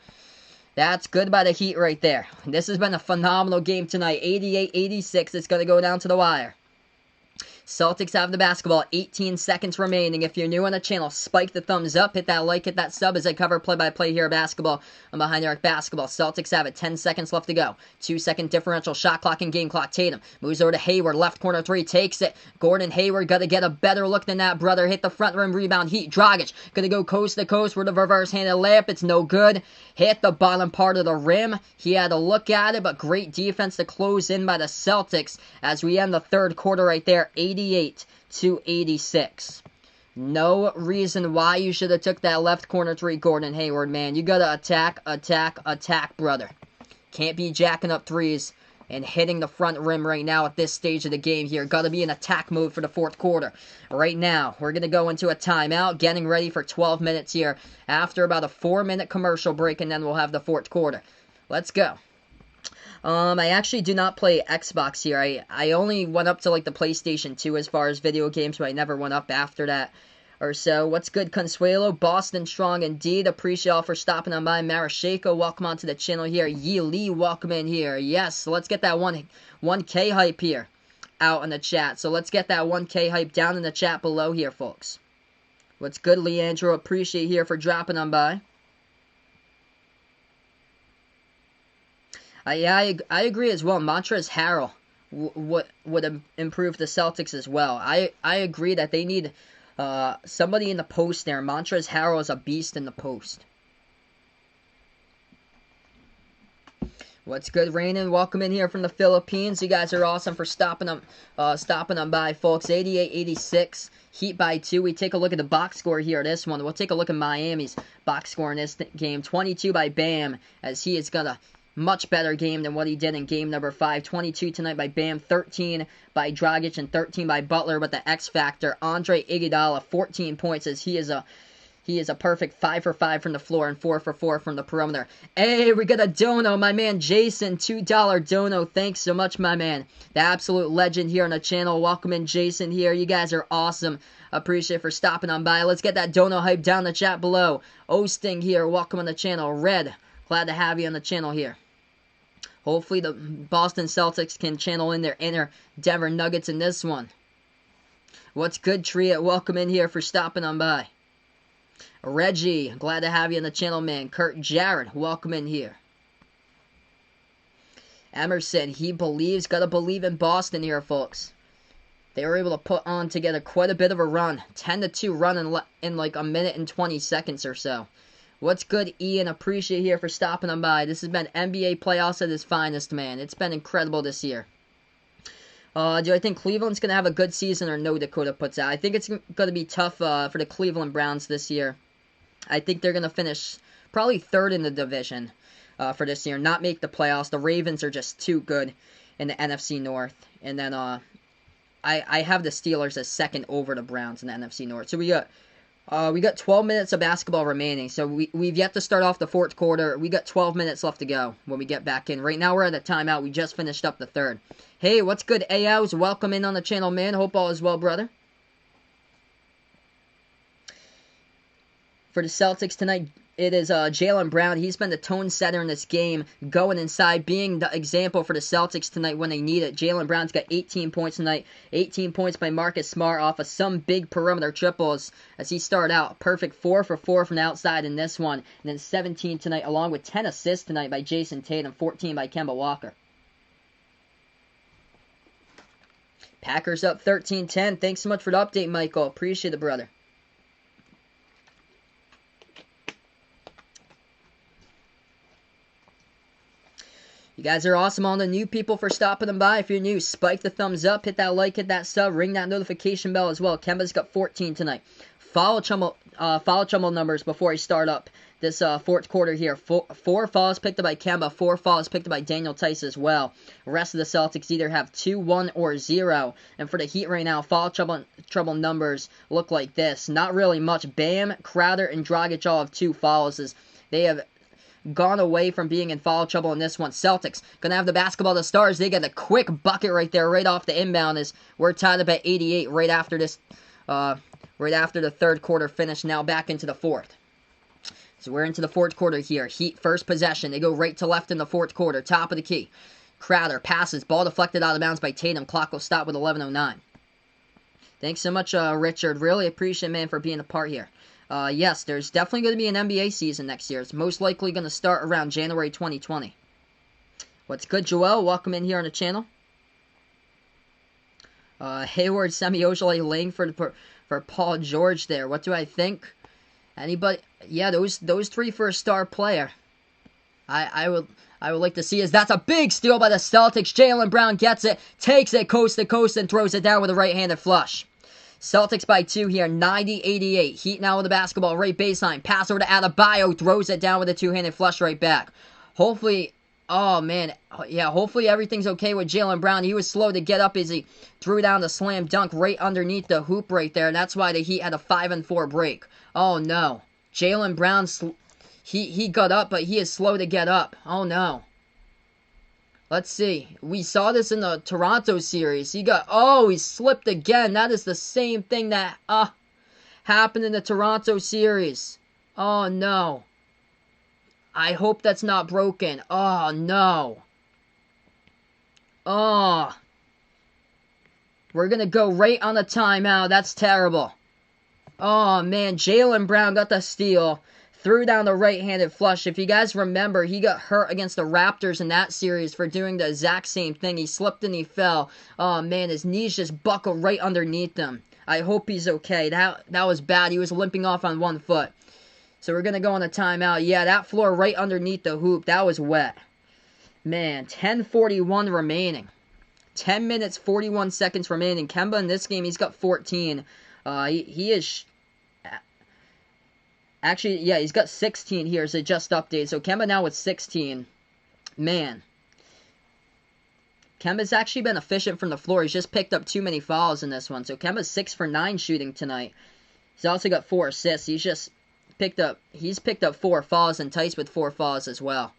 That's good by the Heat right there. This has been a phenomenal game tonight. 88-86. It's going to go down to the wire. Celtics have the basketball, 18 seconds remaining. If you're new on the channel, spike the thumbs up, hit that like, hit that sub as I cover play-by-play here at basketball on Behind the Arc Basketball. Celtics have it, 10 seconds left to go. 2-second differential, shot clock and game clock. Tatum moves over to Hayward, left corner three, takes it. Gordon Hayward got to get a better look than that, brother. Hit the front rim rebound. Heat, Dragic, going to go coast to coast with a reverse-handed layup. It's no good. Hit the bottom part of the rim. He had to look at it, but great defense to close in by the Celtics as we end the third quarter right there, 88-86. No reason why you should have took that left corner three, Gordon Hayward, man. You gotta attack, brother. Can't be jacking up threes and hitting the front rim right now at this stage of the game here. Gotta be in attack mode for the fourth quarter. Right now, we're gonna go into a timeout, getting ready for 12 minutes here after about a 4-minute commercial break, and then we'll have the fourth quarter. Let's go. I actually do not play Xbox here. I only went up to like the PlayStation 2 as far as video games, but I never went up after that or so. What's good, Consuelo? Boston strong indeed. Appreciate y'all for stopping on by. Marashako, welcome onto the channel here. Yi Lee, welcome in here. Yes, so let's get that 1K hype here out in the chat. So let's get that 1K hype down in the chat below here, folks. What's good, Leandro? Appreciate here for dropping on by. I agree as well. Montrezl Harrell would improve the Celtics as well. I agree that they need somebody in the post there. Montrezl Harrell is a beast in the post. What's good, Rainin? Welcome in here from the Philippines. You guys are awesome for stopping them by, folks. 88-86, Heat by 2. We take a look at the box score here. This one, we'll take a look at Miami's box score in this game. 22 by Bam, as he has got a much better game than what he did in game number 5. 22 tonight by Bam, 13 by Dragic, and 13 by Butler. But the X factor, Andre Iguodala, 14 points, as he is a perfect 5 for 5 from the floor and 4 for 4 from the perimeter. Hey, we got a dono, my man Jason, $2 dono. Thanks so much, my man. The absolute legend here on the channel. Welcome in, Jason, here. You guys are awesome. Appreciate it for stopping on by. Let's get that dono hype down in the chat below. Osting here, welcome on the channel. Red, glad to have you on the channel here. Hopefully the Boston Celtics can channel in their inner Denver Nuggets in this one. What's good, Tria? Welcome in here for stopping on by. Reggie, glad to have you on the channel, man. Kurt Jared, welcome in here. Emerson, he believes, gotta believe in Boston here, folks. They were able to put on together quite a bit of a run. 10-2 run in like a minute and 20 seconds or so. What's good, Ian? Appreciate here for stopping on by. This has been NBA playoffs at its finest, man. It's been incredible this year. Do I think Cleveland's going to have a good season or no, Dakota puts out? I think it's going to be tough for the Cleveland Browns this year. I think they're going to finish probably third in the division for this year, not make the playoffs. The Ravens are just too good in the NFC North. And then I have the Steelers as second over the Browns in the NFC North. So we got 12 minutes of basketball remaining. So we've yet to start off the fourth quarter. We got 12 minutes left to go when we get back in. Right now we're at a timeout. We just finished up the third. Hey, what's good, AOs? Welcome in on the channel, man. Hope all is well, brother. For the Celtics tonight, it is Jaylen Brown. He's been the tone setter in this game, going inside, being the example for the Celtics tonight when they need it. Jaylen Brown's got 18 points tonight. 18 points by Marcus Smart off of some big perimeter triples as he started out. Perfect 4 for 4 from the outside in this one. And then 17 tonight, along with 10 assists tonight by Jason Tatum, 14 by Kemba Walker. Packers up 13-10. Thanks so much for the update, Michael. Appreciate it, brother. You guys are awesome. All the new people for stopping them by. If you're new, spike the thumbs up, hit that like, hit that sub, ring that notification bell as well. Kemba's got 14 tonight. Foul trouble numbers before I start up this fourth quarter here. Four fouls picked up by Kemba, 4 fouls picked up by Daniel Tice as well. The rest of the Celtics either have 2, 1, or 0. And for the Heat right now, foul trouble numbers look like this. Not really much. Bam, Crowder, and Dragic all have 2 fouls as they have gone away from being in foul trouble in this one. Celtics gonna have the basketball to Stars. They get a quick bucket right there, right off the inbound as we're tied up at 88 right after this, right after the third quarter finish. Now back into the fourth. So we're into the fourth quarter here. Heat first possession. They go right to left in the fourth quarter. Top of the key. Crowder passes. Ball deflected out of bounds by Tatum. Clock will stop with 11:09. Thanks so much, Richard. Really appreciate, man, for being a part here. Yes, there's definitely going to be an NBA season next year. It's most likely going to start around January 2020. What's good, Joel? Welcome in here on the channel. Hayward, Semi-Ojeleye, laying for Paul George there. What do I think? Anybody? Yeah, those 3 for a star player. I would like to see is that's a big steal by the Celtics. Jaylen Brown gets it, takes it coast to coast, and throws it down with a right-handed flush. Celtics by 2 here, 90-88. Heat now with the basketball, right baseline. Pass over to Adebayo, throws it down with a 2-handed flush right back. Hopefully, oh man, yeah, hopefully everything's okay with Jaylen Brown. He was slow to get up as he threw down the slam dunk right underneath the hoop right there, and that's why the Heat had a 5-4 break. Oh no, Jaylen Brown, he got up, but he is slow to get up. Oh no. Let's see. We saw this in the Toronto series. He slipped again. That is the same thing that happened in the Toronto series. Oh, no. I hope that's not broken. Oh, no. Oh. We're going to go right on the timeout. That's terrible. Oh, man. Jaylen Brown got the steal. threw down the right-handed flush. If you guys remember, he got hurt against the Raptors in that series for doing the exact same thing. He slipped and he fell. Oh, man, his knees just buckled right underneath him. I hope he's okay. That was bad. He was limping off on one foot. So we're going to go on a timeout. Yeah, that floor right underneath the hoop, that was wet. Man, 10:41 remaining. 10 minutes, 41 seconds remaining. Kemba in this game, he's got 14. He is... Actually, yeah, he's got 16 here, so just updated. So Kemba now with 16. Man. Kemba's actually been efficient from the floor. He's just picked up too many fouls in this one. So Kemba's 6 for 9 shooting tonight. He's also got 4 assists. He's picked up 4 fouls, and Tice with 4 fouls as well.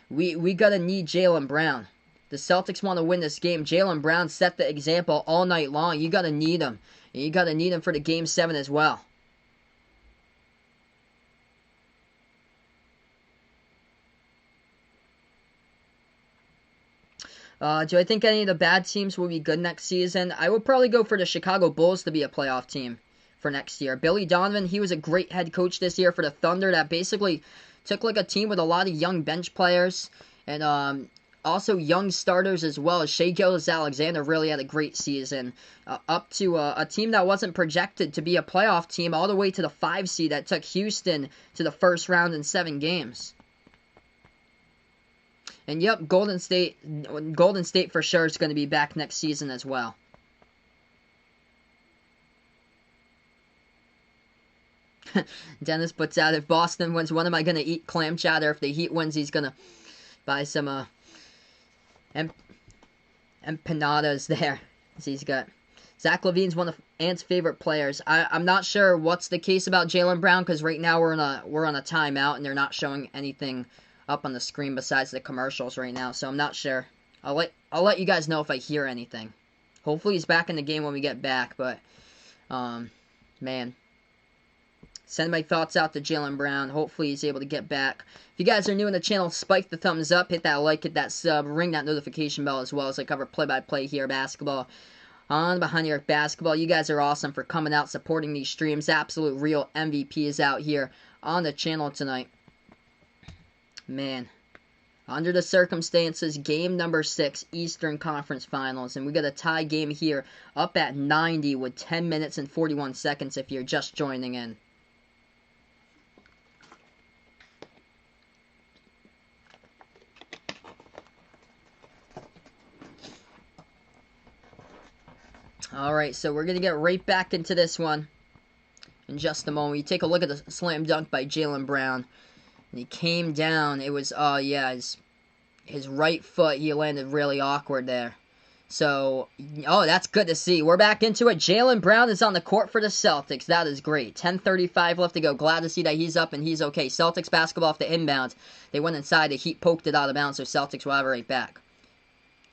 We gotta need Jaylen Brown. The Celtics want to win this game. Jaylen Brown set the example all night long. You gotta need him. And you gotta need him for the Game 7 as well. Do I think any of the bad teams will be good next season? I would probably go for the Chicago Bulls to be a playoff team for next year. Billy Donovan, he was a great head coach this year for the Thunder that basically took like a team with a lot of young bench players and also young starters as well. Shai Gilgeous-Alexander really had a great season. Up to a team that wasn't projected to be a playoff team all the way to the 5 seed that took Houston to the first round in 7 games. And yep, Golden State for sure is going to be back next season as well. Dennis puts out, if Boston wins, when am I going to eat clam chowder? If the Heat wins, he's going to buy some empanadas there. He's got Zach LaVine's one of Ant's favorite players. I'm not sure what's the case about Jaylen Brown because right now we're on a timeout and they're not showing anything up on the screen besides the commercials right now, so I'm not sure. I'll let you guys know if I hear anything. Hopefully he's back in the game when we get back, but man, send my thoughts out to Jaylen Brown. Hopefully he's able to get back. If you guys are new in the channel, spike the thumbs up, hit that like, hit that sub, ring that notification bell as well as I cover play-by-play here basketball on Behind the Arc Basketball. You guys are awesome for coming out, supporting these streams. Absolute real MVPs out here on the channel tonight. Man, under the circumstances, game number 6, Eastern Conference Finals, and we got a tie game here up at 90 with 10 minutes and 41 seconds if you're just joining in. Alright, so we're going to get right back into this one in just a moment. You take a look at the slam dunk by Jaylen Brown. And he came down. It was, his right foot, he landed really awkward there. So, that's good to see. We're back into it. Jaylen Brown is on the court for the Celtics. That is great. 10:35 left to go. Glad to see that he's up and he's okay. Celtics basketball off the inbound. They went inside. The Heat poked it out of bounds, so Celtics will have it right back.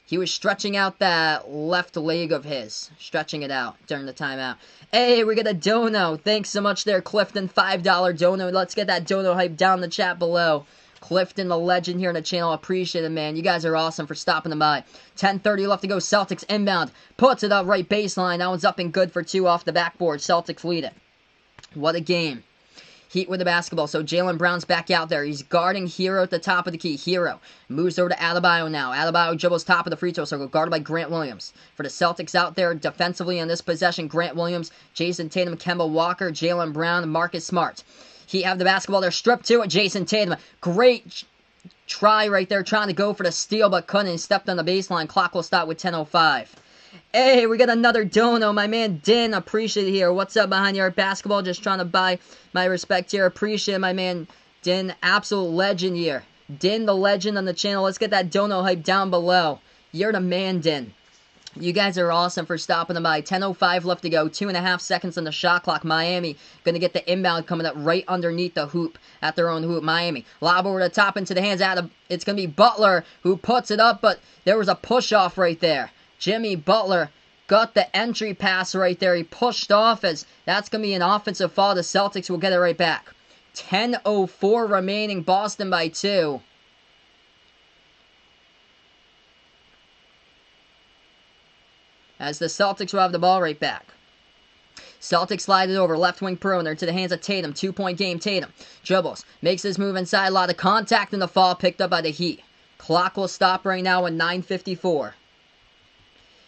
He was stretching out that left leg of his. Stretching it out during the timeout. Hey, we got a dono. Thanks so much there, Clifton. $5 dono. Let's get that dono hype down in the chat below. Clifton, the legend here on the channel. Appreciate it, man. You guys are awesome for stopping by. 10:30 left to go. Celtics inbound. Puts it up right baseline. That one's up and good for 2 off the backboard. Celtics lead it. What a game. Heat with the basketball, so Jaylen Brown's back out there. He's guarding Hero at the top of the key. Hero moves over to Adebayo now. Adebayo dribbles top of the free throw circle, guarded by Grant Williams. For the Celtics out there defensively on this possession, Grant Williams, Jason Tatum, Kemba Walker, Jaylen Brown, Marcus Smart. Heat have the basketball. They're stripped to it. Jason Tatum, great try right there, trying to go for the steal, but couldn't. He stepped on the baseline. Clock will stop with 10:05. Hey, we got another dono. My man Din, appreciate it here. What's up, Behind the Arc Basketball? Just trying to buy my respect here. Appreciate it, my man Din. Absolute legend here. Din, the legend on the channel. Let's get that dono hype down below. You're the man, Din. You guys are awesome for stopping by. 10:05 left to go. 2.5 seconds on the shot clock. Miami going to get the inbound coming up right underneath the hoop at their own hoop. Miami. Lob over the top into the hands. It's going to be Butler who puts it up, but there was a push-off right there. Jimmy Butler got the entry pass right there. He pushed off as that's going to be an offensive foul. The Celtics will get it right back. 10:04 remaining. Boston by 2. As the Celtics will have the ball right back. Celtics slide it over, left wing perimeter to the hands of Tatum. 2-point game, Tatum. Dribbles, makes his move inside, a lot of contact in the fall, picked up by the Heat. Clock will stop right now at 9:54.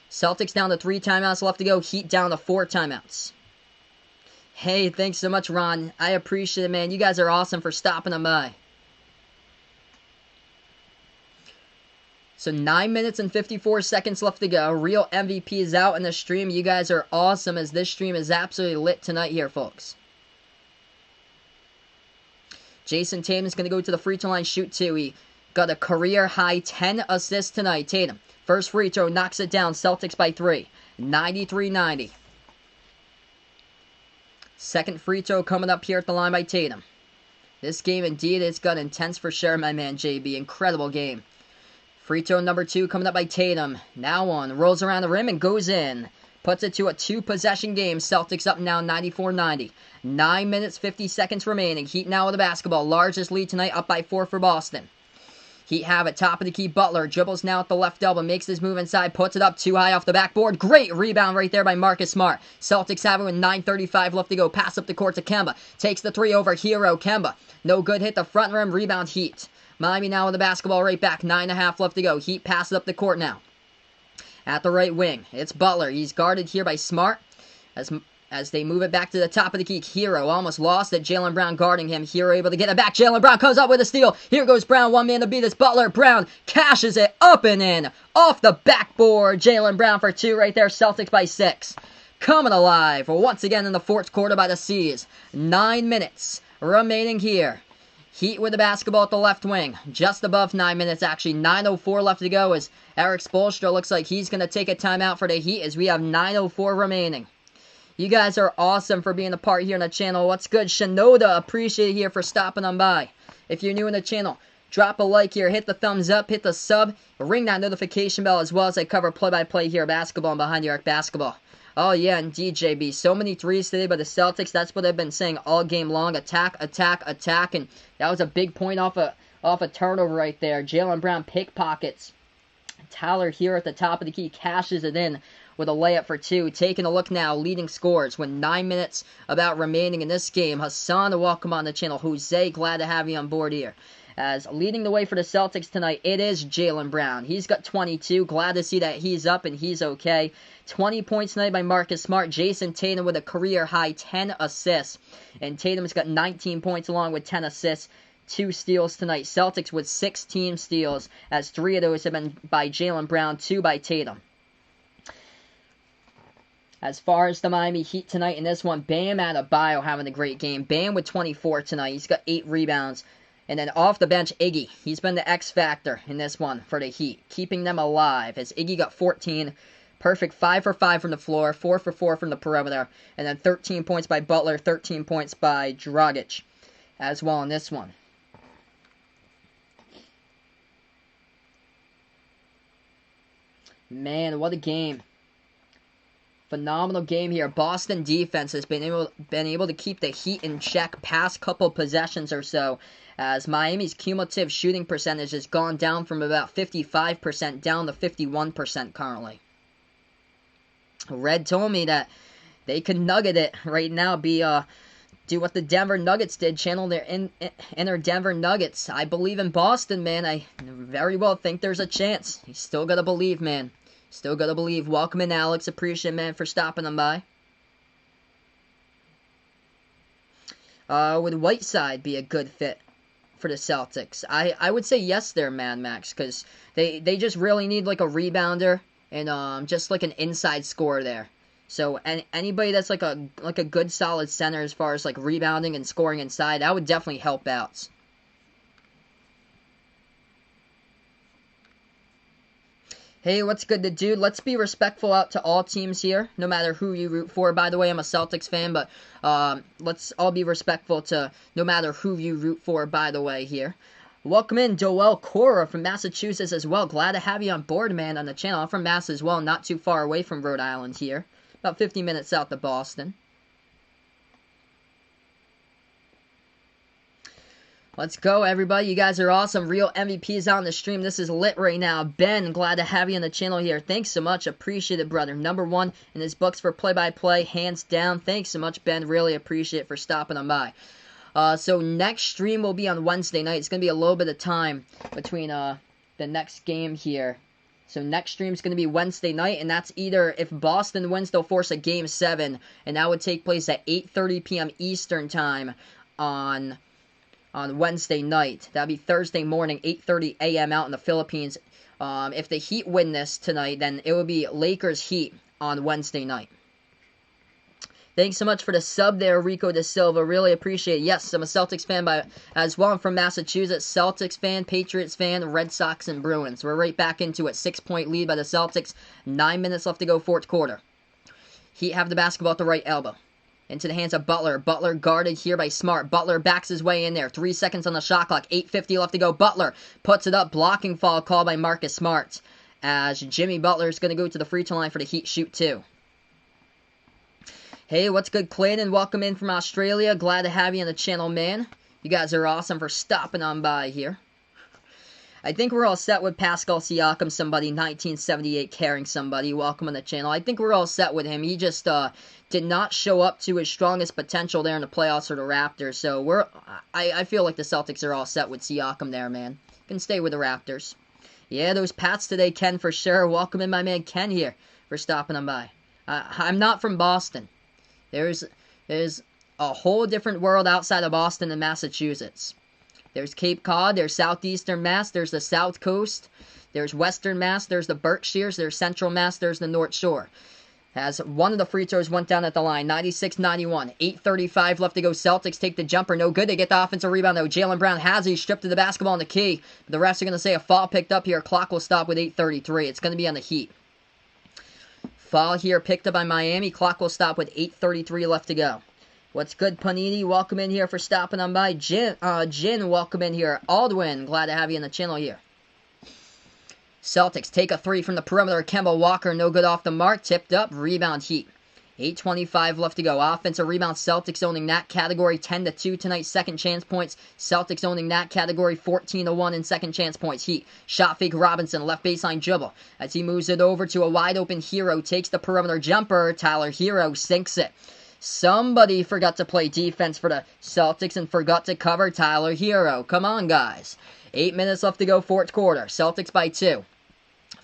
Celtics down to 3 timeouts left to go, Heat down to 4 timeouts. Hey, thanks so much, Ron. I appreciate it, man. You guys are awesome for stopping them by. So 9 minutes and 54 seconds left to go. Real MVP is out in the stream. You guys are awesome as this stream is absolutely lit tonight here, folks. Jason Tatum is going to go to the free throw line, shoot 2. He got a career-high 10 assists tonight. Tatum, first free throw, knocks it down. Celtics by 3. 93-90. Second free throw coming up here at the line by Tatum. This game indeed has got intense for sure, my man JB. Incredible game. Free throw number 2 coming up by Tatum. Now one. Rolls around the rim and goes in. Puts it to a 2-possession game. Celtics up now 94-90. 9 minutes, 50 seconds remaining. Heat now with the basketball. Largest lead tonight, up by 4 for Boston. Heat have it. Top of the key. Butler dribbles now at the left elbow. Makes his move inside. Puts it up too high off the backboard. Great rebound right there by Marcus Smart. Celtics have it with 9:35 left to go. Pass up the court to Kemba. Takes the 3 over Hero. Kemba. No good. Hit the front rim. Rebound Heat. Miami now with the basketball right back. 9.5 left to go. Heat passes up the court now. At the right wing, it's Butler. He's guarded here by Smart. As they move it back to the top of the key. Hero almost lost it. Jaylen Brown guarding him. Hero able to get it back. Jaylen Brown comes up with a steal. Here goes Brown. One man to beat. It's Butler. Brown cashes it up and in. Off the backboard. Jaylen Brown for 2 right there. Celtics by 6. Coming alive once again in the fourth quarter by the C's. 9 minutes remaining here. Heat with the basketball at the left wing. Just above 9 minutes, actually. 9:04 left to go as Eric Spoelstra looks like he's going to take a timeout for the Heat as we have 9:04 remaining. You guys are awesome for being a part here on the channel. What's good? Shinoda, appreciate it here for stopping on by. If you're new in the channel, drop a like here. Hit the thumbs up. Hit the sub. Ring that notification bell as well as I cover play-by-play here basketball and behind the arc basketball. Oh, yeah, indeed, JB. So many threes today by the Celtics. That's what I've been saying all game long. Attack, attack, attack. And that was a big point off a turnover right there. Jaylen Brown pickpockets. Tyler here at the top of the key cashes it in with a layup for 2. Taking a look now, leading scores with 9 minutes about remaining in this game. Hassan, welcome on the channel. Jose, glad to have you on board here. As leading the way for the Celtics tonight, it is Jaylen Brown. He's got 22. Glad to see that he's up and he's okay. 20 points tonight by Marcus Smart. Jason Tatum with a career-high 10 assists. And Tatum's got 19 points along with 10 assists. 2 steals tonight. Celtics with 16 steals, as 3 of those have been by Jaylen Brown, 2 by Tatum. As far as the Miami Heat tonight in this one, Bam Adebayo having a great game. Bam with 24 tonight. He's got 8 rebounds. And then off the bench, Iggy. He's been the X factor in this one for the Heat, keeping them alive. As Iggy got 14, perfect 5 for 5 from the floor, 4 for 4 from the perimeter, and then 13 points by Butler, 13 points by Dragic as well in this one. Man, what a game. Phenomenal game here. Boston defense has been able to keep the Heat in check past couple possessions or so, as Miami's cumulative shooting percentage has gone down from about 55% down to 51% currently. Red told me that they could nugget it right now, do what the Denver Nuggets did, channel their inner Denver Nuggets. I believe in Boston, man. I very well think there's a chance. You still gotta believe, man. Still gotta believe. Welcome in, Alex. Appreciate it, man, for stopping them by. Would Whiteside be a good fit for the Celtics? I would say yes there, man, Max, because they just really need like a rebounder and just like an inside scorer there. So anybody that's like a good solid center as far as like rebounding and scoring inside, that would definitely help out. Hey, what's good, dude? Let's be respectful out to all teams here, no matter who you root for. By the way, I'm a Celtics fan, but let's all be respectful to no matter who you root for, by the way, here. Welcome in, Joel Cora from Massachusetts as well. Glad to have you on board, man, on the channel. I'm from Mass as well, not too far away from Rhode Island here. About 50 minutes south of Boston. Let's go, everybody. You guys are awesome. Real MVPs on the stream. This is lit right now. Ben, glad to have you on the channel here. Thanks so much. Appreciate it, brother. #1 in his books for play-by-play. Hands down. Thanks so much, Ben. Really appreciate it for stopping on by. So next stream will be on Wednesday night. It's going to be a little bit of time between the next game here. So next stream is going to be Wednesday night, and that's either if Boston wins, they'll force a Game 7, and that would take place at 8:30 p.m. Eastern Time on Wednesday night. That'd be Thursday morning, 8:30 a.m. out in the Philippines. If the Heat win this tonight, then it would be Lakers Heat on Wednesday night. Thanks so much for the sub there, Rico De Silva. Really appreciate it. Yes, I'm a Celtics fan as well. I'm from Massachusetts. Celtics fan, Patriots fan, Red Sox, and Bruins. We're right back into it. 6-point lead by the Celtics. 9 minutes left to go, fourth quarter. Heat have the basketball at the right elbow. Into the hands of Butler. Butler guarded here by Smart. Butler backs his way in there. 3 seconds on the shot clock. 8:50 left to go. Butler puts it up. Blocking foul called by Marcus Smart. As Jimmy Butler is going to go to the free throw line for the Heat shoot 2. Hey, what's good, Clayton? Welcome in from Australia. Glad to have you on the channel, man. You guys are awesome for stopping on by here. I think we're all set with Pascal Siakam, somebody, 1978, carrying somebody. Welcome on the channel. I think we're all set with him. He just did not show up to his strongest potential there in the playoffs for the Raptors. So I feel like the Celtics are all set with Siakam there, man. Can stay with the Raptors. Yeah, those Pats today, Ken, for sure. Welcome in my man Ken here for stopping on by. I'm not from Boston. There's a whole different world outside of Boston and Massachusetts. There's Cape Cod, there's Southeastern Mass, there's the South Coast, there's Western Mass, there's the Berkshires, there's Central Mass, there's the North Shore. As one of the free throws went down at the line, 96-91, 8:35 left to go. Celtics take the jumper, no good. They get the offensive rebound though. Jaylen Brown has it, stripped to the basketball on the key. The refs are going to say a foul picked up here. Clock will stop with 8:33. It's going to be on the Heat. Foul here picked up by Miami. Clock will stop with 8:33 left to go. What's good, Panini? Welcome in here for stopping on by. Jin, welcome in here. Aldwin, glad to have you on the channel here. Celtics take a 3 from the perimeter. Kemba Walker, no good off the mark. Tipped up. Rebound Heat. 8:25 left to go. Offensive rebound. Celtics owning that category 10-2 tonight. Second chance points. Celtics owning that category 14-1 in second chance points. Heat. Shot fake Robinson. Left baseline dribble. As he moves it over to a wide open Hero. Takes the perimeter jumper. Tyler Hero sinks it. Somebody forgot to play defense for the Celtics and forgot to cover Tyler Hero. Come on, guys. 8 minutes left to go, fourth quarter. Celtics by 2.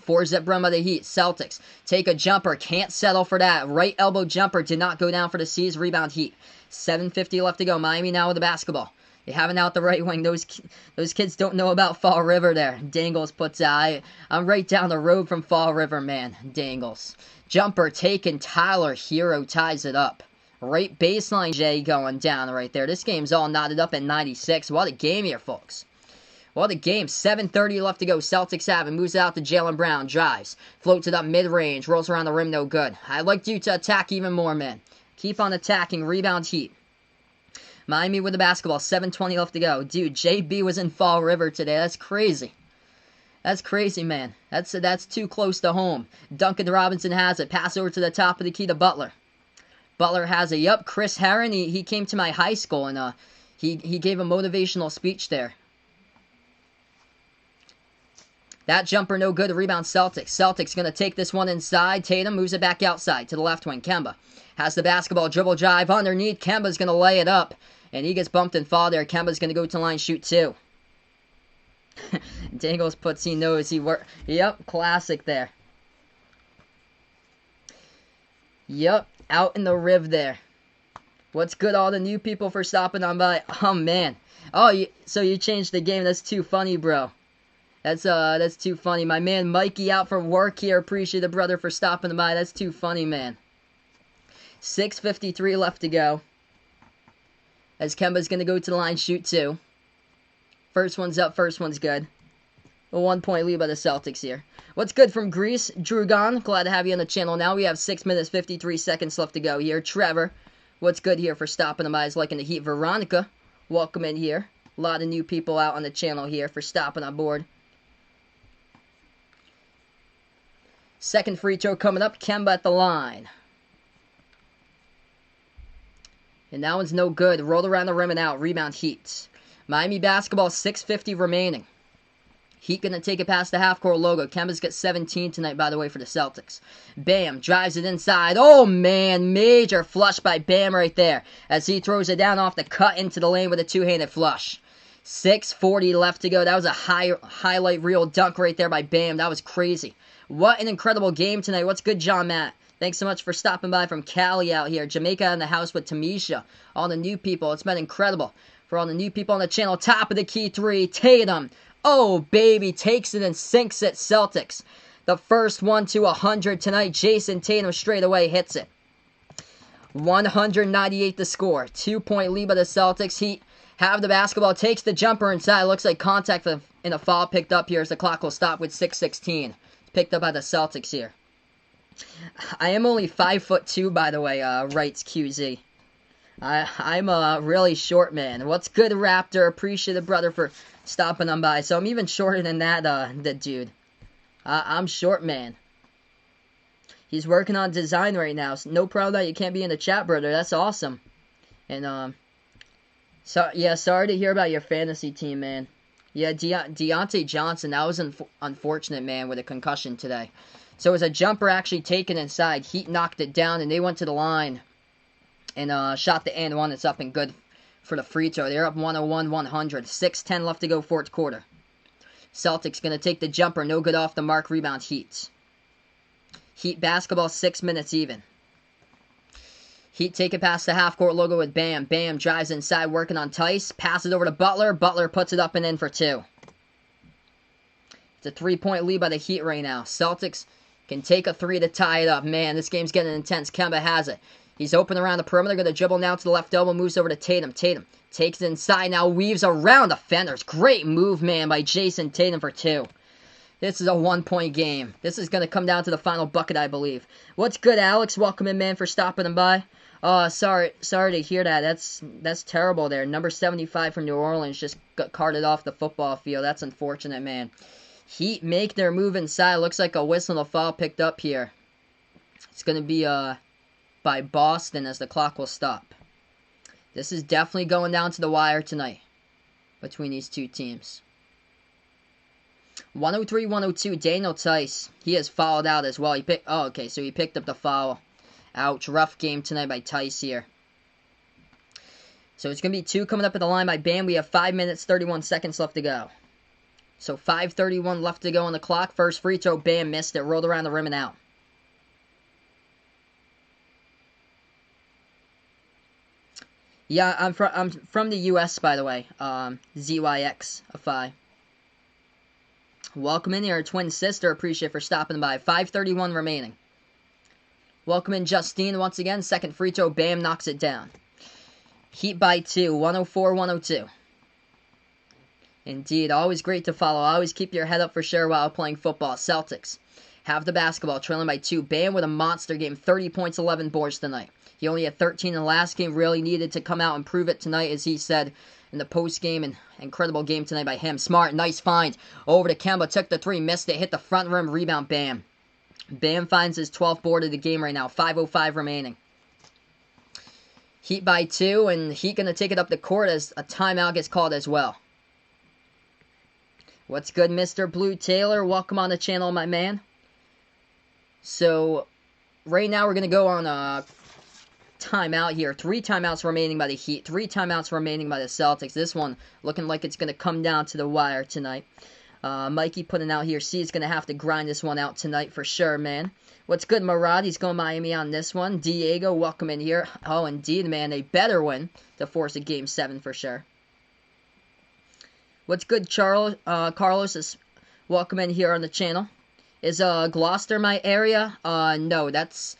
4-zip run by the Heat. Celtics take a jumper. Can't settle for that. Right elbow jumper did not go down for the C's. Rebound Heat. 7:50 left to go. Miami now with the basketball. They have it out the right wing. Those kids don't know about Fall River there. Dangles puts out. I'm right down the road from Fall River, man. Dangles. Jumper taken. Tyler Hero ties it up. Right baseline J going down right there. This game's all knotted up at 96. What a game here, folks. What a game. 7:30 left to go. Celtics have it. Moves it out to Jaylen Brown. Drives. Floats it up mid-range. Rolls around the rim. No good. I'd like you to attack even more, man. Keep on attacking. Rebound Heat. Miami with the basketball. 7:20 left to go. Dude, JB was in Fall River today. That's crazy. That's crazy, man. That's too close to home. Duncan Robinson has it. Pass over to the top of the key to Butler. Butler has it. Yup, Chris Herron. He came to my high school and he gave a motivational speech there. That jumper no good. Rebound Celtics. Celtics going to take this one inside. Tatum moves it back outside to the left wing. Kemba has the basketball. Dribble drive underneath. Kemba's going to lay it up. And he gets bumped and fall there. Kemba's going to go to the line, shoot 2. Dangles puts he knows he worked. Yep, classic there. Yep, out in the riv there. What's good, all the new people for stopping on by? Oh, man. Oh, so you changed the game. That's too funny, bro. That's too funny. My man Mikey out from work here. Appreciate the brother for stopping by. That's too funny, man. 6:53 left to go. As Kemba's going to go to the line, shoot 2. First one's up, first one's good. A 1-point lead by the Celtics here. What's good from Greece? Drugon, glad to have you on the channel now. We have 6 minutes, 53 seconds left to go here. Trevor, what's good here for stopping the eyes liking the Heat? Veronica, welcome in here. A lot of new people out on the channel here for stopping on board. Second free throw coming up. Kemba at the line. And that one's no good. Rolled around the rim and out. Rebound Heat. Miami basketball, 6:50 remaining. Heat going to take it past the half-court logo. Kemba's got 17 tonight, by the way, for the Celtics. Bam, drives it inside. Oh, man, major flush by Bam right there as he throws it down off the cut into the lane with a two-handed flush. 6:40 left to go. That was a highlight reel dunk right there by Bam. That was crazy. What an incredible game tonight. What's good, John Matt? Thanks so much for stopping by from Cali out here. Jamaica in the house with Tamisha. All the new people. It's been incredible. For all the new people on the channel, top of the key three, Tatum. Oh, baby, takes it and sinks it, Celtics. The first one to 100 tonight. Jason Tatum straight away hits it. 198 to score. 2-point lead by the Celtics. Heat have the basketball, takes the jumper inside. Looks like contact in a foul picked up here as the clock will stop with 6:16. Picked up by the Celtics here. I am only 5'2", by the way, writes QZ. I'm a really short man. What's good, Raptor? Appreciate it, brother, for stopping on by. So I'm even shorter than that dude. I'm short, man. He's working on design right now. So no problem that you can't be in the chat, brother. That's awesome. And, so yeah, sorry to hear about your fantasy team, man. Yeah, Deontay Johnson, that was unfortunate, man, with a concussion today. So it was a jumper actually taken inside. Heat knocked it down, and they went to the line and shot the and one. It's up and good for the free throw. They're up 101-100. 6:10 left to go, fourth quarter. Celtics going to take the jumper. No good off the mark. Rebound Heat. Heat basketball, 6 minutes even. Heat take it past the half-court logo with Bam. Bam drives inside, working on Tice. Passes over to Butler. Butler puts it up and in for two. It's a 3-point lead by the Heat right now. Celtics can take a three to tie it up. Man, this game's getting intense. Kemba has it. He's open around the perimeter. Going to dribble now to the left elbow. Moves over to Tatum. Tatum takes it inside. Now weaves around defenders. Great move, man, by Jason Tatum for two. This is a 1-point game. This is going to come down to the final bucket, I believe. What's good, Alex? Welcome in, man, for stopping by. Oh, sorry to hear that. That's terrible there. Number 75 from New Orleans just got carted off the football field. That's unfortunate, man. Heat make their move inside. Looks like a whistle and a foul picked up here. It's going to be by Boston as the clock will stop. This is definitely going down to the wire tonight between these two teams. 103-102, Daniel Tice. He has fouled out as well. He picked up the foul. Ouch, rough game tonight by Tice here. So it's going to be two coming up at the line by Bam. We have 5 minutes, 31 seconds left to go. So 5:31 left to go on the clock. First free throw, Bam missed it. Rolled around the rim and out. Yeah, I'm from the U.S., by the way. ZYX-FI. Welcome in here, twin sister. Appreciate for stopping by. 5:31 remaining. Welcome in, Justine, once again. Second free throw, Bam knocks it down. Heat by 2, 104-102. Indeed, always great to follow. Always keep your head up for sure while playing football. Celtics have the basketball, trailing by 2. Bam with a monster game, 30 points, 11 boards tonight. He only had 13 in the last game. Really needed to come out and prove it tonight, as he said in the post-game. An incredible game tonight by him. Smart, nice find. Over to Kemba, took the three, missed it, hit the front rim, rebound, Bam. Bam finds his 12th board of the game right now. 5:05 remaining. Heat by 2, and Heat going to take it up the court as a timeout gets called as well. What's good, Mr. Blue Taylor? Welcome on the channel, my man. So, right now we're going to go on a timeout here. 3 timeouts remaining by the Heat. 3 timeouts remaining by the Celtics. This one looking like it's going to come down to the wire tonight. Mikey putting out here. C is going to have to grind this one out tonight for sure, man. What's good, Murad? He's going Miami on this one. Diego, welcome in here. Oh, indeed, man. They better win to force a Game 7 for sure. What's good, Carlos is welcome in here on the channel. Is Gloucester my area? No, that's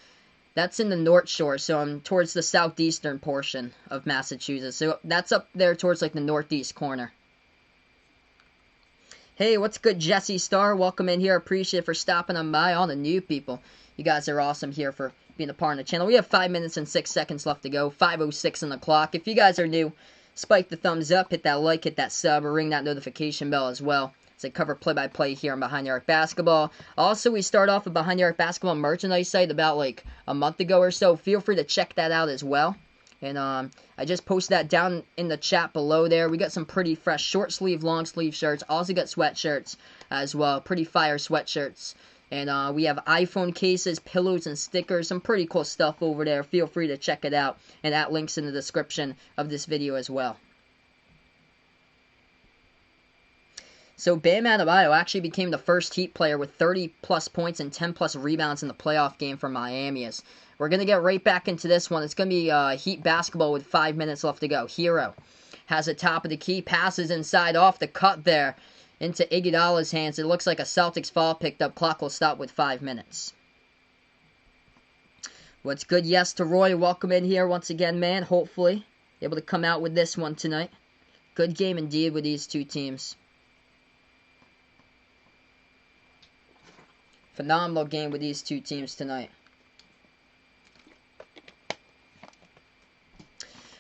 in the North Shore, so I'm towards the southeastern portion of Massachusetts. So that's up there towards like the northeast corner. Hey, what's good, Jesse Star? Welcome in here. Appreciate it for stopping on by. All the new people. You guys are awesome here for being a part of the channel. We have 5 minutes and 6 seconds left to go. 5:06 on the clock. If you guys are new, spike the thumbs up, hit that like, hit that sub, or ring that notification bell as well. It's a cover play-by-play here on Behind the Arc Basketball. Also, we start off with Behind the Arc Basketball merchandise site about like a month ago or so. Feel free to check that out as well. And I just posted that down in the chat below there. We got some pretty fresh short sleeve, long sleeve shirts. Also got sweatshirts as well. Pretty fire sweatshirts. And we have iPhone cases, pillows, and stickers. Some pretty cool stuff over there. Feel free to check it out. And that link's in the description of this video as well. So Bam Adebayo actually became the first Heat player with 30-plus points and 10-plus rebounds in the playoff game for Miami. We're going to get right back into this one. It's going to be Heat basketball with 5 minutes left to go. Hero has the top of the key, passes inside off the cut there into Iguodala's hands. It looks like a Celtics foul picked up. Clock will stop with 5 minutes. What's good? Yes to Roy. Welcome in here once again, man. Hopefully able to come out with this one tonight. Good game indeed with these two teams. Phenomenal game with these two teams tonight.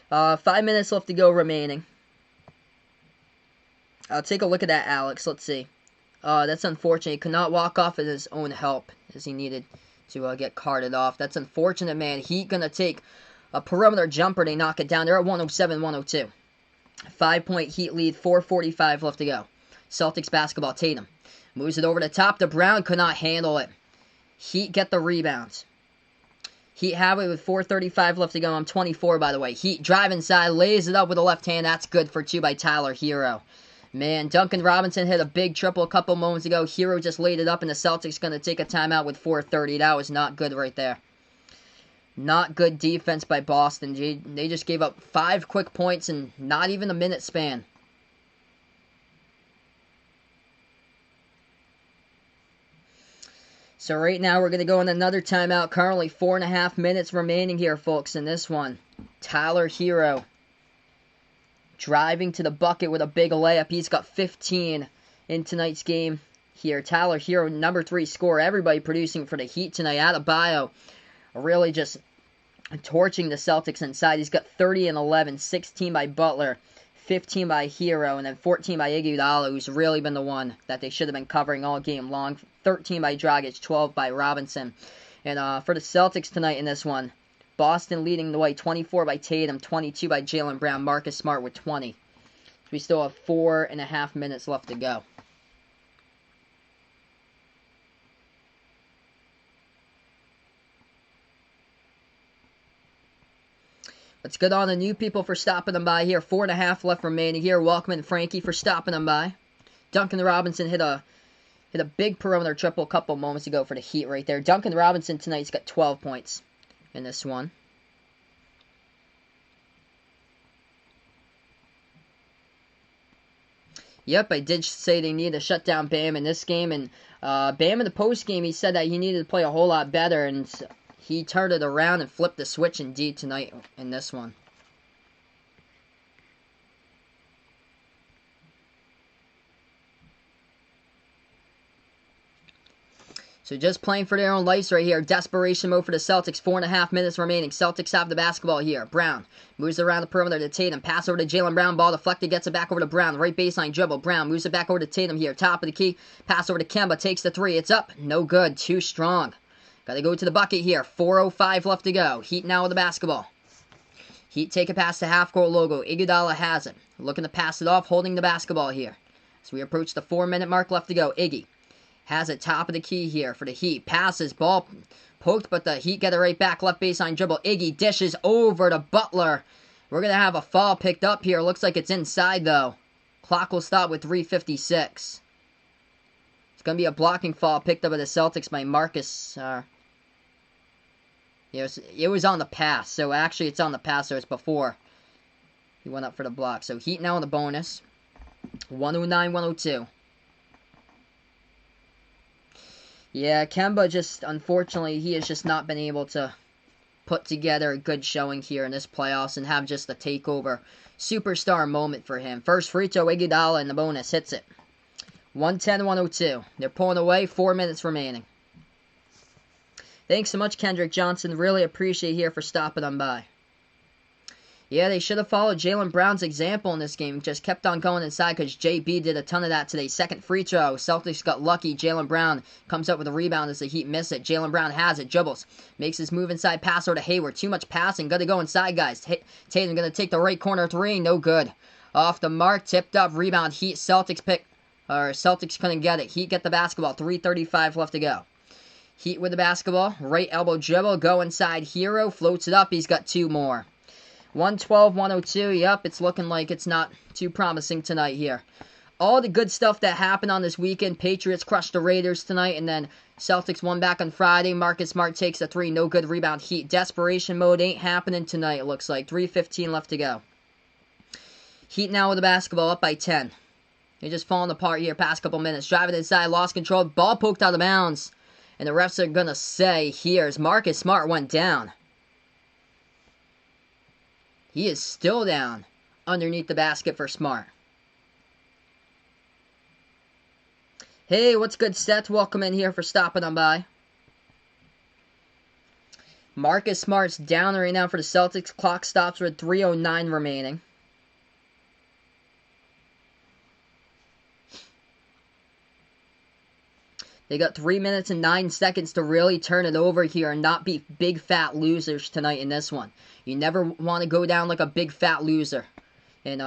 5 minutes left to go remaining. I'll take a look at that, Alex. Let's see. That's unfortunate. He could not walk off at his own help as he needed to get carted off. That's unfortunate, man. Heat going to take a perimeter jumper. They knock it down. They're at 107-102. 5-point Heat lead. 4:45 left to go. Celtics basketball. Tatum moves it over the top to Brown. Could not handle it. Heat get the rebounds. Heat have it with 4:35 left to go. I'm 24, by the way. Heat drive inside. Lays it up with the left hand. That's good for 2 by Tyler Hero. Man, Duncan Robinson hit a big triple a couple moments ago. Hero just laid it up, and the Celtics going to take a timeout with 4:30. That was not good right there. Not good defense by Boston. They just gave up 5 quick points in not even a minute span. So right now we're going to go in another timeout. Currently 4.5 minutes remaining here, folks, in this one. Tyler Hero driving to the bucket with a big layup. He's got 15 in tonight's game here. Tyler Hero, number 3 scorer. Everybody producing for the Heat tonight. Adebayo really just torching the Celtics inside. He's got 30 and 11, 16 by Butler, 15 by Hero, and then 14 by Iguodala, who's really been the one that they should have been covering all game long. 13 by Dragic, 12 by Robinson. And for the Celtics tonight in this one, Boston leading the way, 24 by Tatum, 22 by Jaylen Brown, Marcus Smart with 20. So we still have 4.5 minutes left to go. Let's get on the new people for stopping them by here. 4.5 left remaining here. Welcome in Frankie for stopping them by. Duncan Robinson hit a big perimeter triple a couple moments ago for the Heat right there. Duncan Robinson tonight's got 12 points in this one. Yep, I did say they need to shut down Bam in this game. And Bam in the postgame, he said that he needed to play a whole lot better. And he turned it around and flipped the switch indeed tonight in this one. So just playing for their own lives right here. Desperation mode for the Celtics. 4.5 minutes remaining. Celtics have the basketball here. Brown moves around the perimeter to Tatum. Pass over to Jaylen Brown. Ball deflected. Gets it back over to Brown. Right baseline dribble. Brown moves it back over to Tatum here. Top of the key. Pass over to Kemba. Takes the 3. It's up. No good. Too strong. Got to go to the bucket here. 4:05 left to go. Heat now with the basketball. Heat take a pass to half-court logo. Iguodala has it. Looking to pass it off. Holding the basketball here. As we approach the 4-minute mark left to go. Iggy has it top of the key here for the Heat. Passes, ball poked, but the Heat get it right back. Left baseline dribble. Iggy dishes over to Butler. We're going to have a foul picked up here. Looks like it's inside, though. Clock will stop with 3:56. It's going to be a blocking foul picked up by the Celtics by Marcus. It was on the pass. So actually, it's on the pass, so it's before he went up for the block. So Heat now in the bonus. 109-102. Yeah, Kemba just, unfortunately, he has just not been able to put together a good showing here in this playoffs and have just a takeover superstar moment for him. First free throw, Iguodala in the bonus hits it. 110-102. They're pulling away, 4 minutes remaining. Thanks so much, Kendrick Johnson. Really appreciate it here for stopping on by. Yeah, they should have followed Jaylen Brown's example in this game. Just kept on going inside because JB did a ton of that today. Second free throw. Celtics got lucky. Jaylen Brown comes up with a rebound as the Heat miss it. Jaylen Brown has it. Dribbles. Makes his move inside. Pass over to Hayward. Too much passing. Got to go inside, guys. Tatum going to take the right corner three. No good. Off the mark. Tipped up. Rebound. Heat. Celtics couldn't get it. Heat get the basketball. 3:35 left to go. Heat with the basketball. Right elbow dribble. Go inside. Hero. Floats it up. He's got two more. 112-102. Yep, it's looking like it's not too promising tonight here. All the good stuff that happened on this weekend. Patriots crushed the Raiders tonight, and then Celtics won back on Friday. Marcus Smart takes a three. No good rebound. Heat. Desperation mode ain't happening tonight, it looks like. 3:15 left to go. Heat now with the basketball, up by 10. They're just falling apart here past couple minutes. Driving inside, lost control. Ball poked out of bounds. And the refs are going to say here as Marcus Smart went down. He is still down underneath the basket for Smart. Hey, what's good, Seth? Welcome in here for stopping on by. Marcus Smart's down right now for the Celtics. Clock stops with 3:09 remaining. They got 3 minutes and 9 seconds to really turn it over here and not be big fat losers tonight in this one. You never want to go down like a big fat loser. And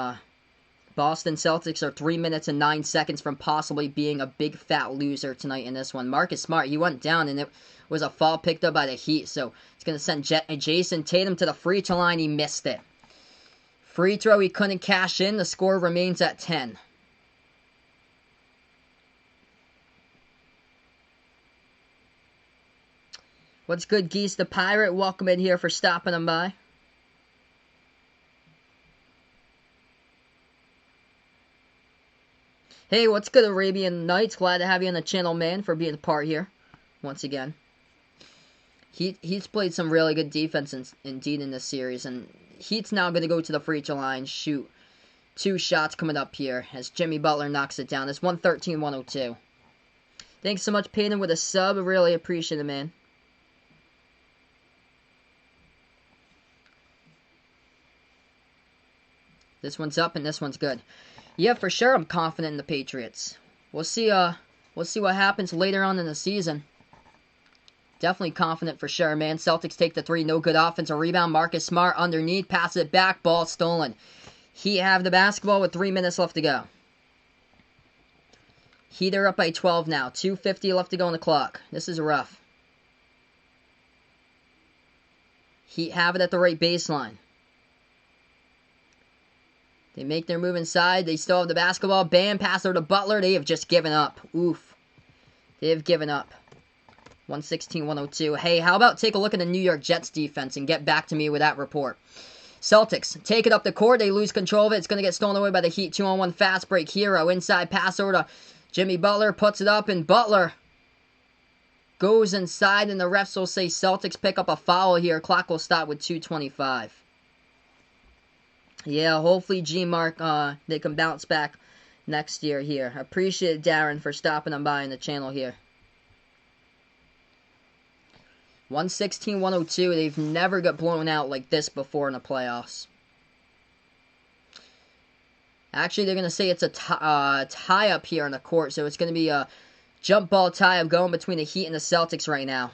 Boston Celtics are 3 minutes and 9 seconds from possibly being a big fat loser tonight in this one. Marcus Smart, he went down and it was a foul picked up by the Heat. So it's going to send Jason Tatum to the free throw line. He missed it. Free throw he couldn't cash in. The score remains at 10. What's good, Geese the Pirate? Welcome in here for stopping them by. Hey, what's good, Arabian Nights? Glad to have you on the channel, man, for being a part here once again. He's played some really good defense indeed in this series, and Heat's now going to go to the free throw line, shoot 2 shots coming up here as Jimmy Butler knocks it down. It's 113-102. Thanks so much, Peyton, with a sub. I really appreciate it, man. This one's up and this one's good. Yeah, for sure I'm confident in the Patriots. We'll see what happens later on in the season. Definitely confident for sure, man. Celtics take the three. No good offensive rebound. Marcus Smart underneath. Pass it back. Ball stolen. Heat have the basketball with 3 minutes left to go. Heat are up by 12 now. 2:50 left to go on the clock. This is rough. Heat have it at the right baseline. They make their move inside. They still have the basketball. Bam, pass over to Butler. They have just given up. Oof. They have given up. 116-102. Hey, how about take a look at the New York Jets defense and get back to me with that report. Celtics take it up the court. They lose control of it. It's going to get stolen away by the Heat. 2-on-1 fast break. Hero inside. Pass over to Jimmy Butler. Puts it up, and Butler goes inside, and the refs will say Celtics pick up a foul here. Clock will stop with 2:25. Yeah, hopefully G-Mark, they can bounce back next year here. Appreciate Darren for stopping on by in the channel here. 116-102. They've never got blown out like this before in the playoffs. Actually, they're going to say it's a tie-up here on the court, so it's going to be a jump ball tie-up going between the Heat and the Celtics right now.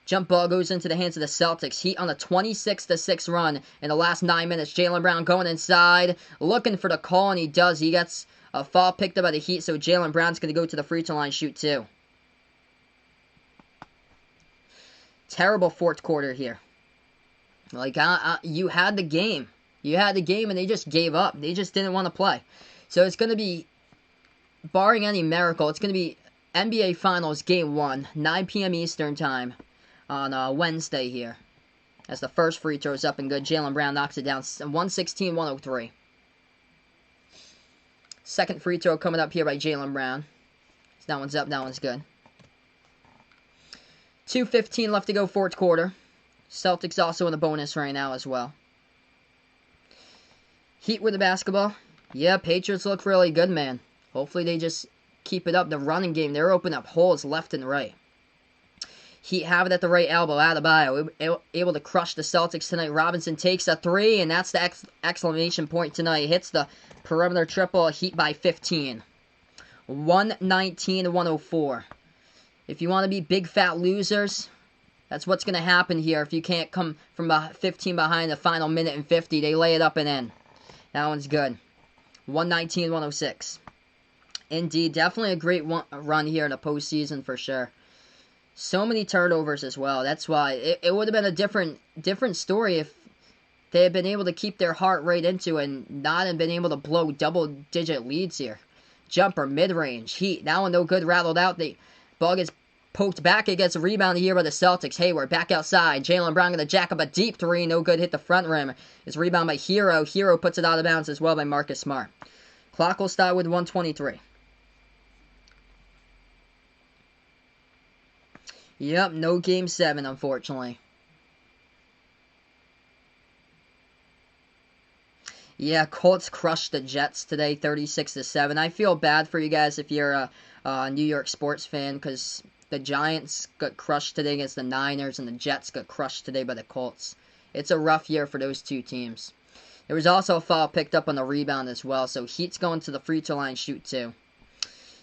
Jump ball goes into the hands of the Celtics. Heat on a 26-6 run in the last 9 minutes. Jaylen Brown going inside, looking for the call, and he does. He gets a foul picked up by the Heat, so Jaylen Brown's going to go to the free throw line, shoot 2. Terrible fourth quarter here. Like, you had the game. You had the game, and they just gave up. They just didn't want to play. So it's going to be, barring any miracle, it's going to be NBA Finals Game 1, 9 p.m. Eastern Time on Wednesday here. As the first free throw is up and good. Jaylen Brown knocks it down, 116-103. Second free throw coming up here by Jaylen Brown. That one's up, that one's good. 2:15 left to go, fourth quarter. Celtics also in the bonus right now as well. Heat with the basketball. Yeah, Patriots look really good, man. Hopefully they just keep it up. The running game, they're opening up holes left and right. Heat have it at the right elbow. Adebayo able to crush the Celtics tonight. Robinson takes a three, and that's the exclamation point tonight. Hits the perimeter triple. Heat by 15. 119-104. If you want to be big fat losers, that's what's going to happen here. If you can't come from 15 behind the final minute and 50, they lay it up and in. That one's good. 119-106. Indeed, definitely a great run here in the postseason for sure. So many turnovers as well. That's why it would have been a different story if they had been able to keep their heart rate into it and not have been able to blow double-digit leads here. Jumper, mid-range, Heat. That one no good, rattled out. The ball gets poked back. It gets rebounded here by the Celtics. Hayward back outside. Jaylen Brown going to jack up a deep three. No good, hit the front rim. It's rebounded by Hero. Hero puts it out of bounds as well by Marcus Smart. Clock will start with 123. Yep, no Game 7, unfortunately. Yeah, Colts crushed the Jets today, 36-7. I feel bad for you guys if you're a New York sports fan, because the Giants got crushed today against the Niners, and the Jets got crushed today by the Colts. It's a rough year for those two teams. There was also a foul picked up on the rebound as well, so Heat's going to the free throw line shoot too.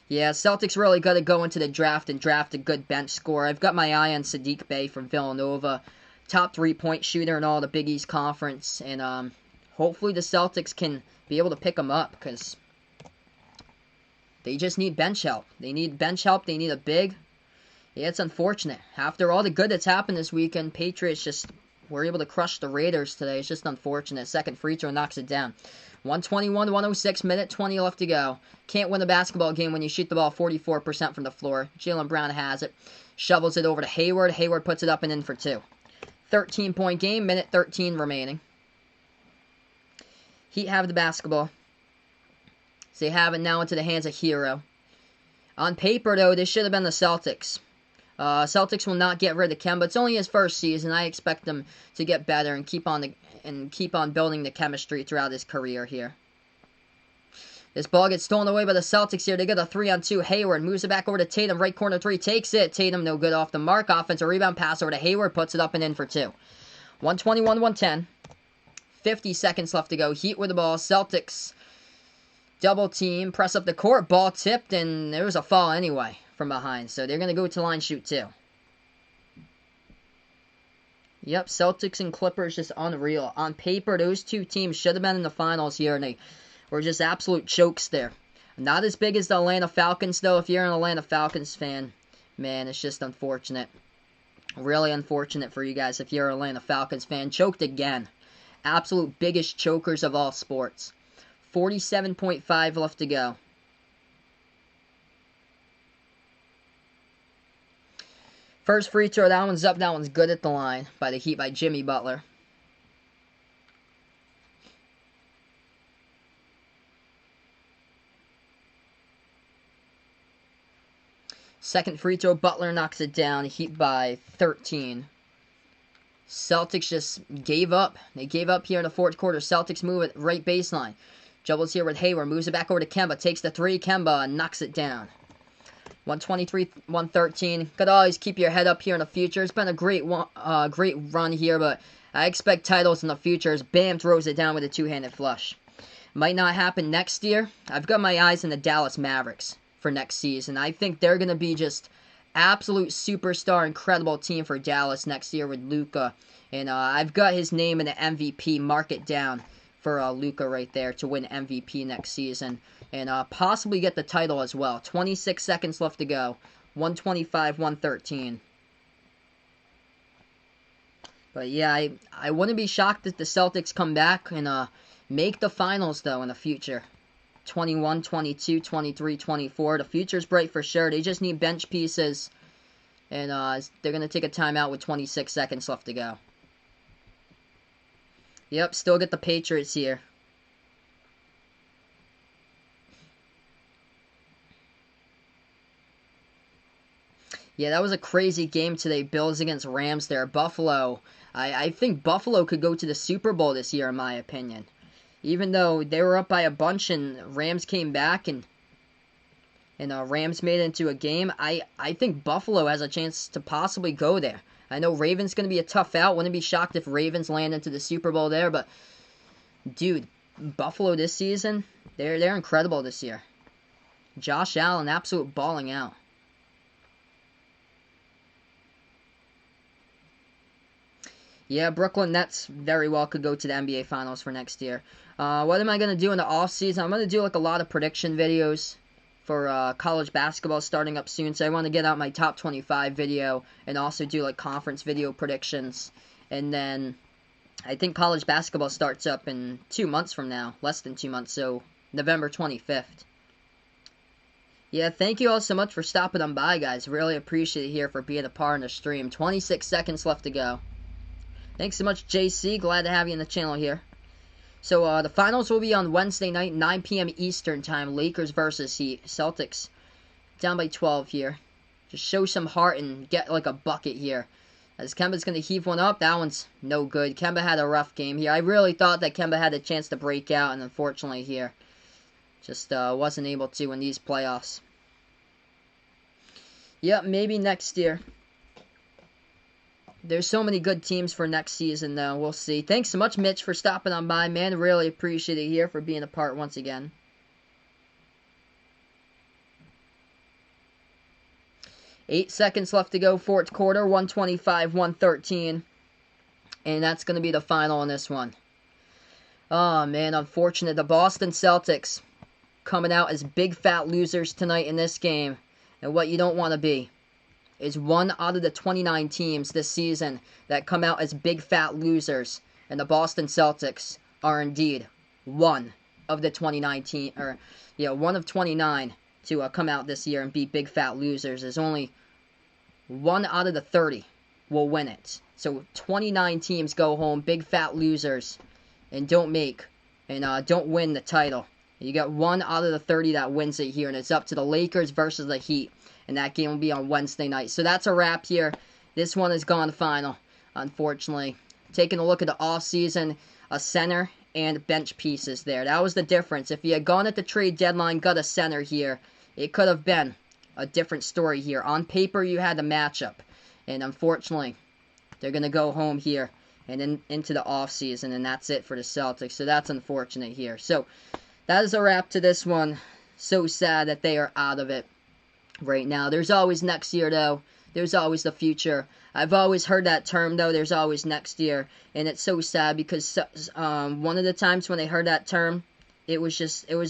Yeah, Celtics really got to go into the draft and draft a good bench scorer. I've got my eye on Sadiq Bey from Villanova, top 3-point shooter in all the Big East Conference, and hopefully the Celtics can be able to pick him up, because they just need bench help. They need bench help. They need a big. Yeah, it's unfortunate. After all the good that's happened this weekend, Patriots just were able to crush the Raiders today. It's just unfortunate. Second free throw knocks it down. 121-106, minute 20 left to go. Can't win a basketball game when you shoot the ball 44% from the floor. Jaylen Brown has it. Shovels it over to Hayward. Hayward puts it up and in for two. 13-point game, minute 13 remaining. Heat have the basketball. So they have it now into the hands of Hero. On paper, though, this should have been the Celtics. Celtics will not get rid of Kemba. It's only his first season. I expect them to get better and keep on building the chemistry throughout his career here. This ball gets stolen away by the Celtics here. They get a 3-on-2. Hayward moves it back over to Tatum. Right corner three. Takes it. Tatum no good off the mark. Offensive rebound pass over to Hayward. Puts it up and in for two. 121-110. 50 seconds left to go. Heat with the ball. Celtics double team. Press up the court. Ball tipped. And there was a foul anyway from behind. So they're going to go to line shoot too. Yep, Celtics and Clippers just unreal. On paper, those two teams should have been in the finals here, and they were just absolute chokes there. Not as big as the Atlanta Falcons, though. If you're an Atlanta Falcons fan, man, it's just unfortunate. Really unfortunate for you guys if you're an Atlanta Falcons fan. Choked again. Absolute biggest chokers of all sports. 47.5 left to go. First free throw, that one's up, that one's good at the line by the Heat by Jimmy Butler. Second free throw, Butler knocks it down, Heat by 13. Celtics just gave up. They gave up here in the fourth quarter. Celtics move it right baseline. Dribbles here with Hayward, moves it back over to Kemba, takes the three, Kemba knocks it down. 123-113. Gotta always keep your head up here in the future. It's been a great run here, but I expect titles in the future as Bam throws it down with a two-handed flush. Might not happen next year. I've got my eyes on the Dallas Mavericks for next season. I think they're gonna be just absolute superstar, incredible team for Dallas next year with Luka. And I've got his name in the MVP. Mark it down for Luka right there to win MVP next season. And possibly get the title as well. 26 seconds left to go. 125-113. But yeah, I wouldn't be shocked if the Celtics come back and make the finals, though, in the future. 21, 22, 23, 24. The future's bright for sure. They just need bench pieces. And they're going to take a timeout with 26 seconds left to go. Yep, still get the Patriots here. Yeah, that was a crazy game today. Bills against Rams there. Buffalo. I think Buffalo could go to the Super Bowl this year, in my opinion. Even though they were up by a bunch and Rams came back and and Rams made it into a game, I think Buffalo has a chance to possibly go there. I know Ravens going to be a tough out. Wouldn't be shocked if Ravens land into the Super Bowl there, but dude, Buffalo this season, they're incredible this year. Josh Allen, absolute balling out. Yeah, Brooklyn Nets very well could go to the NBA Finals for next year. What am I going to do in the offseason? I'm going to do like a lot of prediction videos for college basketball starting up soon. So I want to get out my top 25 video and also do like conference video predictions. And then I think college basketball starts up in 2 months from now. Less than 2 months, so November 25th. Yeah, thank you all so much for stopping on by, guys. Really appreciate it here for being a part of the stream. 26 seconds left to go. Thanks so much, JC. Glad to have you in the channel here. So, the finals will be on Wednesday night, 9 p.m. Eastern time. Lakers versus Heat. Celtics down by 12 here. Just show some heart and get like a bucket here. As Kemba's going to heave one up, that one's no good. Kemba had a rough game here. I really thought that Kemba had a chance to break out, and unfortunately here, just wasn't able to in these playoffs. Yep, maybe next year. There's so many good teams for next season, though. We'll see. Thanks so much, Mitch, for stopping on by, man. Really appreciate it here for being a part once again. Eight seconds left to go, fourth quarter, 125-113. And that's going to be the final on this one. Oh, man, unfortunate. The Boston Celtics coming out as big fat losers tonight in this game. And what you don't want to be is one out of the 29 teams this season that come out as big fat losers, and the Boston Celtics are indeed one of the 29 one of 29 to come out this year and be big fat losers. There's only one out of the 30 will win it. So 29 teams go home big fat losers and don't win the title. You got one out of the 30 that wins it here, and it's up to the Lakers versus the Heat. And that game will be on Wednesday night. So that's a wrap here. This one has gone final, unfortunately. Taking a look at the offseason, a center and bench pieces there. That was the difference. If you had gone at the trade deadline, got a center here, it could have been a different story here. On paper, you had the matchup. And unfortunately, they're going to go home here and then into the offseason. And that's it for the Celtics. So that's unfortunate here. So that is a wrap to this one. So sad that they are out of it right now. There's always next year, though. There's always the future. I've always heard that term, though. There's always next year. And it's so sad because one of the times when I heard that term, it was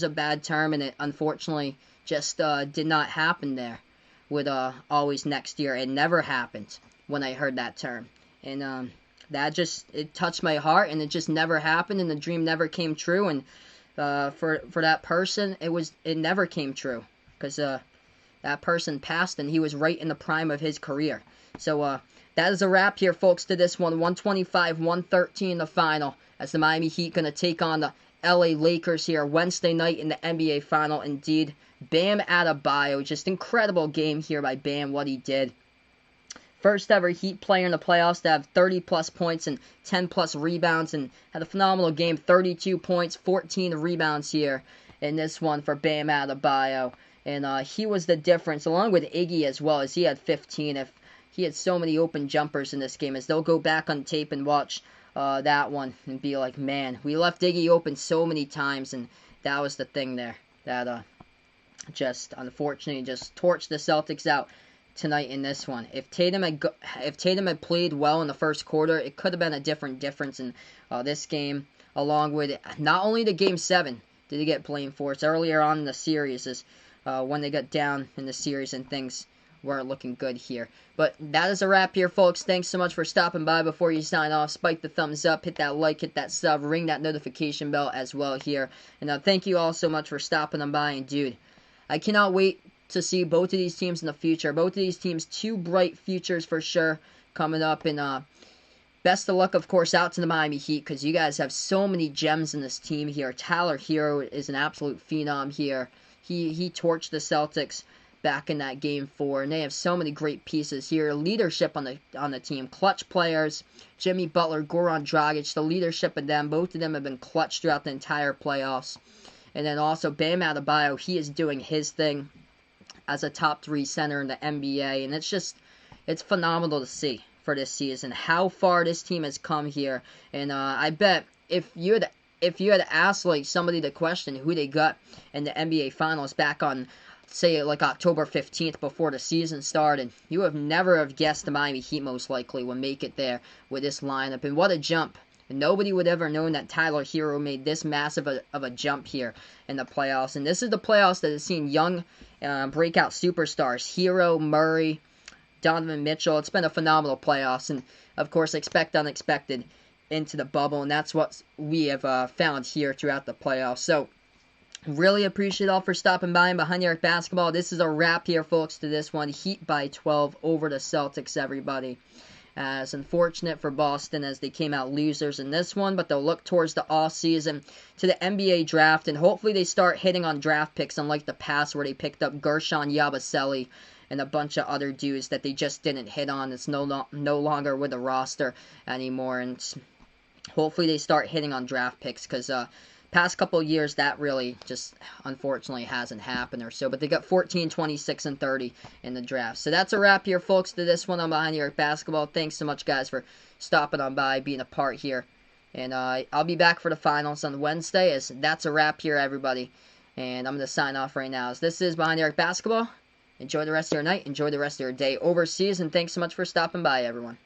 a bad term, and it unfortunately just did not happen there with always next year. It never happened when I heard that term. And it touched my heart, and it just never happened, and the dream never came true. And for that person, it never came true because that person passed, and he was right in the prime of his career. So that is a wrap here, folks, to this one. 125-113 the final, as the Miami Heat going to take on the LA Lakers here Wednesday night in the NBA Final. Indeed, Bam Adebayo, just incredible game here by Bam, what he did. First ever Heat player in the playoffs to have 30-plus points and 10-plus rebounds, and had a phenomenal game, 32 points, 14 rebounds here in this one for Bam Adebayo. And he was the difference, along with Iggy as well, as he had 15. He had so many open jumpers in this game, as they'll go back on tape and watch that one and be like, man, we left Iggy open so many times, and that was the thing there that just unfortunately just torched the Celtics out tonight in this one. If Tatum had played well in the first quarter, it could have been a different difference in this game, along with not only the Game 7 did he get blamed for, it's earlier on in the series is when they got down in the series and things weren't looking good here. But that is a wrap here, folks. Thanks so much for stopping by. Before you sign off, spike the thumbs up, hit that like, hit that sub, ring that notification bell as well here. And thank you all so much for stopping on by. And dude, I cannot wait to see both of these teams in the future. Both of these teams, two bright futures for sure coming up. And best of luck, of course, out to the Miami Heat, because you guys have so many gems in this team here. Tyler Hero is an absolute phenom here. He torched the Celtics back in that Game 4, and they have so many great pieces here. Leadership on the team, clutch players, Jimmy Butler, Goran Dragic, the leadership of them, both of them have been clutch throughout the entire playoffs. And then also Bam Adebayo, he is doing his thing. as a top 3 center in the NBA, and it's phenomenal to see for this season how far this team has come here. And I bet if you had asked like somebody the question who they got in the NBA Finals back on, say, like October 15th before the season started, you have never have guessed the Miami Heat most likely would make it there with this lineup. And what a jump. Nobody would ever known that Tyler Hero made this massive of a jump here in the playoffs. And this is the playoffs that has seen young breakout superstars, Hero, Murray, Donovan Mitchell. It's been a phenomenal playoffs. And, of course, expect unexpected into the bubble. And that's what we have found here throughout the playoffs. So, really appreciate all for stopping by and Behind the Arc Basketball. This is a wrap here, folks, to this one. Heat by 12 over the Celtics, everybody. It's unfortunate for Boston as they came out losers in this one, but they'll look towards the offseason to the NBA draft, and hopefully they start hitting on draft picks, unlike the past where they picked up Gershon Yabusele and a bunch of other dudes that they just didn't hit on. It's no longer with the roster anymore, and hopefully they start hitting on draft picks, because past couple of years, that really just unfortunately hasn't happened or so. But they got 14, 26, and 30 in the draft. So that's a wrap here, folks, to this one on Behind the Arc Basketball. Thanks so much, guys, for stopping on by, being a part here. And I'll be back for the finals on Wednesday. As that's a wrap here, everybody. And I'm going to sign off right now. As this is Behind the Arc Basketball. Enjoy the rest of your night. Enjoy the rest of your day overseas. And thanks so much for stopping by, everyone.